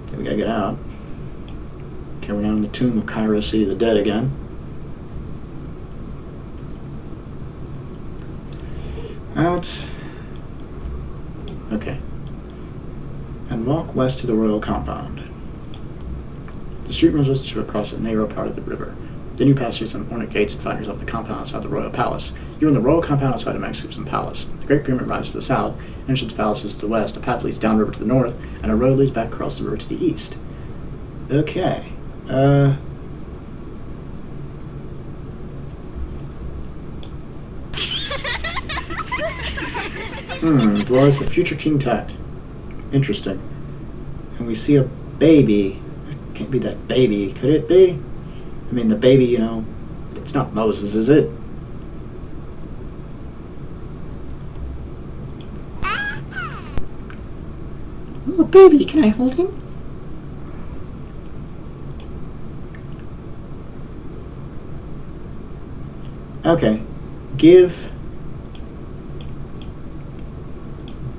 Okay, we gotta get out. Okay, we're now in the tomb of Cairo, City of the Dead again. Out. Okay. And walk west to the royal compound. The street runs west to across a narrow part of the river. Then you pass through some ornate gates and find yourself in the compound outside the royal palace. You're in the royal compound outside the Magnificent Palace. The Great Pyramid rises to the south, entrance to the palace is to the west, a path leads downriver to the north, and a road leads back across the river to the east. Okay. Dwarves, the future King Tut. Interesting. And we see a baby. It can't be that baby. Could it be? I mean, the baby, you know, it's not Moses, is it? Oh, baby, can I hold him? Okay. Give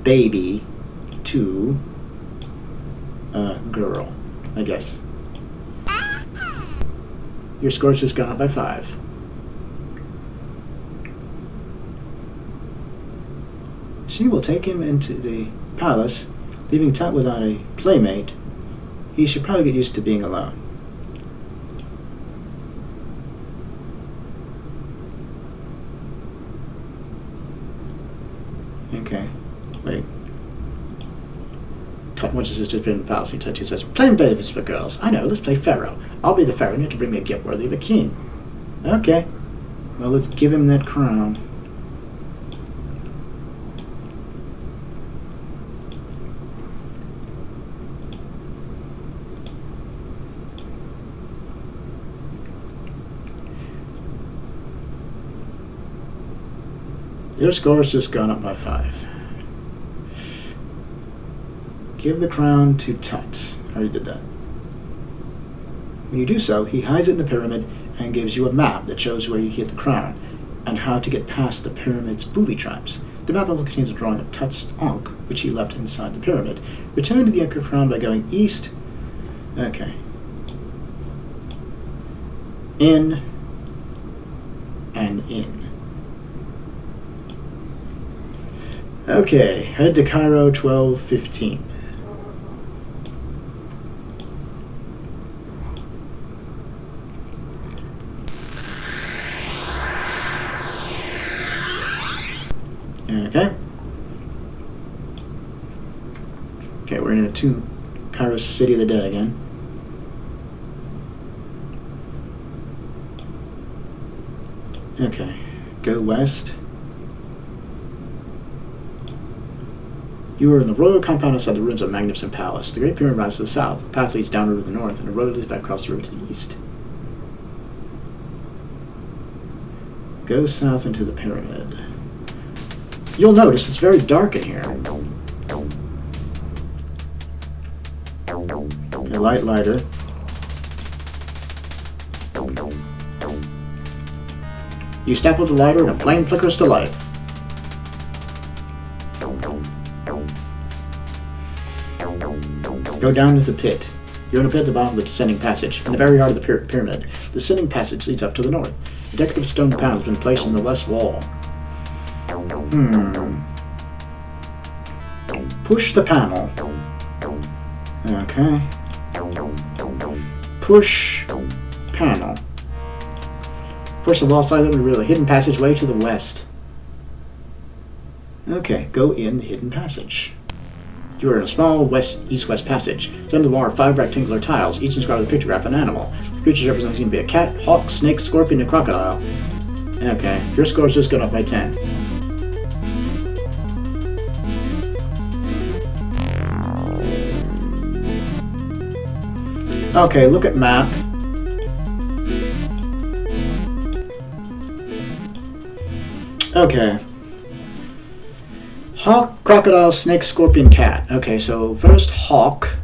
baby to a girl, I guess. Your score's just gone up by 5. She will take him into the palace, leaving Tut without a playmate. He should probably get used to being alone. Okay, wait. Tut watches his just been in the palace. He says, "Playing babies for girls. I know, let's play Pharaoh. I'll be the Pharaoh and you have to bring me a gift worthy of a king." Okay. Well, let's give him that crown. Your score's just gone up by 5. Give the crown to Tut. I already did that. When you do so, he hides it in the pyramid and gives you a map that shows where you hid the crown and how to get past the pyramid's booby traps. The map also contains a drawing of Tut's Ankh, which he left inside the pyramid. Return to the Anchor Crown by going east. Okay. In and in. Okay, head to Cairo 12:15. Okay. Okay, we're in a tomb, Cairo City of the Dead again. Okay, go west. You are in the royal compound outside the ruins of a magnificent palace. The Great Pyramid rises to the south, the path leads downriver to the north, and a road leads back across the river to the east. Go south into the pyramid. You'll notice it's very dark in here. A light lighter. You step with the lighter and a flame flickers to life. Go down into the pit. You're in a pit at the bottom of the descending passage. In the very heart of the pyramid, the descending passage leads up to the north. A decorative stone panel has been placed in the west wall. Push the panel. Okay. Push panel. Push the wall slightly to reveal a hidden passageway to the west. Okay, go in the hidden passage. You are in a small east-west passage. Center of the wall are 5 rectangular tiles, each inscribed with a pictograph of an animal. The creatures represented to be a cat, hawk, snake, scorpion, and crocodile. Okay, your score's just gone up by 10. Okay, look at map. Okay. Hawk, crocodile, snake, scorpion, cat. Okay, so first hawk,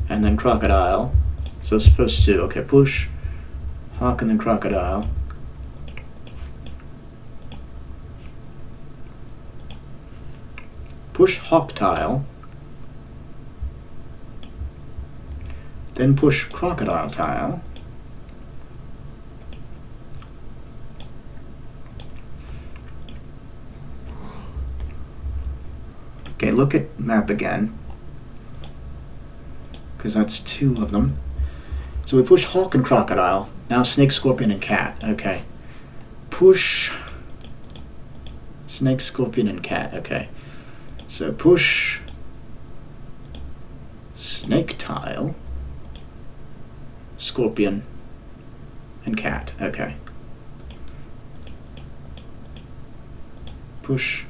and then crocodile. So it's supposed to, okay, push hawk and then crocodile. Push hawk tile. Then push crocodile tile. Okay, look at map again, because that's 2 of them. So we push hawk and crocodile. Now snake, scorpion, and cat. Okay. Push. Snake, scorpion, and cat. Okay. So push. Snake tile. Scorpion. And cat. Okay. Push.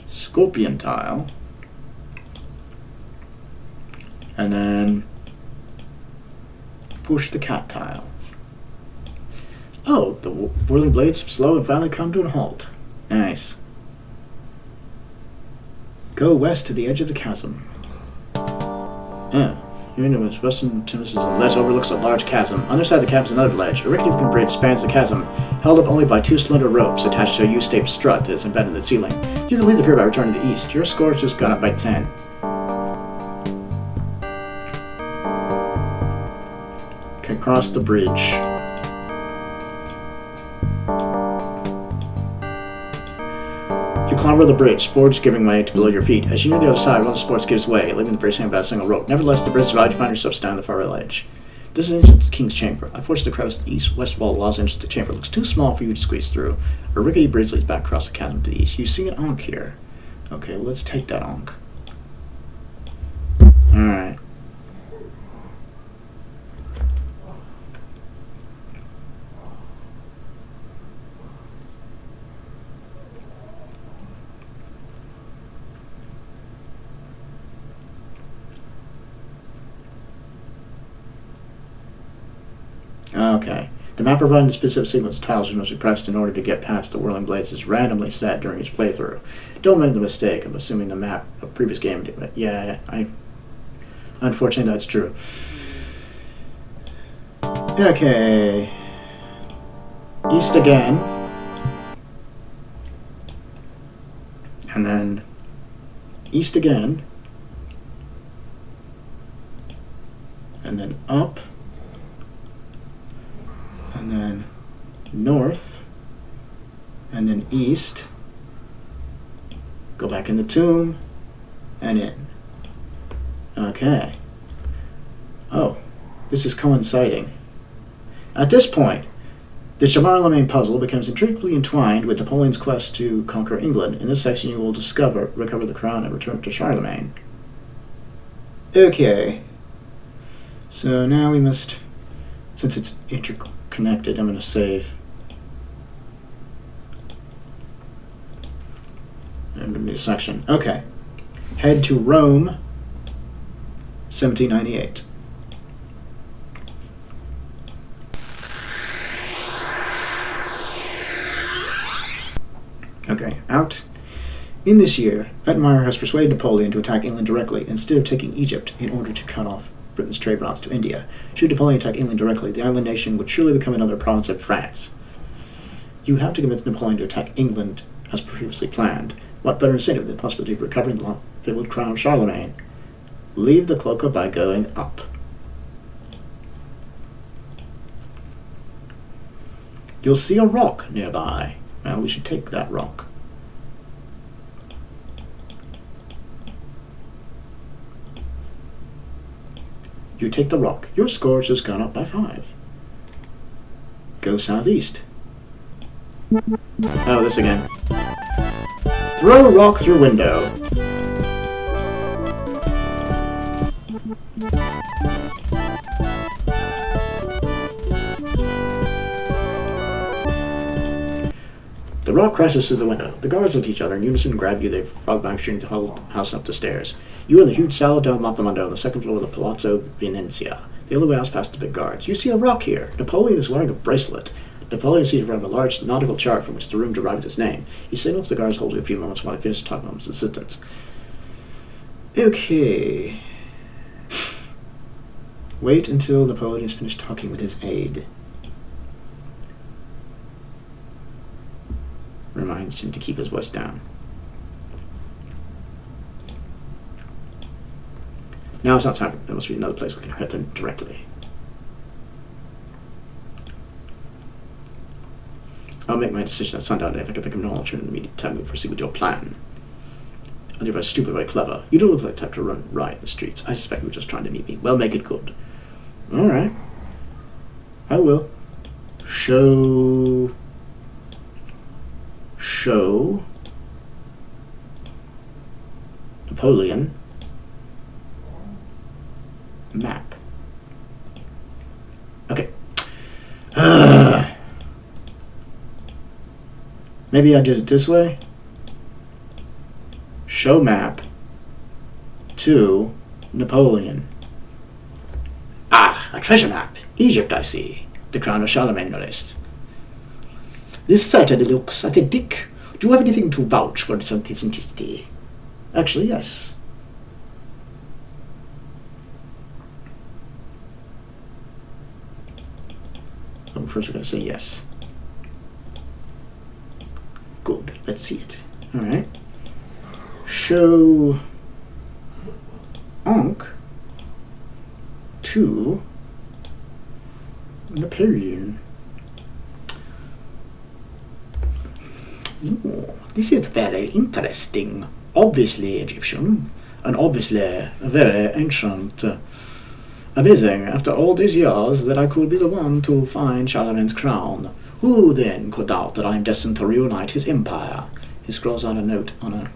Scorpion tile. And then push the cat tile. Oh, the whirling blades slow and finally come to a halt. Nice. Go west to the edge of the chasm. You're into its western terminus is a ledge overlooks a large chasm. On the other side of the chasm is another ledge. A rickety-looking bridge spans the chasm, held up only by 2 slender ropes attached to a U-shaped strut that is embedded in the ceiling. You can leave the pier by returning to the east. Your score has just gone up by 10. Okay, cross the bridge. You climb over the bridge, sports giving way to below your feet. As you near the other side, one of the sports gives way, leaving the bridge hanging by a single rope. Nevertheless, the bridge survives. You find yourself standing on the far right edge. This is into the king's chamber. Unfortunately, the crevice to the east-west wall allows entrance to the chamber. It looks too small for you to squeeze through. A rickety bridge leads back across the chasm to the east. You see an ankh here. Okay, well, let's take that ankh. Alright. Okay. The map providing the specific sequence of tiles which must be pressed in order to get past the whirling blades is randomly set during each playthrough. Don't make the mistake of assuming the map of previous game did it. Yeah, unfortunately that's true. Okay. East again. And then east again. And then up. And then north, and then east, go back in the tomb, and in. Okay. Oh, this is coinciding. At this point, the Charlemagne puzzle becomes intricately entwined with Napoleon's quest to conquer England. In this section you will recover the crown and return to Charlemagne. Okay. So now we must, since it's interconnected, I'm going to save. And a new section. Okay. Head to Rome, 1798. Okay, out. In this year, Edmire has persuaded Napoleon to attack England directly instead of taking Egypt in order to cut off Britain's trade routes to India. Should Napoleon attack England directly, the island nation would surely become another province of France. You have to convince Napoleon to attack England as previously planned. What better incentive than the possibility of recovering the fabled crown of Charlemagne? Leave the cloaca by going up. You'll see a rock nearby. Well, we should take that rock. You take the rock. Your score has just gone up by 5. Go southeast. Oh, this again. Throw rock through window. The rock crashes through the window. The guards look at each other in unison and grab you. They frog back, shooting the whole house up the stairs. You are in the huge Sala del Mappamondo on the second floor of the Palazzo Venezia. The only way out is past the big guards. You see a rock here. Napoleon is wearing a bracelet. Napoleon is seated in front of a large nautical chart from which the room derived its name. He signals the guards holding a few moments while he finishes talking with his assistants. Okay. Wait until Napoleon is finished talking with his aide. Reminds him to keep his voice down. Now it's not time for, there must be another place we can hit them directly. I'll make my decision at sundown today. If I can think of no alternative immediate time to proceed with your plan. And you're stupid, very clever. You don't look like the type to run riot in the streets. I suspect you were just trying to meet me. Well, make it good. Alright. I will. Show Napoleon map. Okay. Maybe I did it this way. Show map to Napoleon. Ah, a treasure map. Egypt, I see. The crown of Charlemagne, no less. This certainly looks authentic. Do you have anything to vouch for its authenticity? Actually, yes. Oh, first we're going to say yes. Good. Let's see it. Alright. Show Ankh to Napoleon. Ooh, this is very interesting. Obviously Egyptian, and obviously very ancient. Amazing, after all these years, that I could be the one to find Charlemagne's crown. Who then could doubt that I am destined to reunite his empire? He scrawls out a note on a...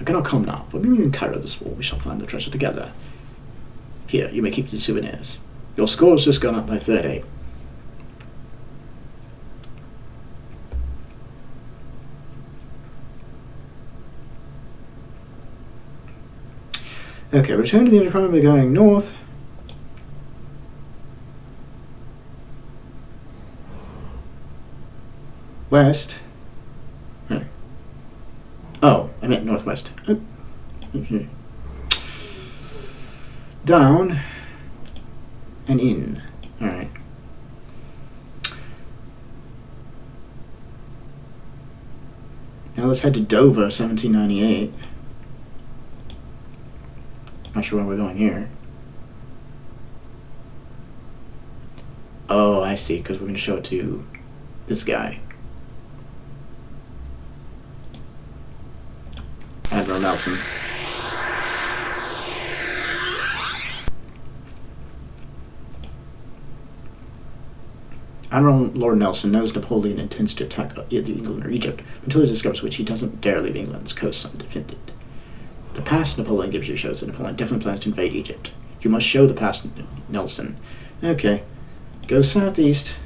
I cannot come now, but when you in Cairo this fall, we shall find the treasure together. Here, you may keep the souvenirs. Your score has just gone up by 30. Okay, return to the Enterprise by going north. West. Oh, I meant northwest. Down and in. Alright. Now let's head to Dover, 1798. Not sure where we're going here. Oh, I see, because we're going to show it to this guy. Admiral Nelson. Admiral Lord Nelson knows Napoleon intends to attack either England or Egypt until he discovers which he doesn't dare leave England's coast undefended. The past Napoleon gives you shows that Napoleon definitely plans to invade Egypt. You must show the past, Nelson. Okay. Go southeast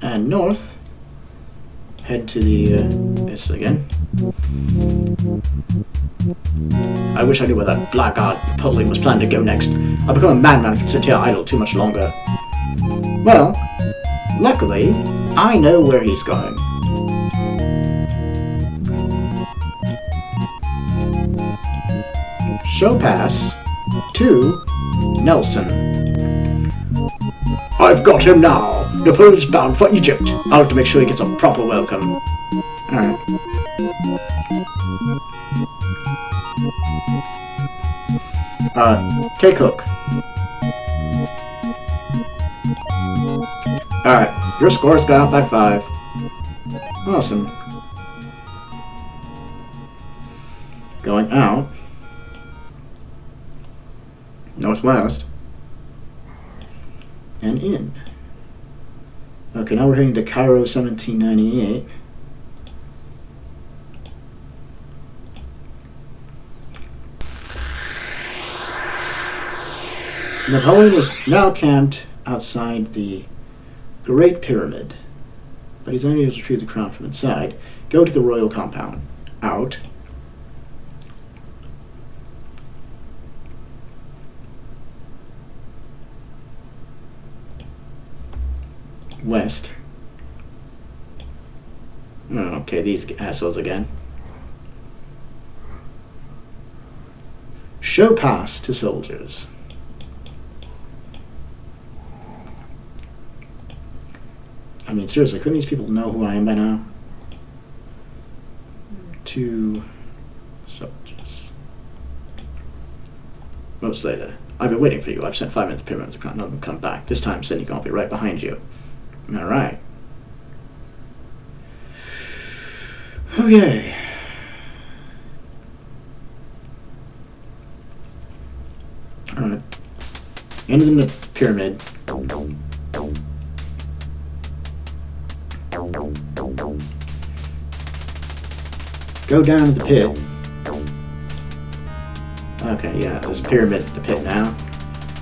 and north. Head to the, this again. I wish I knew where that blackguard Napoleon was planning to go next. I'll become a madman if I sit here idle too much longer. Well, luckily, I know where he's going. Show pass to Nelson. I've got him now. Napoleon's bound for Egypt. I'll have to make sure he gets a proper welcome. Alright. Take hook. Alright, your score's gone up by 5. Awesome. Going out. Northwest. And in. Okay, now we're heading to Cairo, 1798. Napoleon is now camped outside the Great Pyramid, but he's unable to retrieve the crown from inside. Go to the royal compound. Out. West. Oh, okay, these assholes again. Show pass to soldiers. I mean, seriously, couldn't these people know who I am by now? 2 soldiers. Months later. I've been waiting for you. I've sent 5 minutes to pyramid to none of them come back. This time, Cindy, I'll be right behind you. Alright. Okay. Alright. Into the pyramid. Go down to the pit. Okay, yeah, there's a pyramid at the pit now.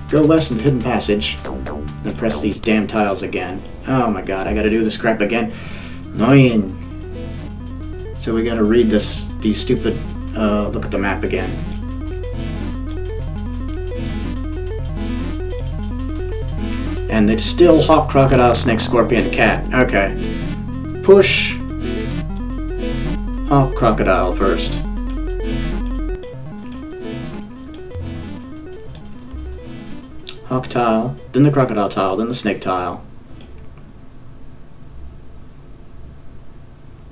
Go west in the hidden passage. Then press these damn tiles again. Oh my god, I gotta do this crap again. Annoying. So we gotta read these stupid, look at the map again. And it's still hawk, crocodile, snake, scorpion, cat. Okay. Push hawk, crocodile first. Hawk tile, then the crocodile tile, then the snake tile.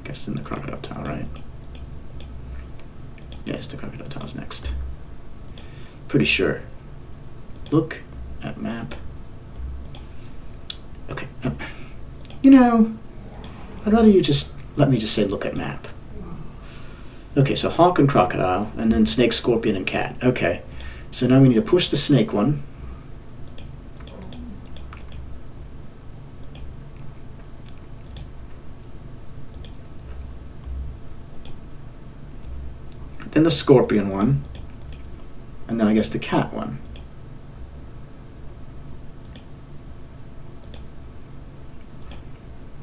Guess then the crocodile tile, right? Yes, the crocodile tile's next. Pretty sure. Look at map. Okay. You know, I'd rather you just let me just say look at map. Okay, so hawk and crocodile, and then snake, scorpion, and cat. Okay. So now we need to push the snake one. Then the scorpion one, and then I guess the cat one.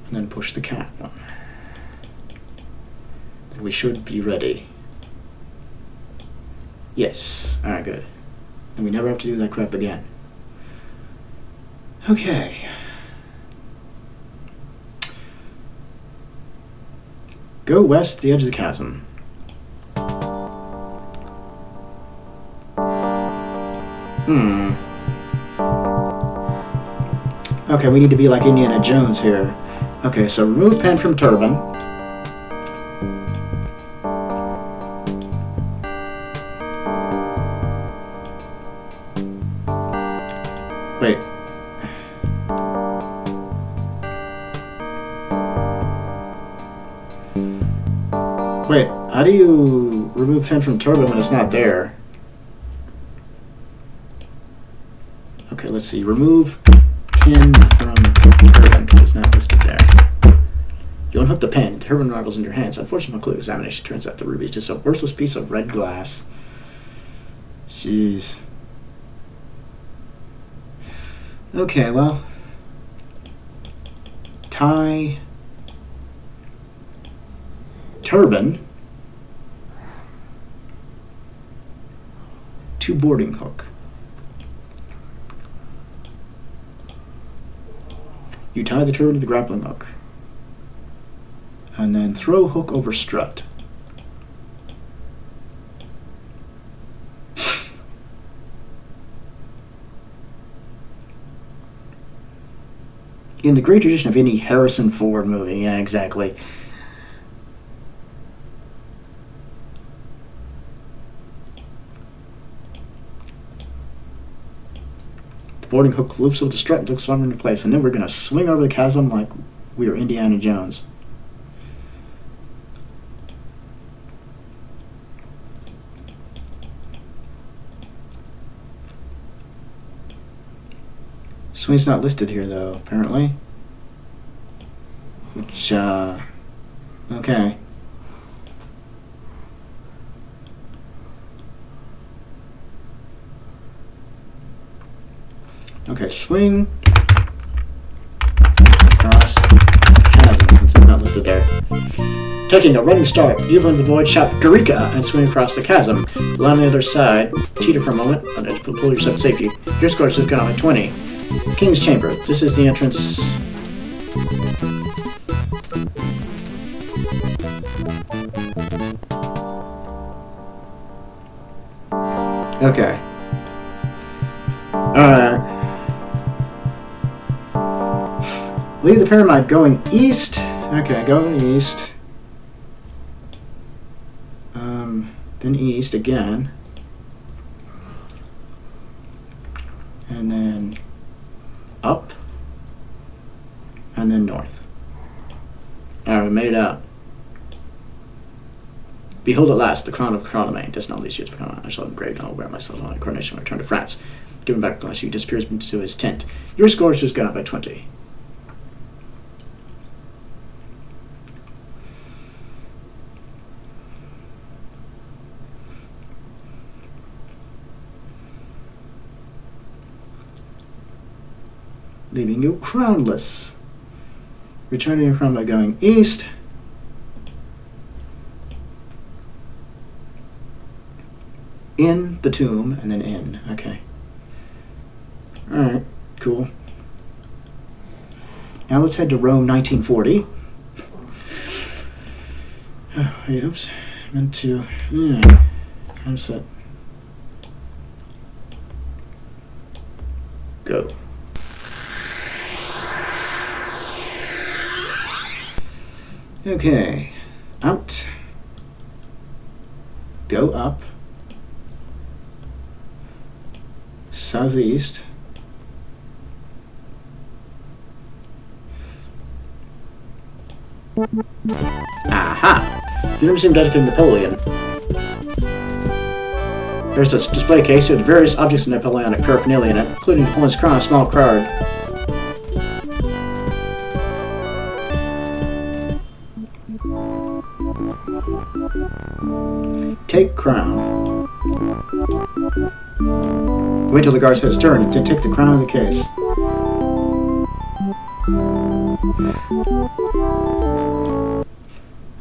And then push the cat one. Then we should be ready. Yes. Alright, good. And we never have to do that crap again. Okay. Go west to the edge of the chasm. Okay, we need to be like Indiana Jones here. Okay, so remove pen from turban. Wait. Wait, how do you remove pen from turban when it's not there? Okay, let's see. Remove pen from turban because it's not listed there. You unhook the pen. Turban rivals in your hands. Unfortunately, clue examination turns out the ruby is just a worthless piece of red glass. Jeez. Okay, well. Tie turban to boarding hook. You tie the turban to the grappling hook. And then throw hook over strut. In the great tradition of any Harrison Ford movie, yeah, exactly. The boarding hook loops over the strut and hooks one into place, and then we're going to swing over the chasm like we are Indiana Jones. Swing's not listed here, though, apparently. Which, okay. Okay, swing across chasm, since it's not listed there. Taking a running start, you into the void, shout Eureka, and swing across the chasm. Land on the other side, teeter for a moment, and then pull yourself to safety. Your score is going on at 20. King's Chamber. This is the entrance. Okay. Leave the pyramid going east. Okay, go east. Then east again. And then up, and then north. Alright, we made it out. Behold at last the crown of Charlemagne. Does not these years become I shall engrave and I'll wear myself on my coronation when I return to France. Given back unless he disappears into his tent. Your score is just gone up by 20. leaving you crownless. Returning your crown by going east. In the tomb, and then in. Okay. Alright, cool. Now let's head to Rome 1940. Oh, wait, oops. Meant to... Yeah. Time set. Go. Okay. Out. Go up. Southeast. Aha! Museum dedicated to Napoleon. There's a display case with various objects of Napoleonic paraphernalia in it, including Napoleon's crown and a small card. Take crown. Wait till the guard says turn and take the crown of the case.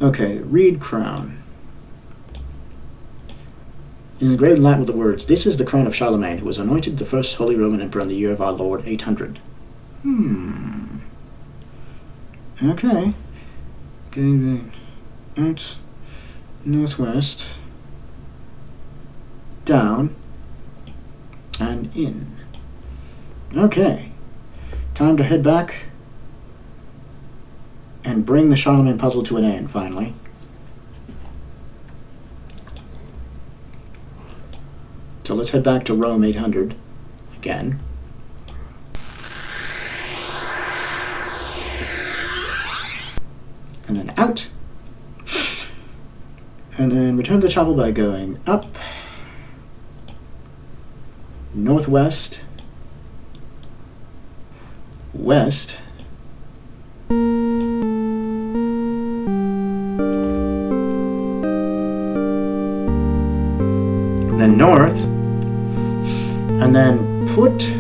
Okay, read crown. It is engraved in Latin with the words, "This is the crown of Charlemagne, who was anointed the first Holy Roman Emperor in the year of our Lord 800. Okay. Getting out, northwest, down, and in. Okay. Time to head back and bring the Charlemagne puzzle to an end, finally. So let's head back to Rome 800 again. And then out. And then return to the chapel by going up, northwest, west, and then north, and then put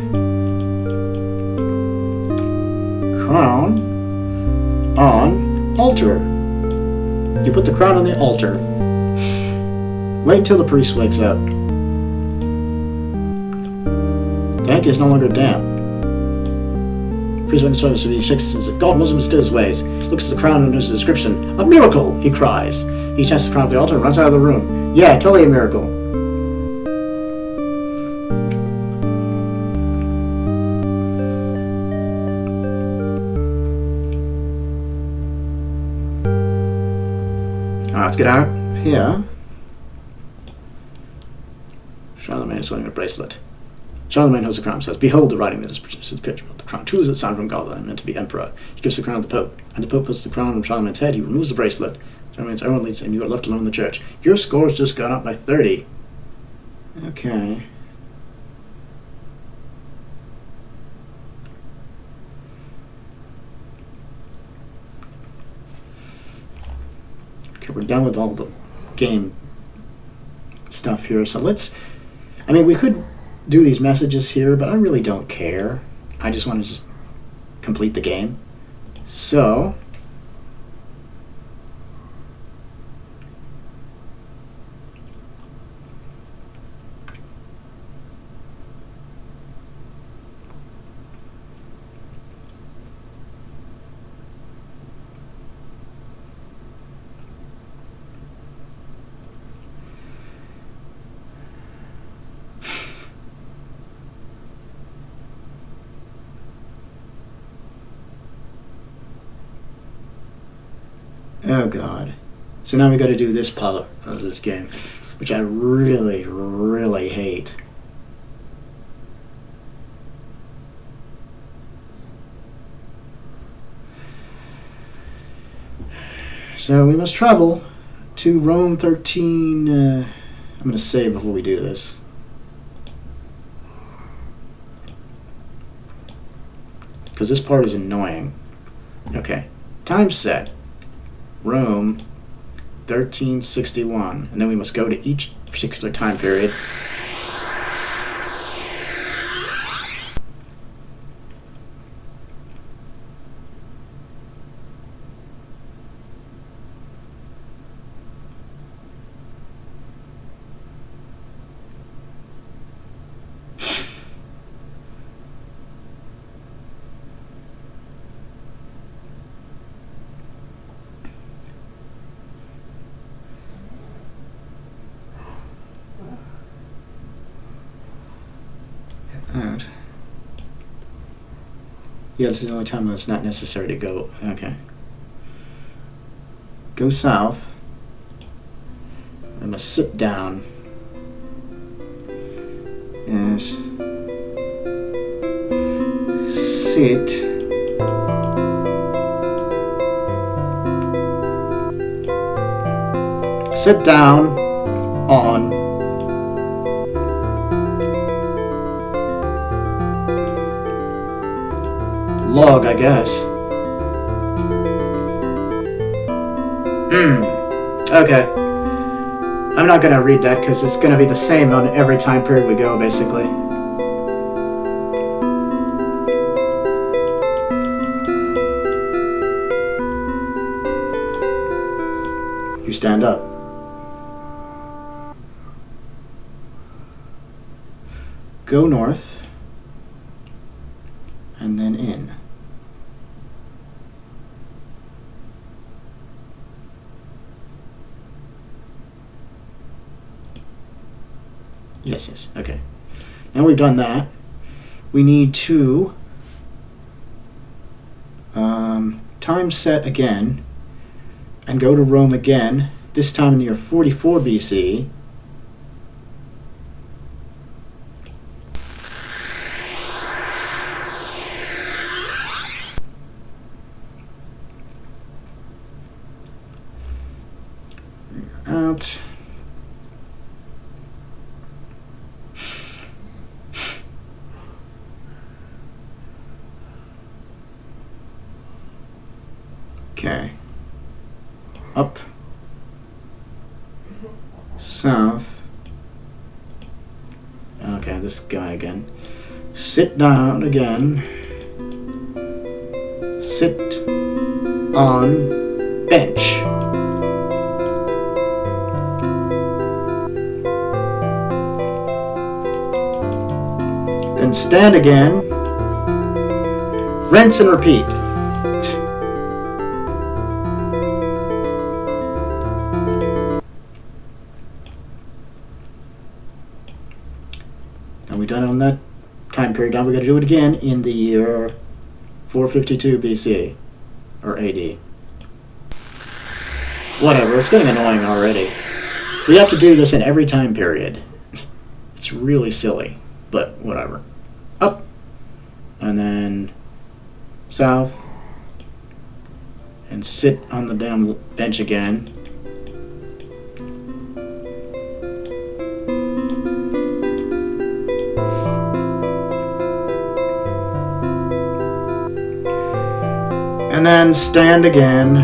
crown on altar. You put the crown on the altar. Wait until the priest wakes up. The ink is no longer damp. The priest wakes up to be six and says, God must understood his ways. Looks at the crown and knows the description. A miracle, he cries. He takes the crown off the altar and runs out of the room. Yeah, totally a miracle. Let's get out here. Charlemagne is wearing a bracelet. Charlemagne holds the crown and says, Behold the writing that is produced in the picture of the crown. Truly is it sound from God that I am meant to be emperor. He gives the crown to the Pope, and the Pope puts the crown on Charlemagne's head. He removes the bracelet. Charlemagne's everyone leads, and you are left alone in the church. Your score's just gone up by 30. Okay. Okay, we're done with all the game stuff here. So we could do these messages here, but I really don't care. I just want to just complete the game. So, oh god. So now we got to do this part of this game, which I really, really hate. So we must travel to Rome 13. I'm going to save before we do this. Because this part is annoying. Okay. Time set. Rome 1361. And then we must go to each particular time period. Yeah, this is the only time when it's not necessary to go. Okay. Go south. I must sit down. Yes. Sit. Sit down on log, I guess. Okay. I'm not gonna read that because it's gonna be the same on every time period we go, basically. You stand up. Go north. And then in. Yes, okay. Now we've done that. We need to time set again and go to Rome again, this time in the year 44 BC. Out. Okay. Up. South. Okay, this guy again. Sit down again. Sit on bench. Then stand again. Rinse and repeat. We've done it on that time period. Now we're going to do it again in the year 452 BC or AD. Whatever, it's getting annoying already. We have to do this in every time period. It's really silly, but whatever. Up, and then south, and sit on the damn bench again. And then stand again.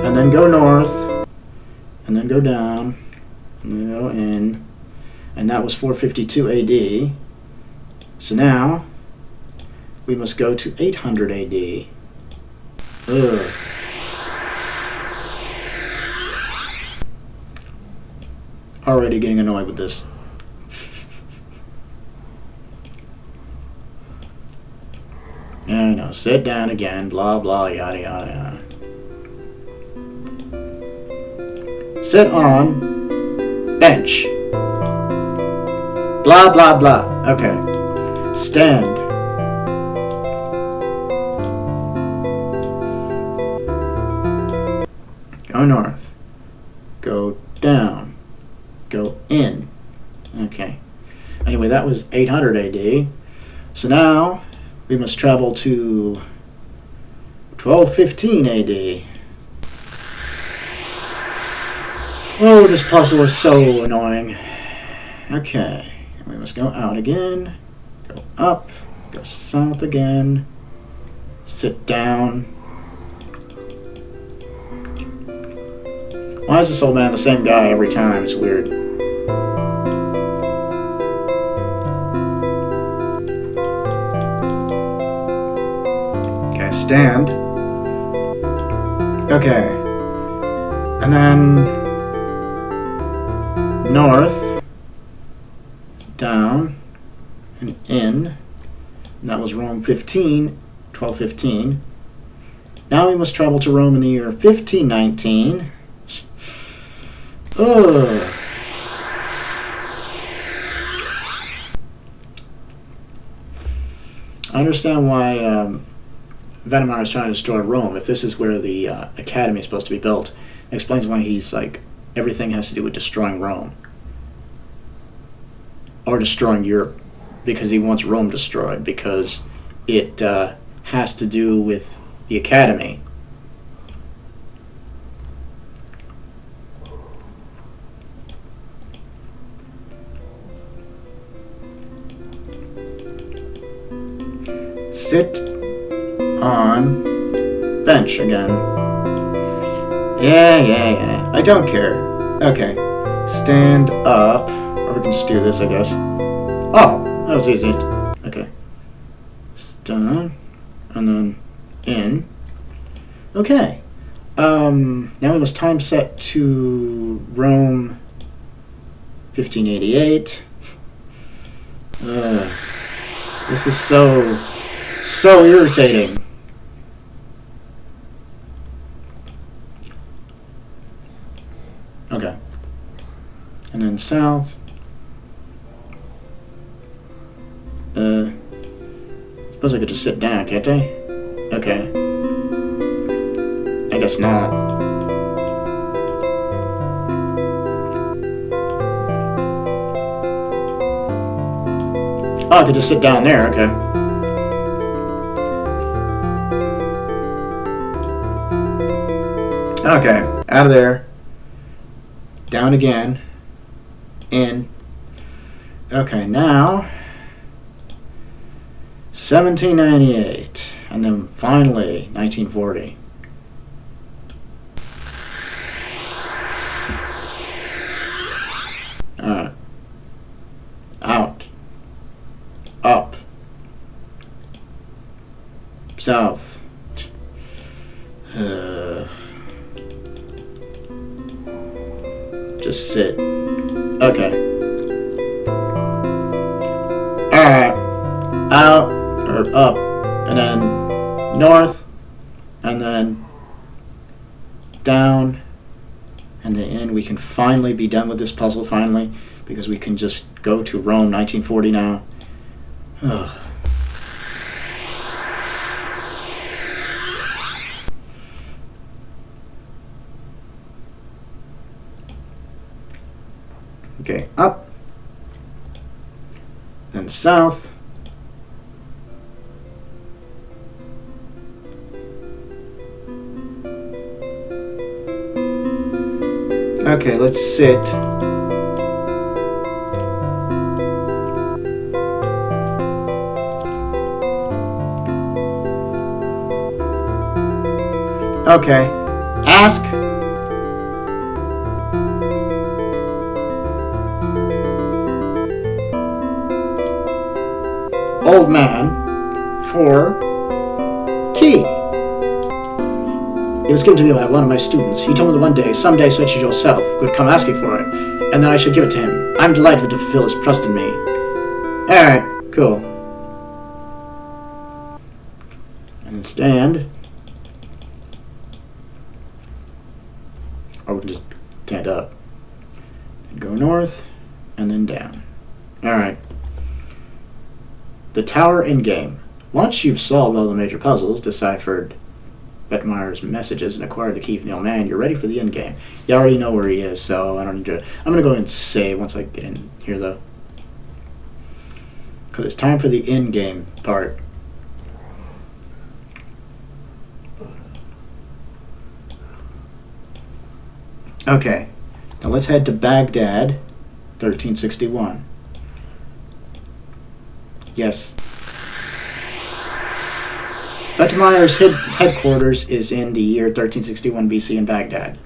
And then go north. And then go down. And then go in. And that was 452 AD. So now we must go to 800 AD. Ugh. Already getting annoyed with this. I know, sit down again, blah, blah, yada, yada, yada. Sit on bench. Blah, blah, blah. Okay. Stand. Go north. Go down. Go in. Okay. Anyway, that was 800 AD. So now we must travel to 1215 AD. Oh, this puzzle is so annoying. Okay, we must go out again, go up, go south again, sit down. Why is this old man the same guy every time? It's weird. Stand. Okay. And then north, down, and in. And that was Rome 1215. Now we must travel to Rome in the year 1519. Ugh. I understand why Venomar is trying to destroy Rome. If this is where the academy is supposed to be built, it explains why he's like everything has to do with destroying Rome or destroying Europe, because he wants Rome destroyed because it has to do with the academy. Sit on bench again. Yeah. I don't care. Okay. Stand up. Or we can just do this, I guess. Oh, that was easy. Okay. Stand. And then in. Okay. Now we must time set to Rome 1588. This is so irritating. Okay. And then south. Suppose I could just sit down, can't I? Okay. I guess not. Oh, I could just sit down there, okay. Okay, out of there. Down again. In. Okay, now 1798. And then finally 1940. Alright. Out. Up. South. Just sit. Okay. Alright. Out, or up, and then north, and then down, and then in. We can finally be done with this puzzle, finally, because we can just go to Rome 1940 now. Ugh. Okay, up, then south, okay, let's sit. Okay, ask. Old man for key. It was given to me by one of my students. He told me that one day, someday such as yourself would come asking for it, and then I should give it to him. I'm delighted to fulfill his trust in me. Alright, cool. And stand. Or we can just stand up. And go north, and then down. Alright. The tower in-game. Once you've solved all the major puzzles, deciphered Vetmar's messages, and acquired the key from the old man, you're ready for the in-game. You already know where he is, so I don't need to... I'm going to go ahead and save once I get in here, though. Because it's time for the in-game part. Okay. Now let's head to Baghdad, 1361. Yes. Vetmar's headquarters is in the year 1361 BC in Baghdad.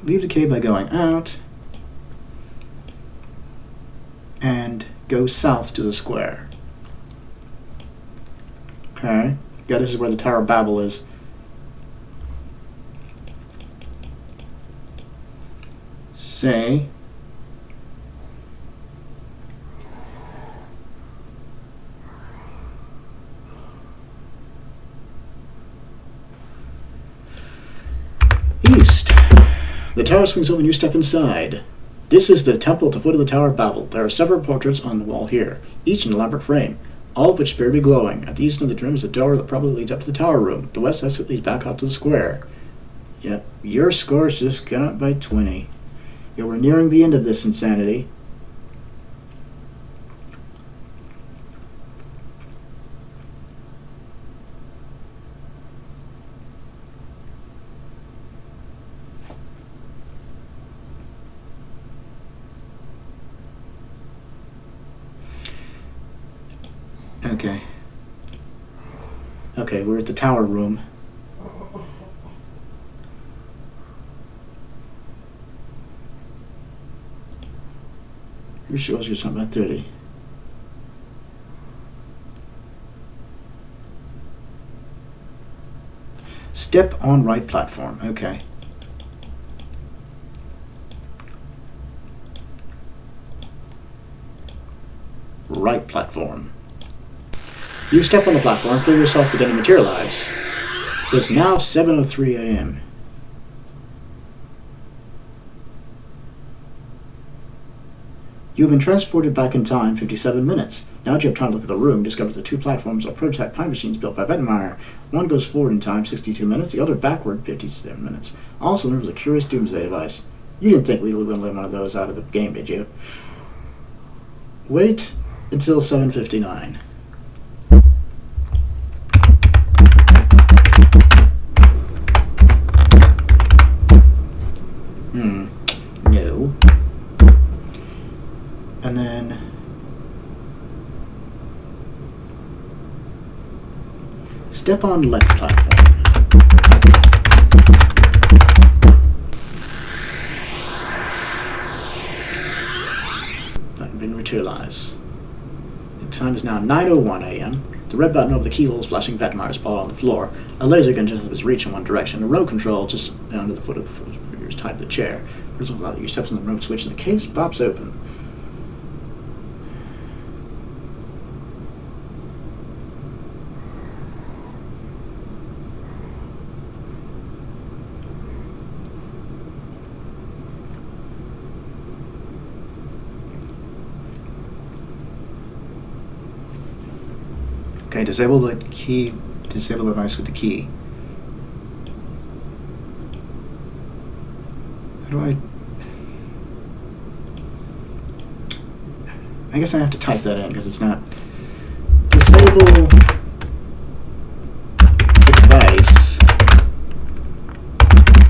Leave the cave by going out and go south to the square. Okay. Yeah, this is where the Tower of Babel is. Say east. The The tower swings open, you step inside. This is the temple at the foot of the Tower of Babel. There are several portraits on the wall here, each in an elaborate frame, all of which appear to be glowing. At the east end of the room is a door that probably leads up to the tower room. The west exit leads back out to the square. Yep, your score's just gone up by 20. Yeah, we're nearing the end of this insanity. Okay. Okay, we're at the tower room. Your shows you something about 30. Step on right platform. Okay. Right platform. You step on the platform and feel yourself begin to materialize. It's now 7:03 a.m. You have been transported back in time 57 minutes. Now that you have time to look at the room, discover the two platforms are prototype time machines built by Wettmeyer. One goes forward in time 62 minutes, the other backward 57 minutes. Also, there was a curious doomsday device. You didn't think we were going to let one of those out of the game, did you? Wait until 7:59. No. And then step on left platform. Button been materialized. The time is now 9:01 a.m. The red button over the keyhole is flashing Wettmeyer's ball on the floor. A laser gun just has reach in one direction. The remote control just under the foot of yours tied to the chair. You step on the remote switch and the case pops open. Okay, disable the key. Disable the device with the key. How do I guess I have to type that in because it's not. Disable device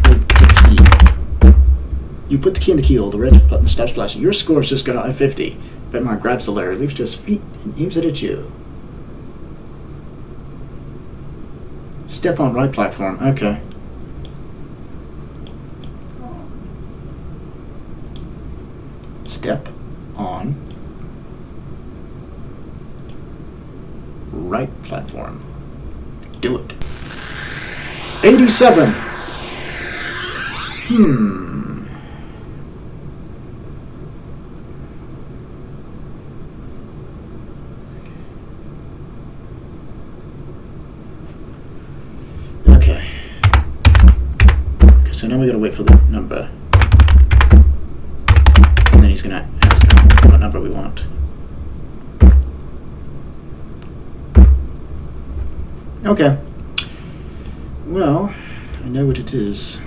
with the key. You put the key in the keyhole, the red button stops flashing. Your score is just gone at 50. Wettmeyer grabs the layer, leaps to his feet, and aims it at you. Step on right platform. Okay. Step on right platform. Do it. 87. Okay. So now we gotta wait for the number. And then he's gonna ask what number we want. Okay. Well, I know what it is.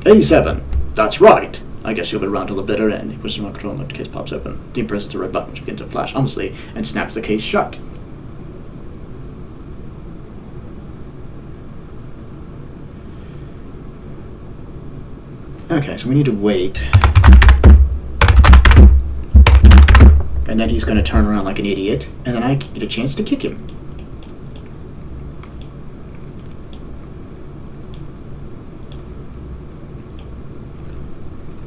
"87. That's right. I guess you'll be around till the bitter end." He pushes the remote control and the case pops open. He presses the red button, which begins to flash ominously, and snaps the case shut. Okay, so we need to wait. And then he's going to turn around like an idiot, and then I get a chance to kick him.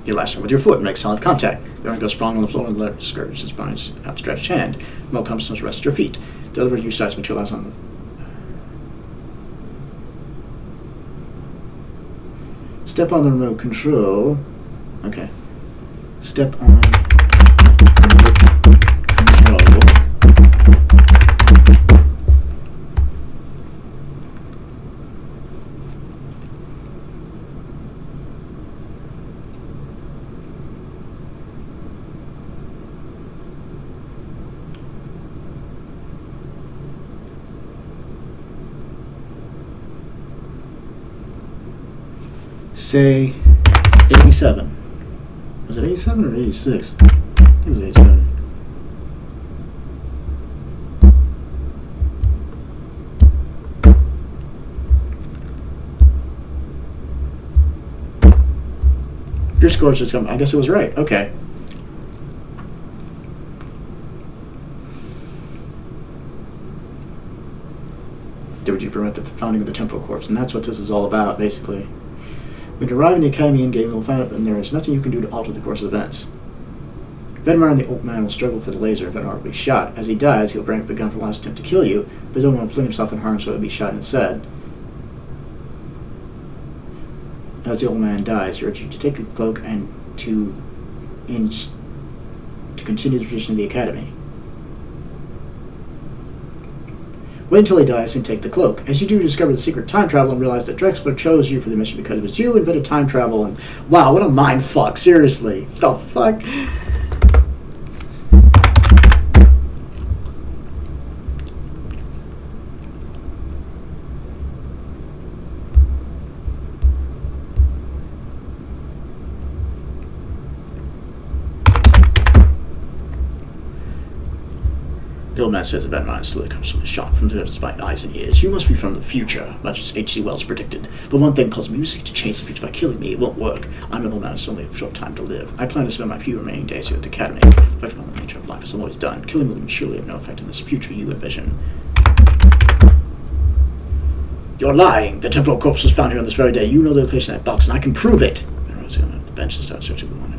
You lash him with your foot and make solid contact. The arm goes sprawling on the floor and the left skirt is behind his outstretched hand. Remote comes to rest at your feet. The other you starts to materialize on the... Step on the remote control. Okay. Step on remote control. say 87. Was it 87 or 86? I think it was 87. Your score just come. I guess it was right. Okay. Did you prevent the founding of the Temporal Corps? And that's what this is all about, basically. When you arrive in the Academy in-game, you'll find out and there is nothing you can do to alter the course of events. Venmar and the old man will struggle for the laser. Venmar will be shot. As he dies, he'll bring up the gun for the last attempt to kill you, but he'll fling himself in harm, so he'll be shot instead. As the old man dies, he urges you to take a cloak and to continue the tradition of the Academy. Wait until he dies and take the cloak. As you do, discover the secret time travel and realize that Drexler chose you for the mission because it was you who invented time travel. And wow, what a mind fuck! Seriously, the fuck. The old man says that Venmar slowly comes from a shot from despite eyes and ears. You must be from the future, much as H.G. Wells predicted. But one thing puzzles me: you seek to change the future by killing me. It won't work. I'm an old man, it's only a short time to live. I plan to spend my few remaining days here at the Academy, reflect upon the nature of life as I've always done. Killing will surely have no effect in this future you envision. You're lying. The Temporal Corpse was found here on this very day. You know the location of that box, and I can prove it. I was going to the bench and start searching for one.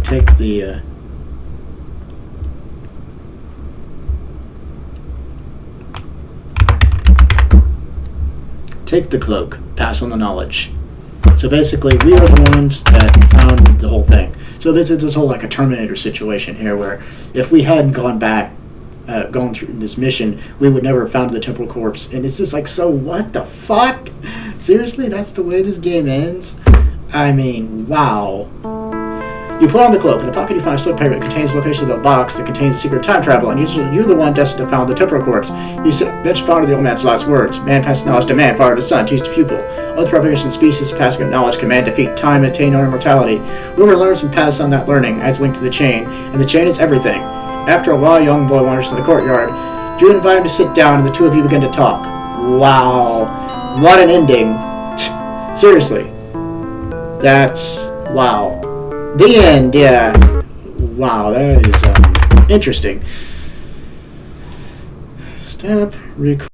Take the take the cloak, pass on the knowledge. So basically, we are the ones that found the whole thing. So this is this whole like a Terminator situation here, where if we hadn't gone back, gone through this mission, we would never have found the Temporal Corpse. And it's just like, so what the fuck? Seriously, that's the way this game ends? I mean, wow. You put on the cloak. In the pocket you find a slip paper that contains the location of the box that contains the secret time travel, and you're the one destined to found the Temporal Corpse. You bench ponder the old man's last words. Man passes knowledge to man, father to son, teach to pupil. Oath propagation species, passing of knowledge, command defeat, time, attain our immortality. Whoever learns and passes on that learning adds link to the chain, and the chain is everything. After a while, a young boy wanders in the courtyard. You invite him to sit down, and the two of you begin to talk. Wow. What an ending. Seriously. That's... wow. The end, yeah. Wow, that is interesting. Step record.